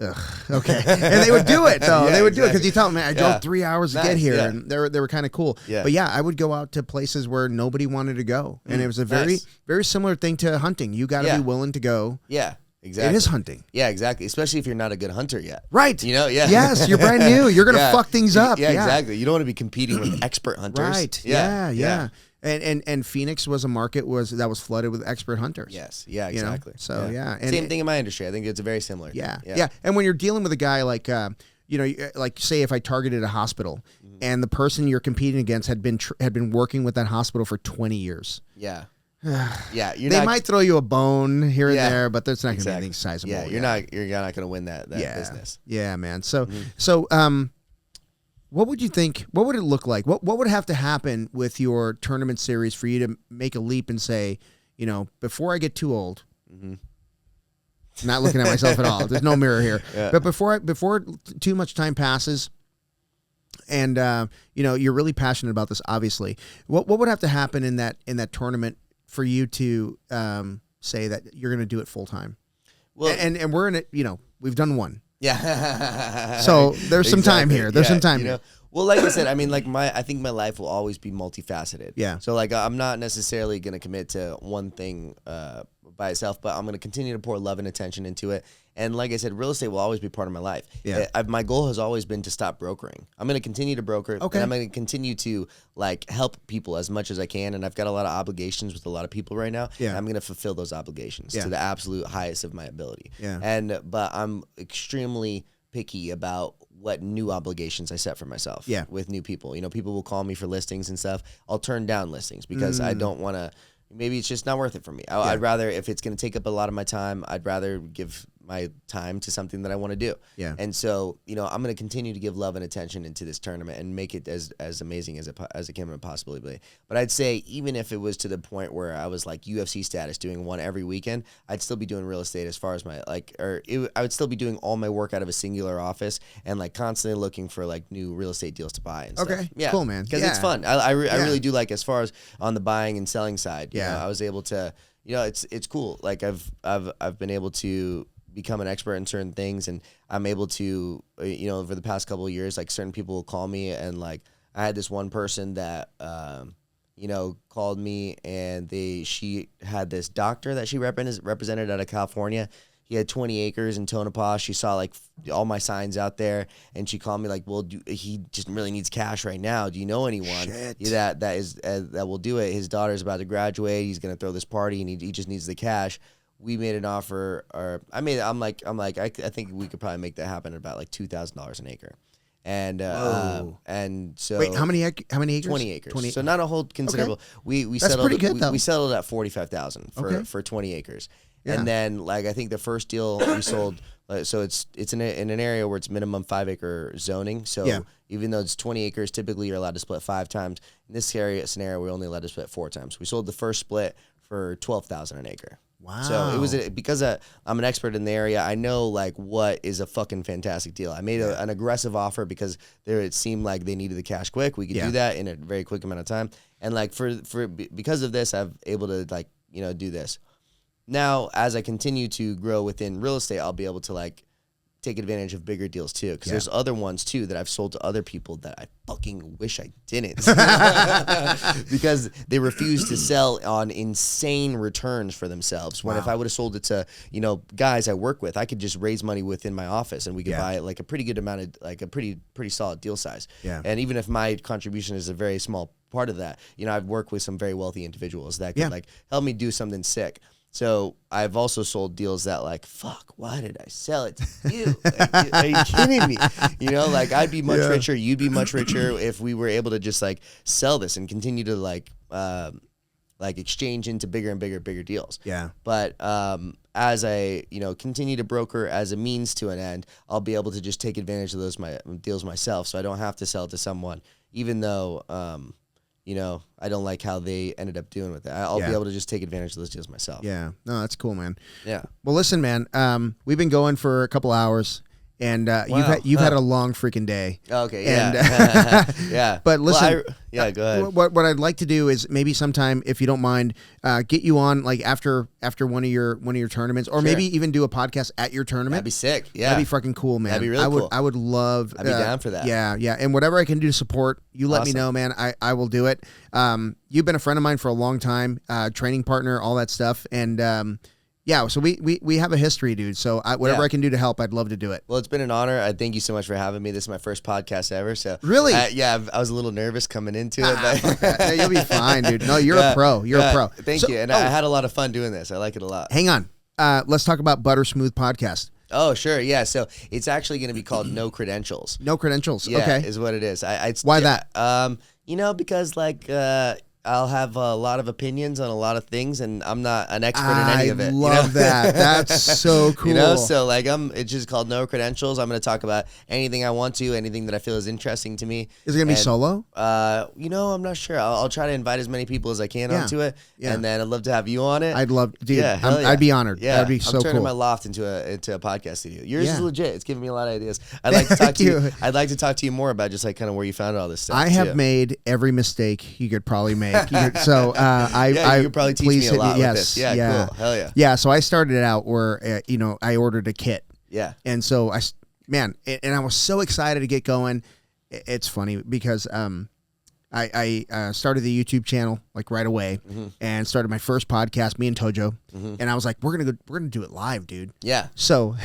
ugh, okay, and they would do it though. They would do it because you tell them, man, I drove 3 hours to get here, and they were kind of cool. Yeah. But yeah, I would go out to places where nobody wanted to go, and it was a very similar thing to hunting. You got to be willing to go. Yeah. Exactly. It is hunting. Yeah, exactly. Especially if you're not a good hunter yet. Right. You know, Yes, you're brand new. You're going to fuck things up. Yeah, exactly. You don't want to be competing with expert hunters. Right. Yeah. And Phoenix was a market that was flooded with expert hunters. Yes. Yeah, exactly. You know? So, And same thing in my industry. I think it's very similar. Yeah. And when you're dealing with a guy like, you know, like say if I targeted a hospital and the person you're competing against had been working with that hospital for 20 years. Yeah. They might throw you a bone here and there, but that's not going to be anything sizable. Yeah, you're not going to win that business. Yeah, man. So what would you think? What would it look like? What would have to happen with your tournament series for you to make a leap and say, you know, before I get too old? Not looking at myself at all. There's no mirror here. Yeah. But before too much time passes, and you know, you're really passionate about this, obviously. What would have to happen in that tournament for you to say that you're going to do it full time? Well, and we're in it. You know, we've done one. Yeah. So there's some time here. There's some time. You know, well, like I said, I mean, like I think my life will always be multifaceted. Yeah. So like, I'm not necessarily going to commit to one thing by itself, but I'm going to continue to pour love and attention into it. And like I said, real estate will always be part of my life. Yeah. My goal has always been to stop brokering. I'm going to continue to broker. Okay. And I'm going to continue to like help people as much as I can. And I've got a lot of obligations with a lot of people right now. Yeah. And I'm going to fulfill those obligations to the absolute highest of my ability. Yeah. But I'm extremely picky about what new obligations I set for myself with new people. You know, people will call me for listings and stuff. I'll turn down listings because I don't want to. Maybe it's just not worth it for me. I'd rather, if it's going to take up a lot of my time, I'd rather give my time to something that I want to do. Yeah. And so, you know, I'm going to continue to give love and attention into this tournament and make it as amazing as it can possibly be. But I'd say even if it was to the point where I was like UFC status doing one every weekend, I'd still be doing real estate as far as my I would still be doing all my work out of a singular office and like constantly looking for like new real estate deals to buy and stuff. Okay. Yeah. Cool, man. Because it's fun. I really do like, as far as on the buying and selling side. You know, I was able to, you know, it's cool. Like I've been able to become an expert in certain things, and I'm able to, you know, over the past couple of years, like certain people will call me, and like I had this one person that you know, called me, and she had this doctor that she represented out of California. he had 20 acres in Tonopah. She saw like all my signs out there, and she called me like, well, he just really needs cash right now. Do you know anyone that will do it? His daughter's about to graduate. He's going to throw this party, and he just needs the cash. We made an offer, or I'm like, I think we could probably make that happen at about like $2,000 an acre. And so wait, how many acres? 20 acres. 20. So not a whole considerable. Okay. We That's settled. Pretty good, though. We settled at $45,000 for 20 acres. Yeah. And then like I think the first deal we sold. So it's in an area where it's minimum 5 acre zoning. So even though it's 20 acres, typically you're allowed to split 5 times. In this scenario, we're only allowed to split 4 times. We sold the first split for $12,000 an acre. Wow. So it was because I'm an expert in the area. I know like what is a fucking fantastic deal. I made an aggressive offer because it seemed like they needed the cash quick. We could do that in a very quick amount of time. And like because of this, I'm able to like, do this. Now, as I continue to grow within real estate, I'll be able to like take advantage of bigger deals too. Because there's other ones too that I've sold to other people that I fucking wish I didn't. Because they refuse to sell on insane returns for themselves. When if I would have sold it to, guys I work with, I could just raise money within my office and we could buy like a pretty good amount of like a pretty solid deal size. Yeah. And even if my contribution is a very small part of that, I've worked with some very wealthy individuals that could like help me do something sick. So I've also sold deals that like, fuck, why did I sell it to you? Like, are you kidding me? Like I'd be much richer, you'd be much richer if we were able to just like sell this and continue to like exchange into bigger and bigger deals. Yeah. But as I continue to broker as a means to an end, I'll be able to just take advantage of those deals myself, so I don't have to sell it to someone, even though I don't like how they ended up doing with it. I'll be able to just take advantage of those deals myself. Yeah. No, that's cool, man. Yeah. Well, listen, man, we've been going for a couple hours, and you've had a long freaking day. Okay. Yeah. And, yeah. But listen, go ahead. What I'd like to do is maybe sometime, if you don't mind, get you on like after one of your tournaments, or maybe even do a podcast at your tournament. That'd be sick. Yeah. That'd be fucking cool, man. That'd be really cool. I would love. I'd be down for that. Yeah. Yeah. And whatever I can do to support, you let me know, man. I will do it. You've been a friend of mine for a long time, training partner, all that stuff. And, yeah, so we have a history, dude. So whatever I can do to help, I'd love to do it. Well, it's been an honor. I thank you so much for having me. This is my first podcast ever. So really, I was a little nervous coming into it, but you'll be fine, dude. No, you're a pro. You're a pro. Thank you, and I had a lot of fun doing this. I like it a lot. Hang on, let's talk about Butter Smooth Podcast. Oh, sure. Yeah. So it's actually going to be called No Credentials. No Credentials. Yeah, okay. Is what it is. Why that? Because like. I'll have a lot of opinions on a lot of things, and I'm not an expert in any of it. I love that. That's so cool. So like it's just called No Credentials. I'm going to talk about anything I want to, anything that I feel is interesting to me. Is it going to be solo? I'm not sure. I'll try to invite as many people as I can onto it, and then I'd love to have you on it. I'd love, dude. Yeah, I'd be honored. Yeah, that'd be so cool. I'm turning my loft into a podcast studio. Yours is legit. It's giving me a lot of ideas. I'd like to talk to you. I'd like to talk to you more about just like kind of where you found all this stuff. I have made every mistake you could probably make. So you could probably teach me a lot with this. Yeah, cool. Hell yeah. Yeah, so I started it out where I ordered a kit. Yeah. And so I was so excited to get going. It's funny because I started the YouTube channel like right away, and started my first podcast, me and Tojo, and I was like, we're gonna do it live, dude. Yeah. So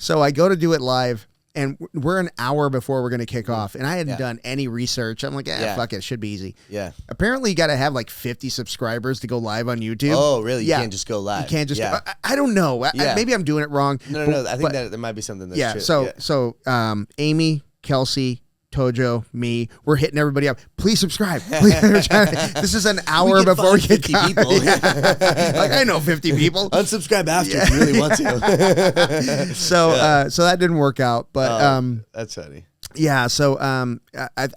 I go to do it live. And we're an hour before we're going to kick off. And I hadn't done any research. I'm like, fuck it. It should be easy. Yeah. Apparently, you got to have like 50 subscribers to go live on YouTube. Oh, really? You can't just go live. You can't just go. I don't know. Maybe I'm doing it wrong. No. I think that there might be something that's true. So Amy, Kelsey, Tojo, me, we're hitting everybody up. Please subscribe. This is an hour before we get 50 people. Like I know 50 people. Unsubscribe after if you really want to. So that didn't work out, but that's funny. Yeah, so I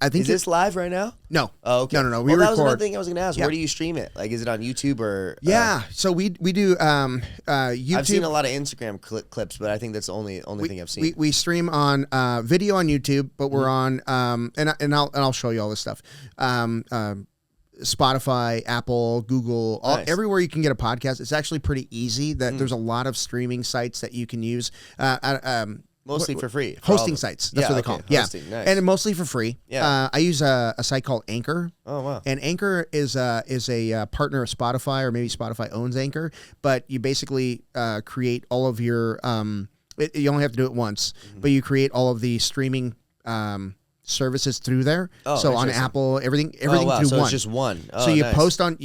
think is this live right now? No. Oh, okay. No. We record. That was another thing I was going to ask. Where do you stream it? Like, is it on YouTube or? Yeah, so we do YouTube. I've seen a lot of Instagram clips, but I think that's the only thing I've seen. We stream on video on YouTube, but we're on and I'll show you all this stuff. Spotify, Apple, Google, everywhere you can get a podcast. It's actually pretty easy. There's a lot of streaming sites that you can use. Mostly for free. Hosting sites. That's what they call them. Yeah. Hosting, nice. And mostly for free. Yeah. I use a site called Anchor. Oh, wow. And Anchor is a partner of Spotify, or maybe Spotify owns Anchor. But you basically create all of your you only have to do it once, but you create all of the streaming services through there. Oh, so on Apple, everything through so one. It's just one. Oh, so you nice. post on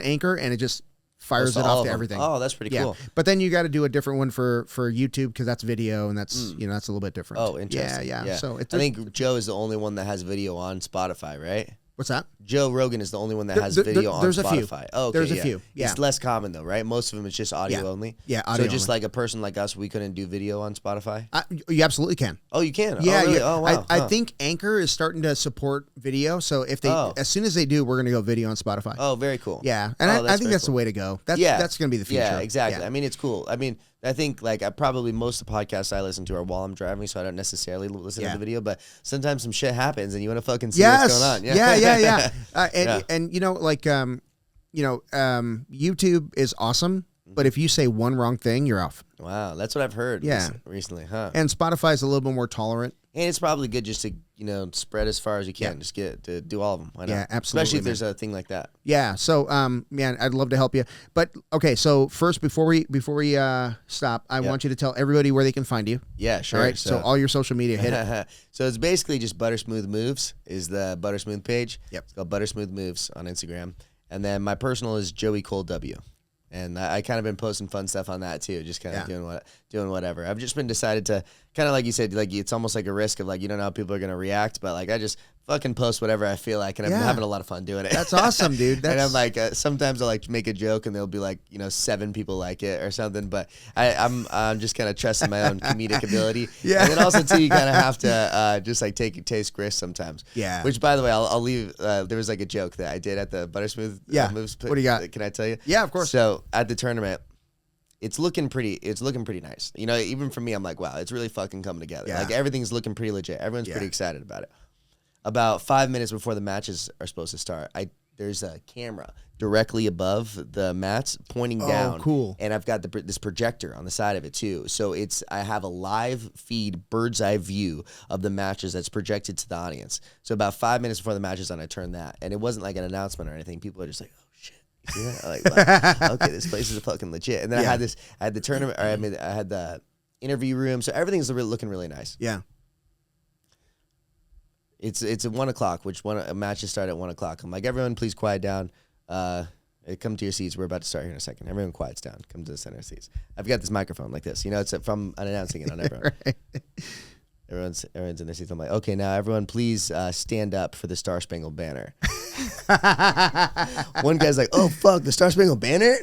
Anchor, and it just fires it off to everything. Oh, that's pretty cool. But then you got to do a different one for YouTube, because that's video, and that's that's a little bit different. Oh, interesting. Yeah. So I think Joe is the only one that has video on Spotify, right? What's that? Joe Rogan is the only one that has video on Spotify. There's a few. Oh, okay, there's a few. Yeah. It's less common though, right? Most of them is just audio only. Yeah, audio So just only. like a person like us, we couldn't do video on Spotify. You absolutely can. Oh, you can. Yeah, oh, really? yeah. Oh, wow. I think Anchor is starting to support video. So if they, as soon as they do, we're going to go video on Spotify. Oh, very cool. Yeah, and I think that's the way to go. That's going to be the future. Yeah, exactly. Yeah. I mean, it's cool. I mean, I think like probably most of the podcasts I listen to are while I'm driving, so I don't necessarily listen to the video. But sometimes some shit happens, and you want to fucking see what's going on. Yeah. And you know, like YouTube is awesome, but if you say one wrong thing, you're off. Wow, that's what I've heard. Recently, huh? And Spotify is a little bit more tolerant. And it's probably good just to spread as far as you can. Just get to do all of them. Why not? Yeah, absolutely. Especially if there's a thing like that. Yeah. So, man, I'd love to help you. But okay, so first, before we stop, I want you to tell everybody where they can find you. Yeah, sure. All right. So all your social media, hit it. So it's basically just Buttersmooth Moves is the Buttersmooth page. Yep. It's called Buttersmooth Moves on Instagram, and then my personal is Joey Cole W. And I kind of been posting fun stuff on that too, just kind of doing whatever. I've just been decided to kind of, like you said, like it's almost like a risk of like you don't know how people are gonna react, but like I just fucking post whatever I feel like, and I'm having a lot of fun doing it. That's awesome, dude. And I'm like, sometimes I'll like make a joke, and there'll be like 7 people like it or something, but I'm just kind of trusting my own comedic ability. Yeah. And then also too, you kind of have to just like take risks sometimes. Yeah. Which, by the way, I'll leave. There was like a joke that I did at the Buttersmooth Moves. What do you got? Can I tell you? Yeah, of course. So at the tournament, it's looking pretty nice. Even for me, I'm like, wow, it's really fucking coming together. Yeah. Like everything's looking pretty legit. Everyone's pretty excited about it. About 5 minutes before the matches are supposed to start, there's a camera directly above the mats pointing down. Oh, cool. And I've got this projector on the side of it too. So I have a live feed, bird's eye view of the matches that's projected to the audience. So about 5 minutes before the matches on, I turned that. And it wasn't like an announcement or anything. People are just like, oh shit. You see that? Like, wow, okay, this place is fucking legit. And then I had the tournament, I had the interview room. So everything's looking really nice. Yeah. It's at 1 o'clock, which matches start at 1 o'clock. I'm like, everyone, please quiet down. Come to your seats. We're about to start here in a second. Everyone quiets down. Come to the center seats. I've got this microphone like this. It's from announcing it on everyone. Right. Everyone's in their seats. I'm like, okay, now everyone, please stand up for the Star Spangled Banner. One guy's like, oh fuck, the Star Spangled Banner.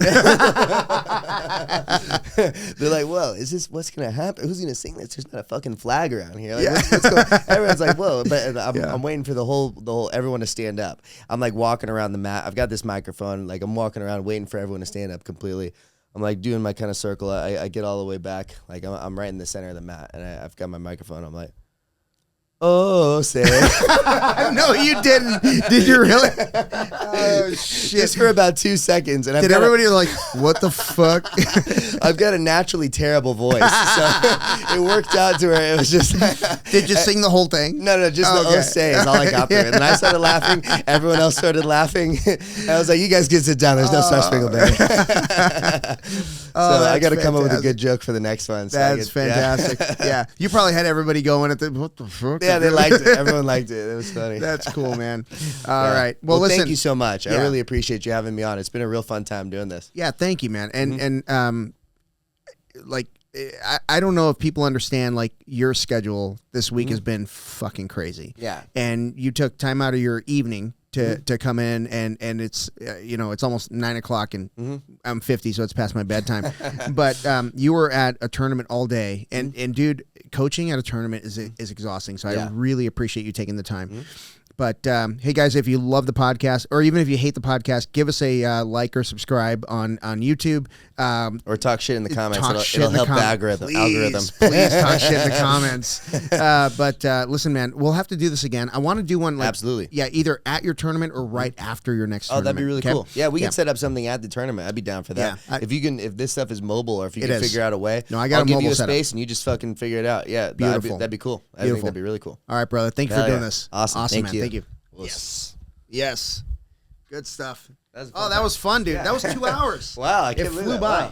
They're like, whoa, what's gonna happen? Who's gonna sing this? There's not a fucking flag around here. Like, what's going on? Everyone's like, whoa, but I'm waiting for the whole everyone to stand up. I'm like walking around the mat. I've got this microphone. Like I'm walking around waiting for everyone to stand up completely. I'm like doing my kind of circle. I get all the way back. Like I'm right in the center of the mat, and I've got my microphone. I'm like, oh, say. No, you didn't. Did you really? Oh shit! Just for about 2 seconds, and did everybody like, what the fuck? I've got a naturally terrible voice, so it worked out to where it was just. Did you sing the whole thing? No, just the oh say is all I got through it. And I started laughing. Everyone else started laughing. And I was like, you guys can sit down. There's no Star Spangled Banner. So I got to come up with a good joke for the next one. So that's fantastic. Yeah. You probably had everybody going at the, what the fuck? Yeah, they liked it. Everyone liked it. It was funny. That's cool, man. All right. Well, listen. Thank you so much. I really appreciate you having me on. It's been a real fun time doing this. Yeah, thank you, man. And like, I don't know if people understand, like, your schedule this week has been fucking crazy. Yeah. And you took time out of your evening to come in, and it's it's almost 9 o'clock, and I'm 50, so it's past my bedtime. But you were at a tournament all day, and dude, coaching at a tournament is exhausting. So I really appreciate you taking the time. But hey, guys, if you love the podcast, or even if you hate the podcast, give us a like or subscribe on YouTube. Or talk shit in the comments. It'll help the algorithm. Please talk shit in the comments. But listen, man, we'll have to do this again. I want to do one. Like, absolutely. Yeah, either at your tournament or right after your next tournament. That'd be really cool. Yeah, we can set up something at the tournament. I'd be down for that. Yeah, if this stuff is mobile, or if you can figure out a way, I'll give you a space and you just fucking figure it out. Yeah, beautiful. That'd be cool. I think that'd be really cool. All right, brother. Thank you for doing this. Awesome. Thank man. you. Thank you. Yes. Good stuff. That was fun, dude. That was 2 hours. Wow, it flew by.